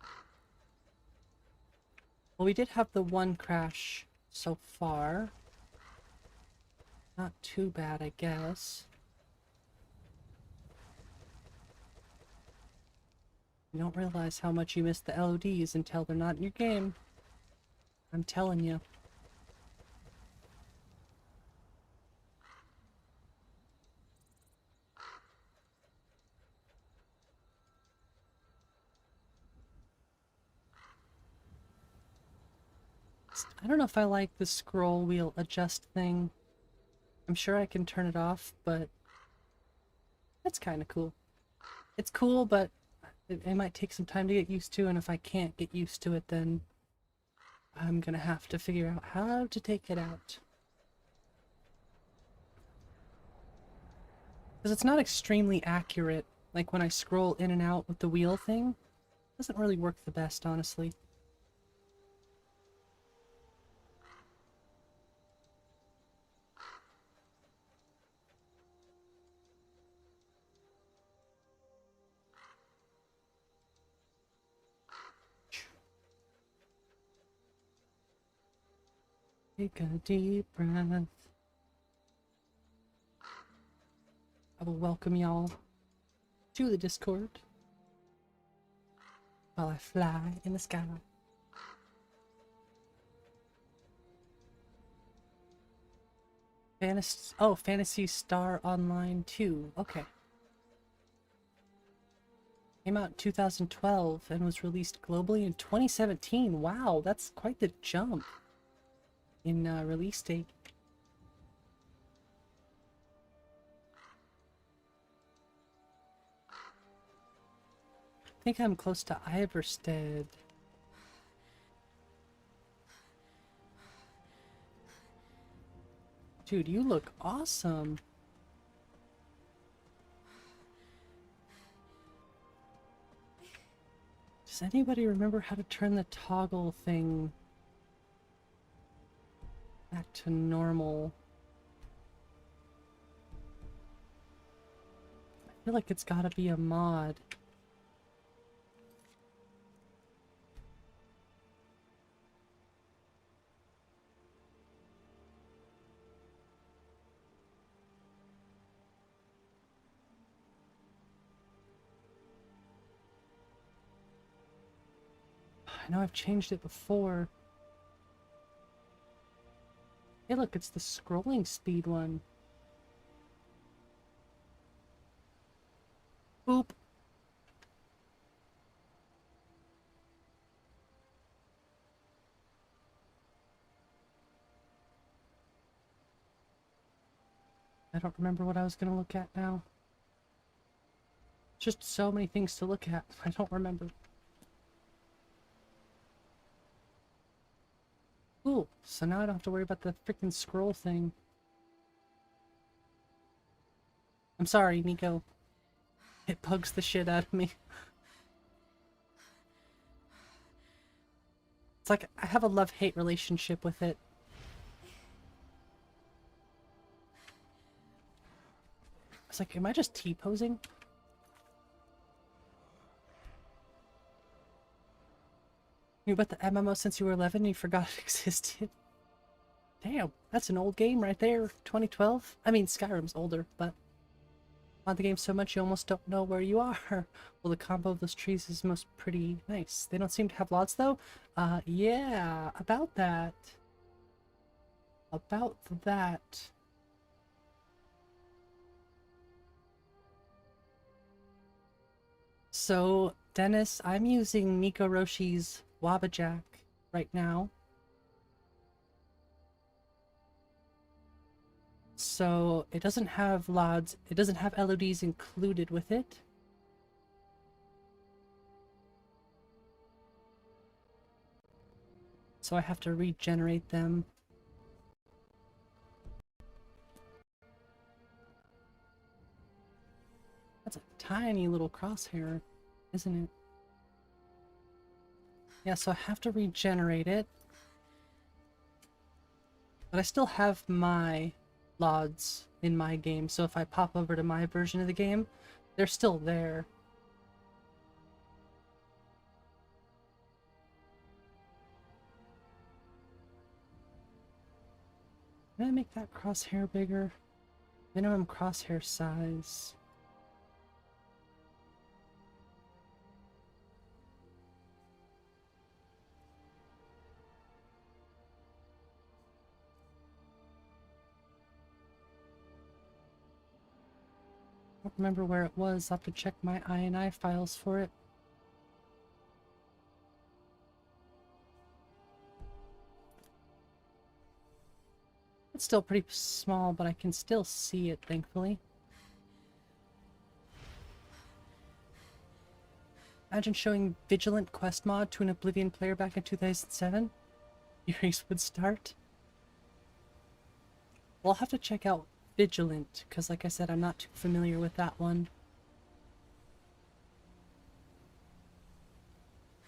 Well, we did have the one crash so far. Not too bad, I guess. You don't realize how much you miss the LODs until they're not in your game. I'm telling you. I don't know if I like the scroll wheel adjust thing. I'm sure I can turn it off, but that's kind of cool. It's cool, but it might take some time to get used to, and if I can't get used to it, then I'm gonna have to figure out how to take it out. Because it's not extremely accurate, like when I scroll in and out with the wheel thing. It doesn't really work the best, honestly. Take a deep breath. I will welcome y'all to the Discord while I fly in the sky. Phantasy Star Online 2. Okay. Came out in 2012 and was released globally in 2017. Wow, that's quite the jump in release date. I think I'm close to Iverstead. Dude, you look awesome. Does anybody remember how to turn the toggle thing back to normal? I feel like it's gotta be a mod. I know I've changed it before. Hey look, it's the scrolling speed one. Boop. I don't remember what I was gonna look at now. Just so many things to look at. I don't remember. Cool. So now I don't have to worry about the freaking scroll thing. I'm sorry, Nico. It bugs the shit out of me. It's like I have a love-hate relationship with it. It's like, am I just T-posing? You about the MMO since you were 11 and you forgot it existed? Damn, that's an old game right there. 2012? I mean, Skyrim's older, but on the game so much you almost don't know where you are. Well, the combo of those trees is most pretty nice. They don't seem to have lots though. Yeah, about that. About that. So, Dennis, I'm using Nico Roshi's wabbajack right now. So, it doesn't have LODs, it doesn't have LODs included with it. So I have to regenerate them. That's a tiny little crosshair, isn't it? Yeah, so I have to regenerate it. But I still have my LODs in my game, so if I pop over to my version of the game, they're still there. Can I make that crosshair bigger? Minimum crosshair size. I don't remember where it was. I'll have to check my INI files for it. It's still pretty small, but I can still see it, thankfully. Imagine showing Vigilant quest mod to an Oblivion player back in 2007. Your race would start. Well, I'll have to check out Vigilant, because like I said, I'm not too familiar with that one.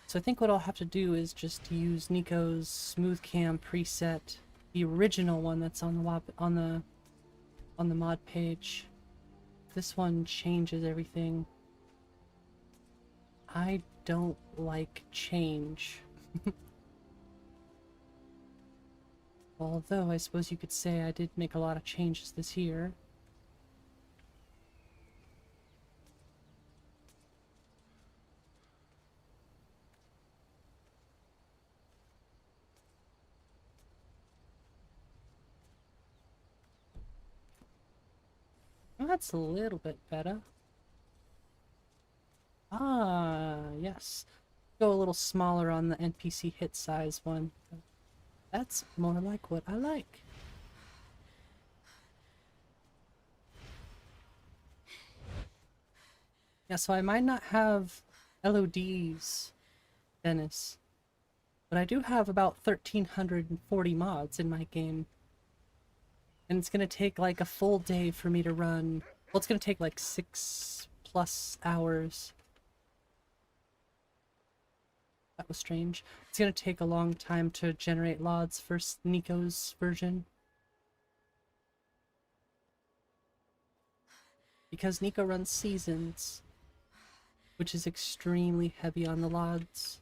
So I think what I'll have to do is just use Nico's smooth cam preset, the original one that's on the mod page. This one changes everything. I don't like change. Although I suppose you could say I did make a lot of changes this year. Well, that's a little bit better. Ah, yes. Go a little smaller on the NPC hit size one. That's more like what I like. Yeah, so I might not have LODs, Dennis, but I do have about 1,340 mods in my game. And it's gonna take like a full day for me to run. Well, it's gonna take like 6+ hours. That was strange. It's gonna take a long time to generate LODs for Nico's version. Because Nico runs seasons, which is extremely heavy on the LODs.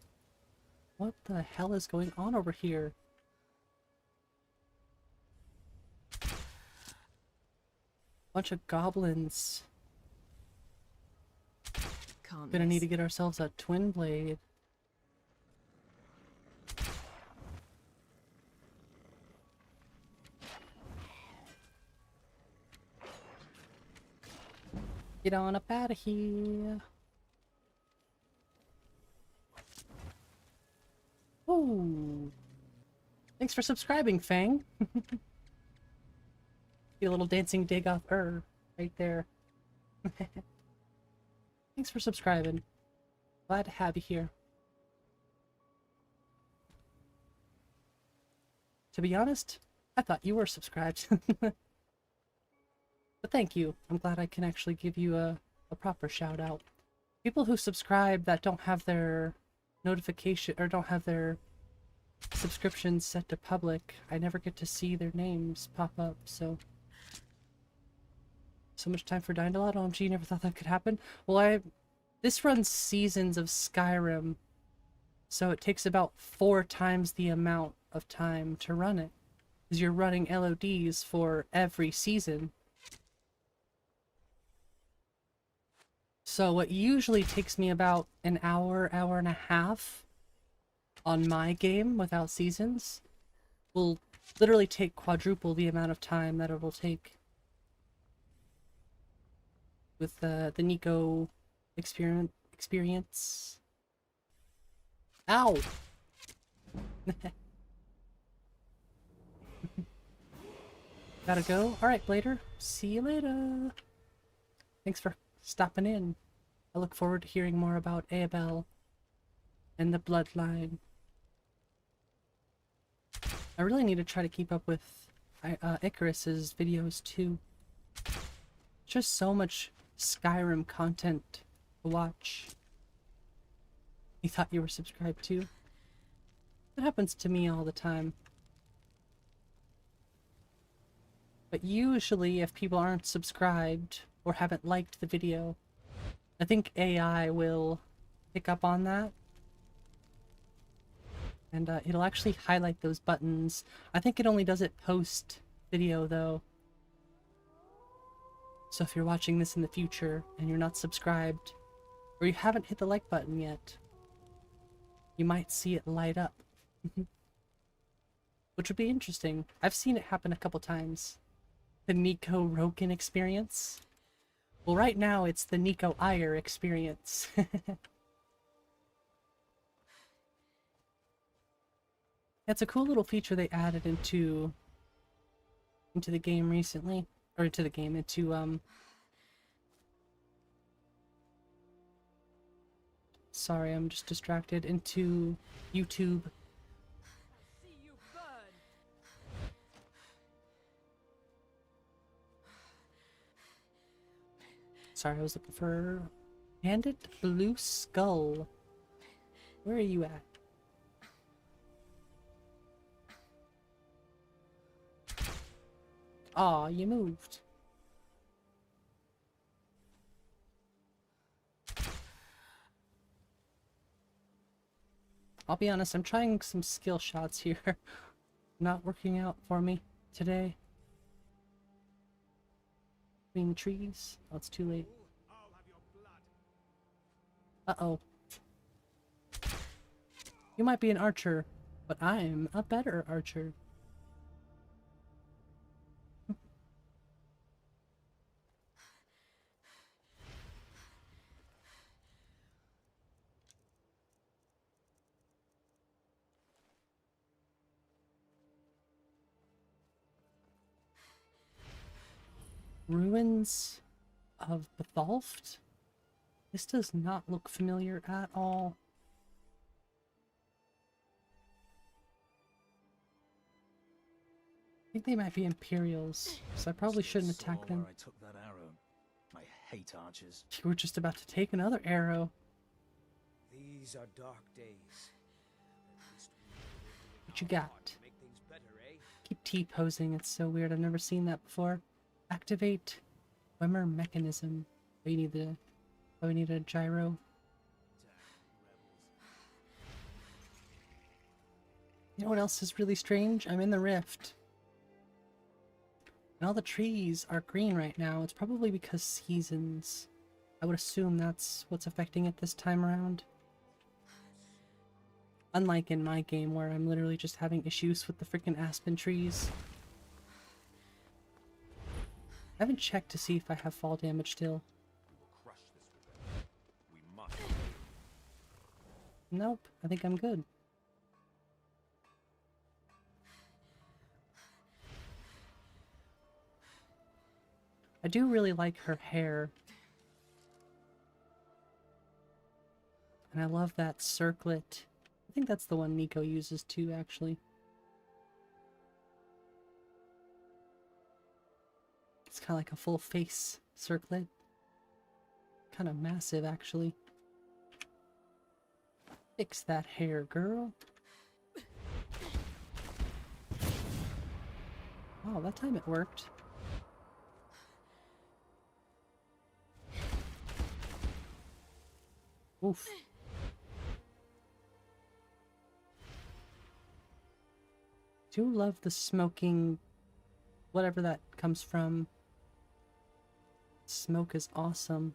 What the hell is going on over here? Bunch of goblins. Gonna need to get ourselves a twin blade. Get on up out of here. Ooh. Thanks for subscribing, Fang. Get a little dancing dig off right there. Thanks for subscribing. Glad to have you here. To be honest, I thought you were subscribed. But thank you. I'm glad I can actually give you a proper shout out. People who subscribe that don't have their notification or don't have their subscriptions set to public, I never get to see their names pop up, so much time for DynDoLOD. OMG, never thought that could happen. Well, this runs seasons of Skyrim, so it takes about 4 times the amount of time to run it, because you're running LODs for every season. So what usually takes me about an hour, hour and a half on my game without seasons will literally take quadruple the amount of time that it will take with the Nico experiment experience. Ow! Gotta go. Alright, Blader. See you later. Thanks for stopping in. I look forward to hearing more about Abel and the bloodline. I really need to try to keep up with Icarus's videos too. Just so much Skyrim content to watch. You thought you were subscribed to? That happens to me all the time. But usually if people aren't subscribed or haven't liked the video, I think AI will pick up on that. And it'll actually highlight those buttons. I think it only does it post video though. So if you're watching this in the future and you're not subscribed, or you haven't hit the like button yet, you might see it light up. Which would be interesting. I've seen it happen a couple times. The Nico Roken experience. Well, right now it's the Nico Iyer experience. That's a cool little feature they added into the game recently. Or into the game, into sorry, I'm just distracted. Into YouTube. Sorry, I was looking for Bandit Blue Skull. Where are you at? Aw, you moved. I'll be honest, I'm trying some skill shots here. Not working out for me today. Between the trees. Oh, it's too late. Uh-oh. You might be an archer, but I'm a better archer. Ruins of Bethalft? This does not look familiar at all. I think they might be Imperials, so I probably shouldn't attack them. I took that arrow. I hate archers. You were just about to take another arrow. These are dark days. What you got? Make things better, eh? Keep T-posing, it's so weird, I've never seen that before. Activate Wemmer mechanism. Oh, you need the... Oh, we need a gyro. You know what else is really strange? I'm in the rift. And all the trees are green right now. It's probably because seasons. I would assume that's what's affecting it this time around. Unlike in my game where I'm literally just having issues with the freaking aspen trees. I haven't checked to see if I have fall damage still. Crush this rebellion. We must. Nope, I think I'm good. I do really like her hair. And I love that circlet. I think that's the one Nico uses too, actually. It's kind of like a full face circlet. Kind of massive, actually. Fix that hair, girl. Wow, that time it worked. Oof. Do love the smoking, whatever that comes from. Smoke is awesome.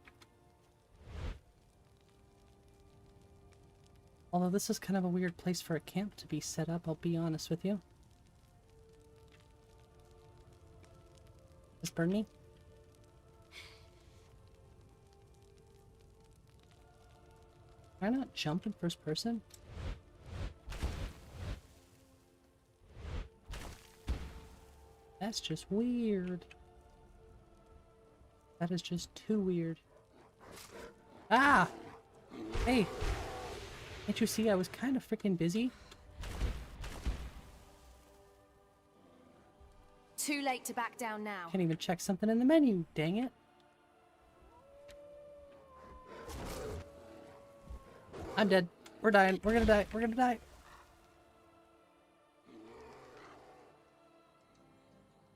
Although this is kind of a weird place for a camp to be set up, I'll be honest with you. Is Bernie? Can I not jump in first person? That's just weird. That is just too weird. Ah! Hey! Can't you see I was kind of freaking busy? Too late to back down now. Can't even check something in the menu, dang it. I'm dead. We're dying. We're gonna die. We're gonna die.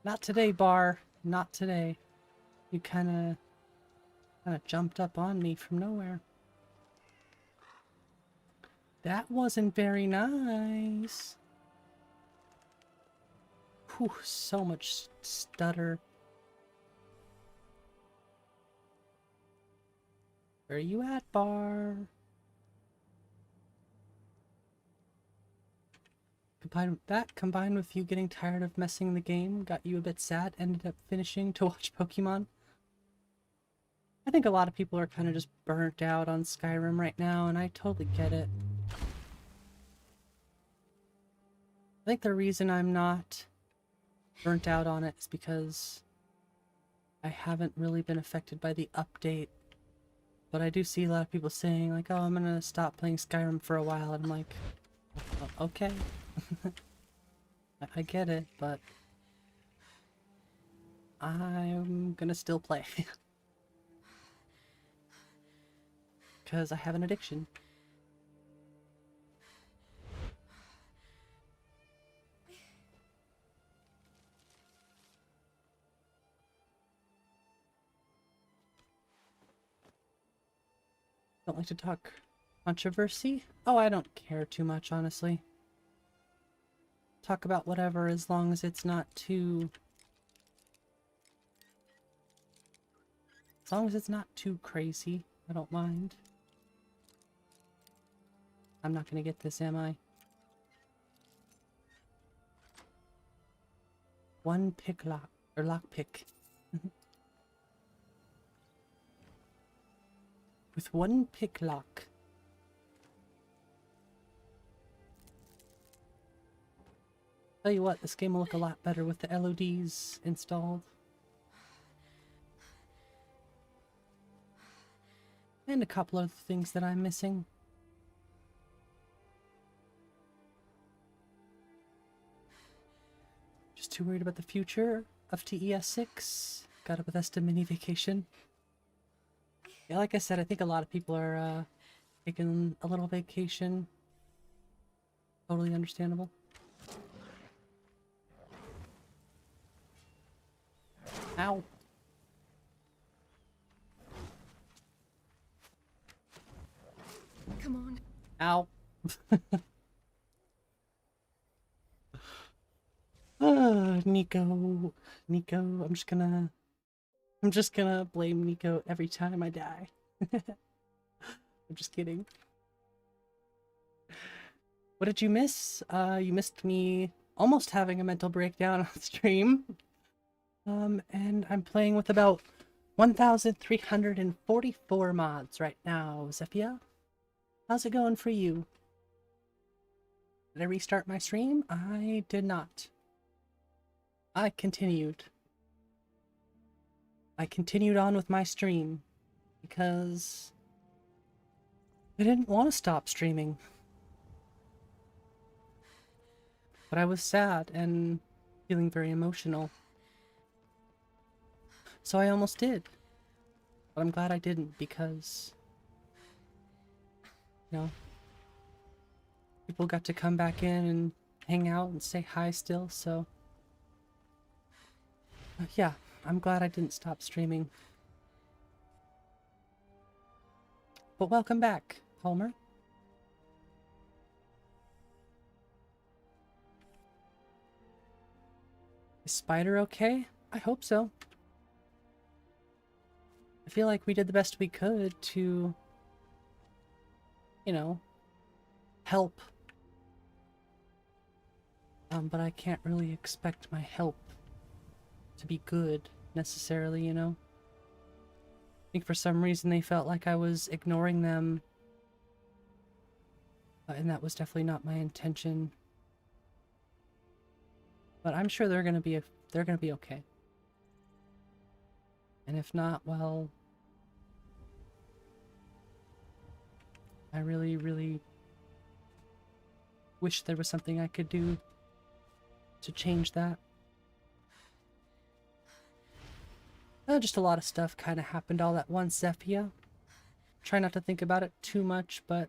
Not today, Bar. Not today. You kinda jumped up on me from nowhere. That wasn't very nice. Whew, so much stutter. Where are you at, Bar? Combined with you getting tired of messing the game, got you a bit sad, ended up finishing to watch Pokemon. I think a lot of people are kind of just burnt out on Skyrim right now, and I totally get it. I think the reason I'm not burnt out on it is because I haven't really been affected by the update. But I do see a lot of people saying, like, oh, I'm gonna stop playing Skyrim for a while, and I'm like, okay. I get it, but I'm gonna still play. Because I have an addiction. Don't like to talk controversy? Oh, I don't care too much, honestly. Talk about whatever as long as it's not too... As long as it's not too crazy, I don't mind. I'm not gonna get this, am I? One pick lock, or lock pick. With one pick lock. Tell you what, this game will look a lot better with the LODs installed. And a couple of things that I'm missing. Just too worried about the future of TES 6. Got a Bethesda mini vacation. Yeah, like I said, I think a lot of people are taking a little vacation. Totally understandable. Ow. Come on. Ow. Nico. Nico, I'm just gonna blame Nico every time I die. I'm just kidding. What did you miss? You missed me almost having a mental breakdown on stream. And I'm playing with about 1,344 mods right now, Zephia. How's it going for you? Did I restart my stream? I did not. I continued on with my stream because I didn't want to stop streaming. But I was sad and feeling very emotional. So I almost did. But I'm glad I didn't because, you know, people got to come back in and hang out and say hi still, so yeah, I'm glad I didn't stop streaming. But welcome back, Palmer. Is Spider okay? I hope so. I feel like we did the best we could to, you know, help. But I can't really expect my help to be good, necessarily, you know? I think for some reason they felt like I was ignoring them And that was definitely not my intention. But I'm sure they're gonna be okay. And if not, well, I really, really wish there was something I could do to change that. Just a lot of stuff kind of happened all at once, Zephia. Try not to think about it too much, but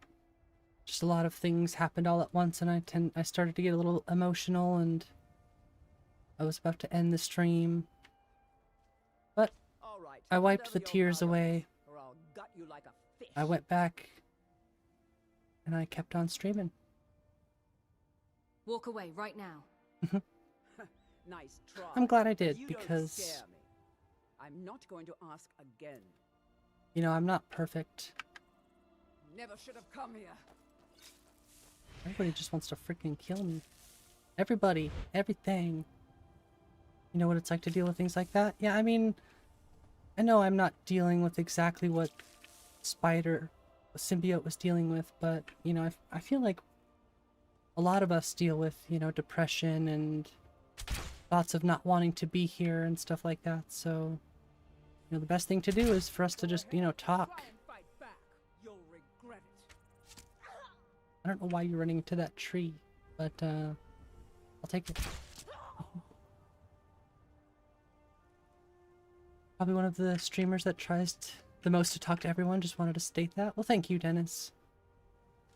just a lot of things happened all at once, and I started to get a little emotional, and I was about to end the stream. But All right, I wiped the settle your tears powder, away. or I'll gut you like a fish. I went back, and I kept on streaming. Walk away right now. Nice try. I'm glad I did, You because, don't scare me. I'm not going to ask again. you know, I'm not perfect. Never should have come here. Everybody just wants to freaking kill me. Everybody, everything. You know what it's like to deal with things like that? Yeah, I mean, I know I'm not dealing with exactly what Symbiote was dealing with, but, you know, I feel like a lot of us deal with, you know, depression and thoughts of not wanting to be here and stuff like that, so, you know, the best thing to do is for us to just, you know, talk. Try and fight back. You'll regret it. I don't know why you're running into that tree, but, I'll take it. Probably one of the streamers that tries the most to talk to everyone, just wanted to state that. Well, thank you, Dennis.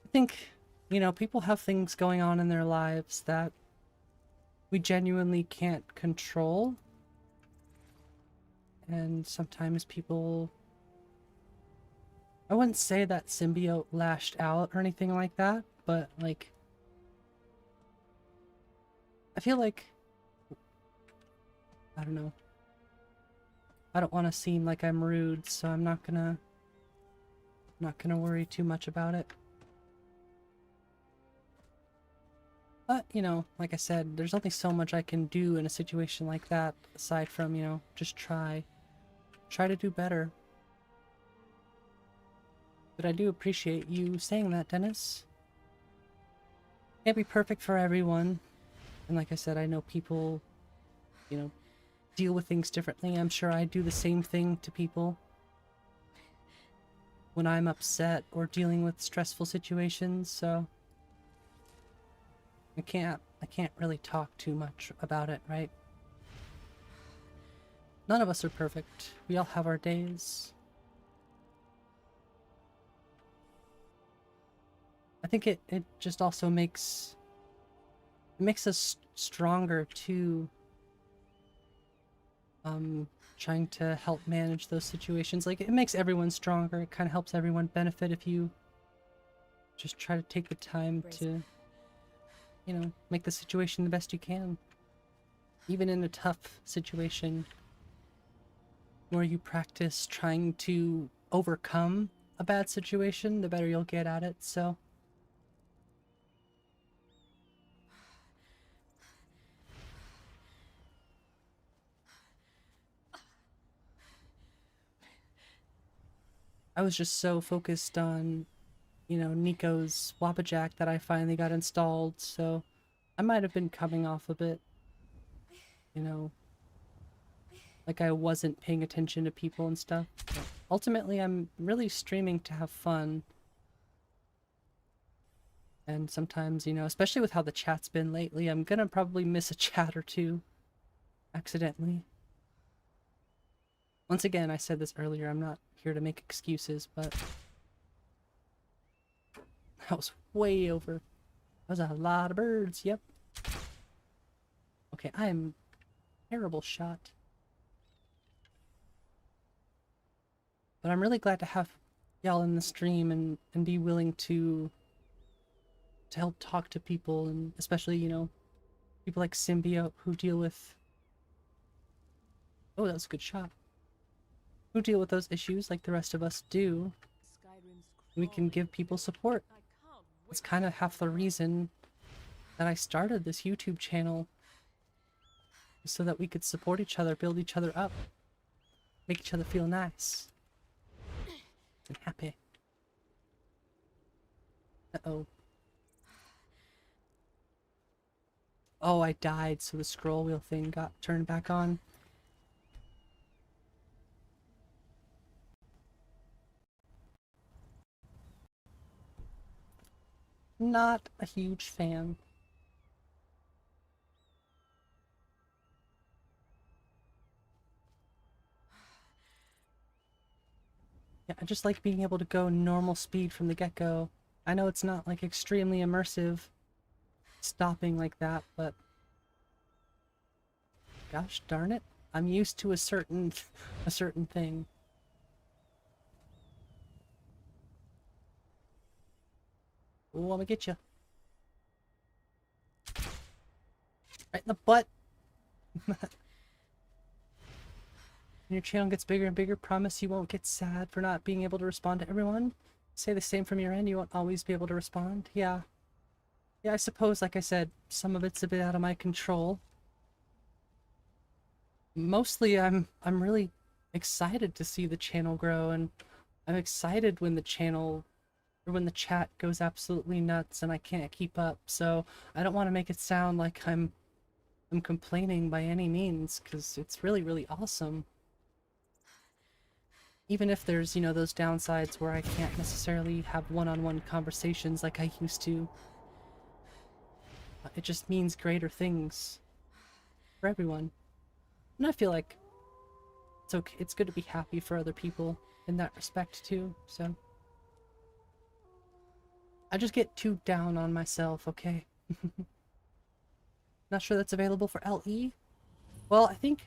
I think, you know, people have things going on in their lives that we genuinely can't control. And sometimes people... I wouldn't say that Symbiote lashed out or anything like that, but, like... I feel like... I don't know. I don't want to seem like I'm rude, so I'm not gonna worry too much about it. But, you know, like I said, there's only so much I can do in a situation like that, aside from, you know, just try to do better. But I do appreciate you saying that, Dennis. Can't be perfect for everyone. And like I said, I know people, you know, deal with things differently. I'm sure I do the same thing to people when I'm upset or dealing with stressful situations, so I can't really talk too much about it, right? None of us are perfect. We all have our days. I think it just also makes us stronger too. Trying to help manage those situations. Like, it makes everyone stronger. It kind of helps everyone benefit if you just try to take the time to, you know, make the situation the best you can. Even in a tough situation, the more you practice trying to overcome a bad situation, the better you'll get at it, so... I was just so focused on, you know, Nico's wabbajack that I finally got installed, so I might have been coming off a bit, you know, like I wasn't paying attention to people and stuff. But ultimately, I'm really streaming to have fun. And sometimes, you know, especially with how the chat's been lately, I'm gonna probably miss a chat or two accidentally. Once again, I said this earlier, I'm not here to make excuses, but that was way over. That was a lot of birds, yep. Okay, I am a terrible shot. But I'm really glad to have y'all in the stream and be willing to help talk to people, and especially, you know, people like Symbiote who deal with... Oh, that was a good shot. Who deal with those issues like the rest of us do. We can give people support. It's kind of half the reason that I started this YouTube channel, so that we could support each other, build each other up, make each other feel nice and happy. Uh-oh. Oh, I died, so the scroll wheel thing got turned back on. Not a huge fan. Yeah, I just like being able to go normal speed from the get-go. I know it's not like extremely immersive stopping like that, but gosh darn it, I'm used to a certain thing. Oh, I'm gonna get you. Right in the butt. When your channel gets bigger and bigger, promise you won't get sad for not being able to respond to everyone. Say the same from your end, you won't always be able to respond. Yeah. Yeah, I suppose, like I said, some of it's a bit out of my control. Mostly I'm really excited to see the channel grow, and I'm excited when the channel or when the chat goes absolutely nuts and I can't keep up. So I don't want to make it sound like I'm complaining by any means, because it's really awesome. Even if there's, you know, those downsides where I can't necessarily have one-on-one conversations like I used to. It just means greater things for everyone. And I feel like it's okay. It's good to be happy for other people in that respect too, so. I just get too down on myself, okay? Not sure that's available for LE? Well, I think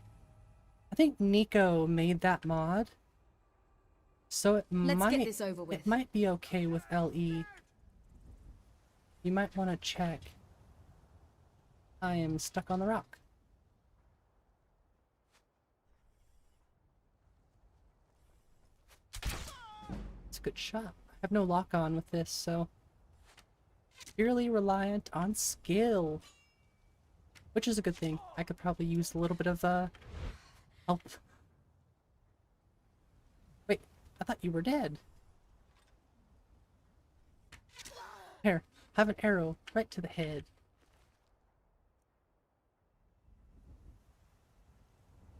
Nico made that mod. So it Get this over with. It might be okay with LE. You might want to check. I am stuck on the rock. It's a good shot. I have no lock on with this, so purely reliant on skill, which is a good thing. I could probably use a little bit of help. Wait, I thought you were dead. Here, have an arrow right to the head.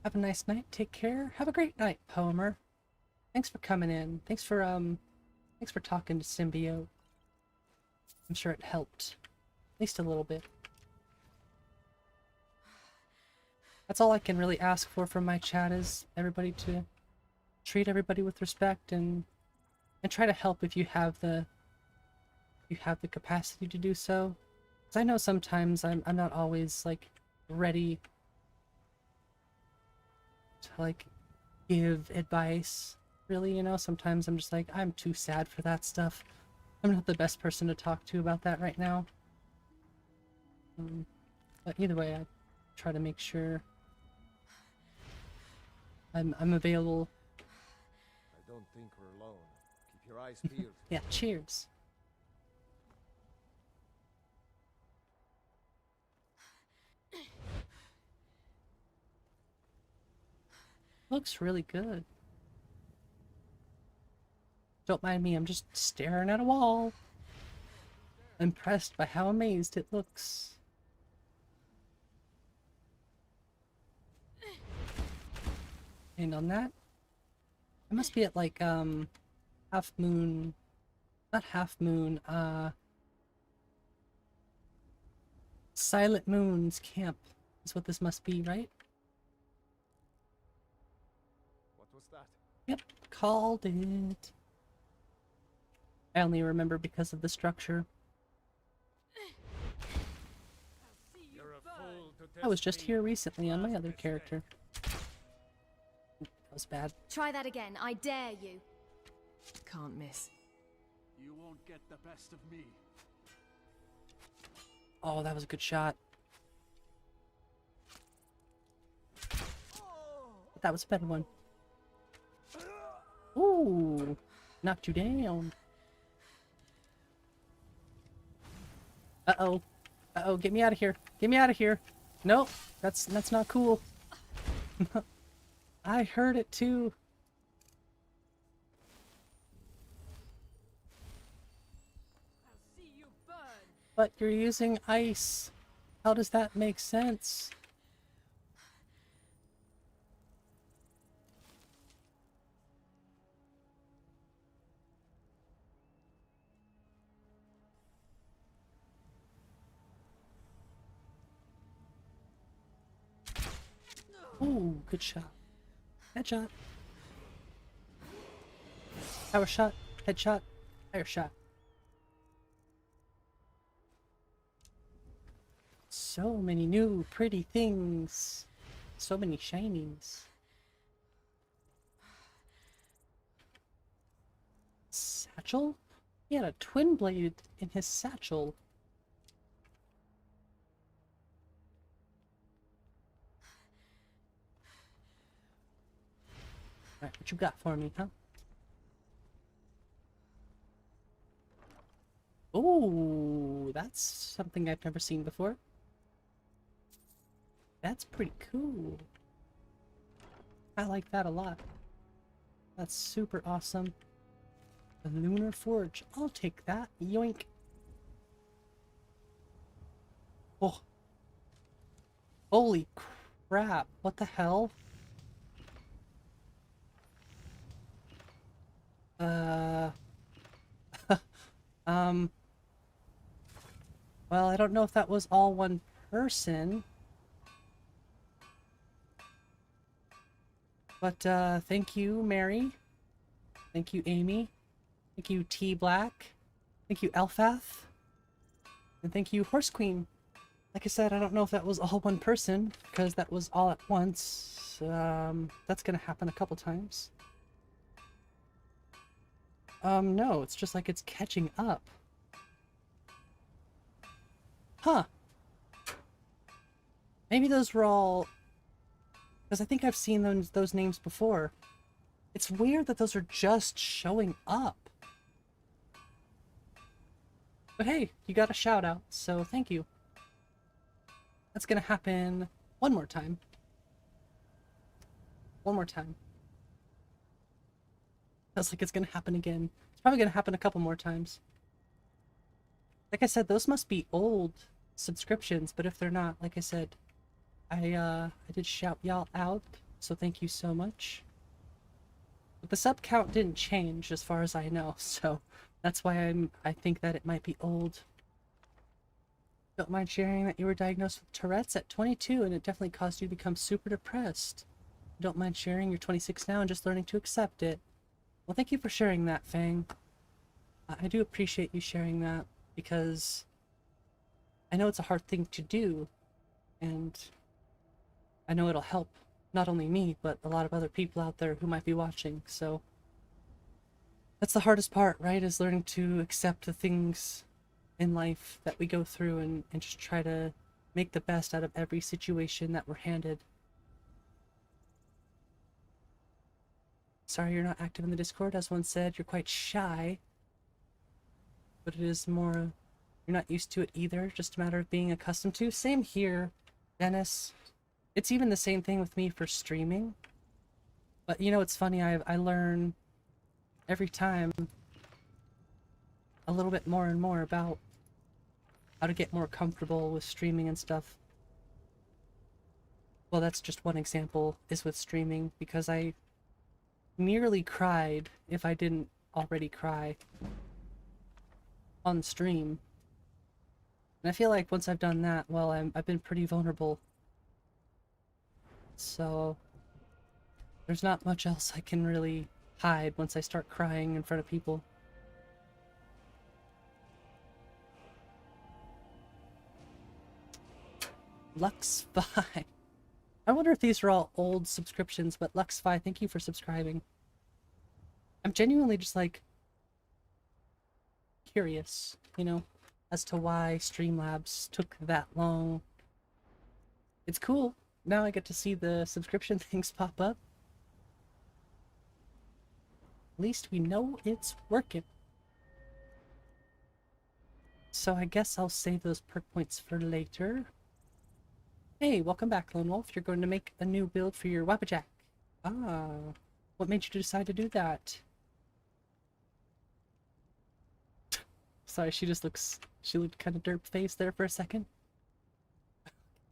Have a nice night. Take care. Have a great night, Poemer. Thanks for coming in. Thanks for talking to Symbiote. I'm sure it helped. At least a little bit. That's all I can really ask for from my chat, is everybody to treat everybody with respect and try to help if you have the capacity to do so. Because I know sometimes I'm not always like ready to like give advice. Really, you know, sometimes I'm just like, I'm too sad for that stuff. I'm not the best person to talk to about that right now. But either way, I try to make sure I'm available. I don't think we're alone. Keep your eyes peeled. Yeah, cheers. Looks really good. Don't mind me, I'm just staring at a wall. Impressed by how amazed it looks. And on that, I must be at like half moon, not half moon, Silent Moon's camp is what this must be, right? What was that? Yep, called it. I only remember because of the structure. You're a fool to test I was just me. here recently on my other character. That was bad. Try that again. I dare you. Can't miss. You won't get the best of me. Oh, that was a good shot. But that was a better one. Ooh, knocked you down. Uh-oh. Uh-oh, get me out of here. Get me out of here. Nope, that's not cool. I heard it too. I'll see you burn. But you're using ice. How does that make sense? Ooh, good shot. Headshot. Power shot. Headshot. Fire shot. So many new pretty things. So many shinies. Satchel? He had a twin blade in his satchel. Alright, what you got for me, huh? Oh, that's something I've never seen before. That's pretty cool. I like that a lot. That's super awesome. The Lunar Forge. I'll take that. Yoink. Oh. Holy crap. What the hell? Well, I don't know if that was all one person. But, thank you, Mary. Thank you, Amy. Thank you, T Black. Thank you, Elfath. And thank you, Horse Queen. Like I said, I don't know if that was all one person, because that was all at once. That's gonna happen a couple times. No, it's just like it's catching up. Huh. Maybe those were all... Because I think I've seen those names before. It's weird that those are just showing up. But hey, you got a shout out, so thank you. That's gonna happen one more time. One more time. Feels like it's gonna happen again. It's probably gonna happen a couple more times. Like I said, those must be old subscriptions, but if they're not, like I said, I did shout y'all out, so thank you so much. But the sub count didn't change as far as I know, so that's why I think that it might be old. Don't mind sharing that you were diagnosed with Tourette's at 22 and it definitely caused you to become super depressed. Don't mind sharing you're 26 now and just learning to accept it. Well, thank you for sharing that, Fang. I do appreciate you sharing that because I know it's a hard thing to do, and I know it'll help not only me, but a lot of other people out there who might be watching, so that's the hardest part, right, is learning to accept the things in life that we go through and just try to make the best out of every situation that we're handed. Sorry you're not active in the Discord. As one said, you're quite shy, but it is more, you're not used to it either, just a matter of being accustomed to. Same here, Dennis. It's even the same thing with me for streaming. But you know, it's funny, I learn every time a little bit more and more about how to get more comfortable with streaming and stuff. Well, that's just one example, is with streaming, because I nearly cried, if I didn't already cry, on stream. And I feel like once I've done that, well, I've been pretty vulnerable. So there's not much else I can really hide once I start crying in front of people. Lux5. I wonder if these are all old subscriptions, but Lux5, thank you for subscribing. I'm genuinely just like curious, you know, as to why Streamlabs took that long. It's cool. Now I get to see the subscription things pop up. At least we know it's working. So I guess I'll save those perk points for later. Hey, welcome back, Lone Wolf. You're going to make a new build for your wabbajack. Ah, what made you decide to do that? Sorry, she looked kind of derp-faced there for a second.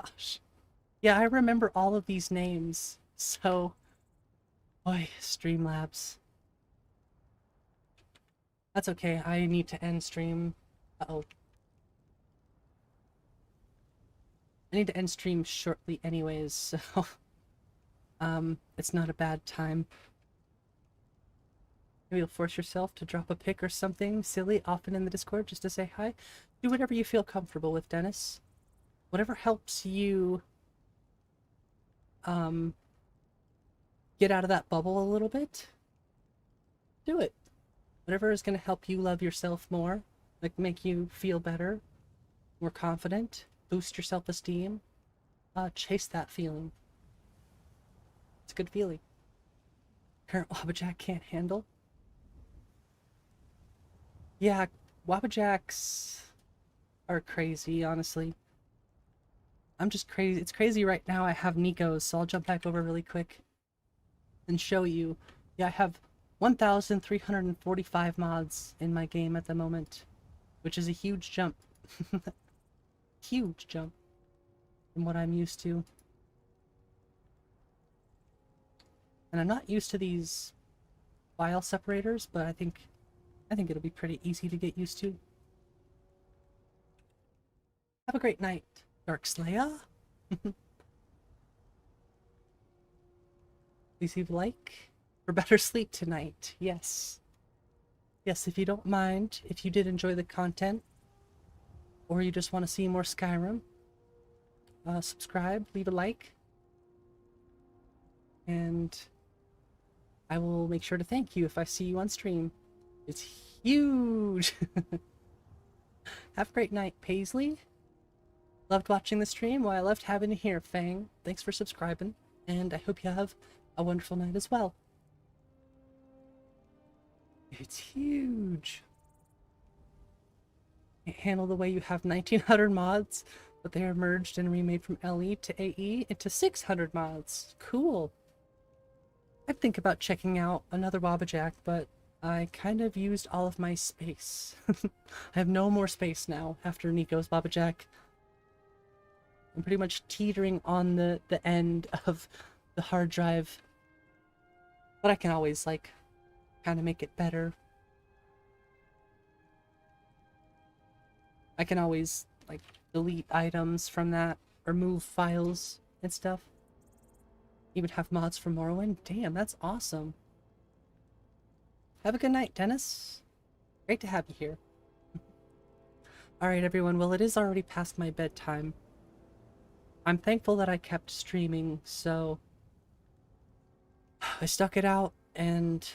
gosh. Yeah, I remember all of these names. So, boy, Streamlabs. That's okay. I need to end stream. Uh-oh. I need to end stream shortly anyways, so it's not a bad time. Maybe you'll force yourself to drop a pic or something silly often in the Discord just to say hi. Do whatever you feel comfortable with, Dennis. Whatever helps you get out of that bubble a little bit, do it. Whatever is going to help you love yourself more, like make you feel better, more confident, boost your self-esteem, chase that feeling. It's a good feeling. Current wabbajack can't handle. Yeah, wabbajacks are crazy, honestly. I'm just crazy. It's crazy right now. I have Nico's, so I'll jump back over really quick and show you. Yeah, I have 1,345 mods in my game at the moment, which is a huge jump. Huge jump from what I'm used to. And I'm not used to these file separators, but I think it'll be pretty easy to get used to. Have a great night, Dark Slayer. Please leave a like for better sleep tonight. Yes. Yes, if you don't mind, if you did enjoy the content, or you just want to see more Skyrim, subscribe, leave a like, and I will make sure to thank you if I see you on stream. It's huge! Have a great night, Paisley. Loved watching the stream. Well, I loved having you here, Fang. Thanks for subscribing, and I hope you have a wonderful night as well. It's huge! Can't handle the way you have 1,900 mods, but they are merged and remade from LE to AE into 600 mods. Cool! I'd think about checking out another wabbajack, but I kind of used all of my space. I have no more space now after Nico's wabbajack. I'm pretty much teetering on the end of the hard drive. But I can always, like, kind of make it better. I can always, like, delete items from that, or move files and stuff. Even have mods for Morrowind. Damn, that's awesome. Have a good night, Dennis. Great to have you here. Alright, everyone. Well, it is already past my bedtime. I'm thankful that I kept streaming, so I stuck it out, and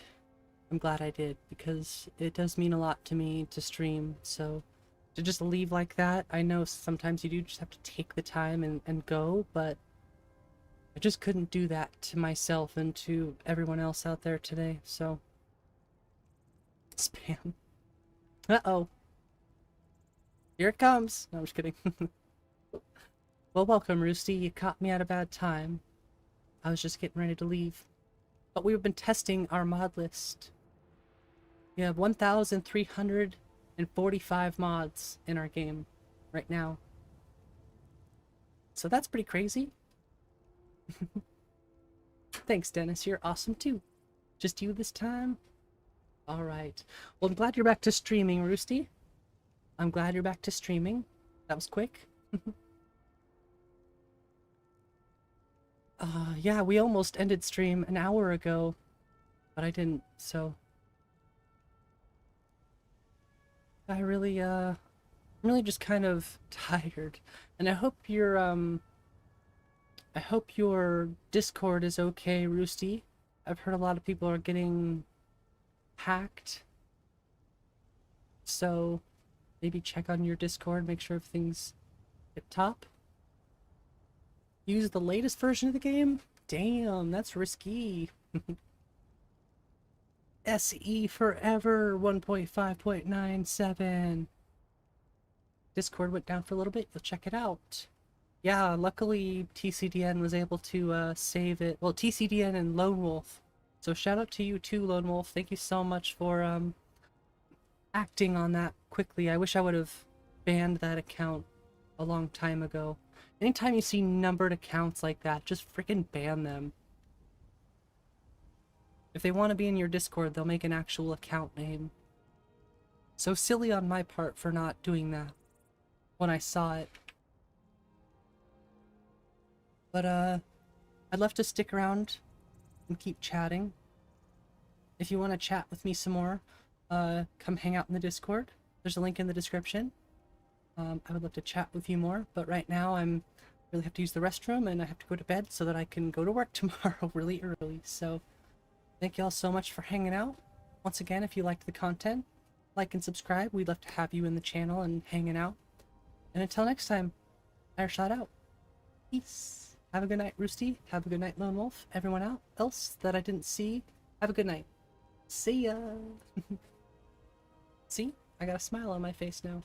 I'm glad I did, because it does mean a lot to me to stream, so to just leave like that, I know sometimes you do just have to take the time and go, but I just couldn't do that to myself and to everyone else out there today, so... Spam. Uh-oh. Here it comes! No, I'm just kidding. Well, welcome, Roosty. You caught me at a bad time. I was just getting ready to leave. But we've been testing our mod list. We have 1,345 mods in our game right now. So that's pretty crazy. Thanks, Dennis. You're awesome, too. Just you this time? Alright. Well, I'm glad you're back to streaming, Roosty. I'm glad you're back to streaming. That was quick. Yeah, we almost ended stream an hour ago, but I didn't, so... I'm really just kind of tired. And I hope your Discord is okay, Roosty. I've heard a lot of people are getting hacked. So, maybe check on your Discord, make sure everything's tip-top. Use the latest version of the game? Damn, that's risky. SE forever 1.5.97. Discord went down for a little bit. You'll check it out. Yeah, luckily TCDN was able to save it. Well, TCDN and Lone Wolf. So shout out to you too, Lone Wolf. Thank you so much for acting on that quickly. I wish I would have banned that account a long time ago. Anytime you see numbered accounts like that, just freaking ban them. If they want to be in your Discord, they'll make an actual account name. So silly on my part for not doing that when I saw it. But, I'd love to stick around and keep chatting. If you want to chat with me some more, come hang out in the Discord. There's a link in the description. I would love to chat with you more, but right now I'm really have to use the restroom and I have to go to bed so that I can go to work tomorrow really early. So thank you all so much for hanging out. Once again, if you liked the content, like and subscribe. We'd love to have you in the channel and hanging out. And until next time, Airshot out. Peace. Have a good night, Roosty. Have a good night, Lone Wolf. Everyone else that I didn't see, have a good night. See ya. See? I got a smile on my face now.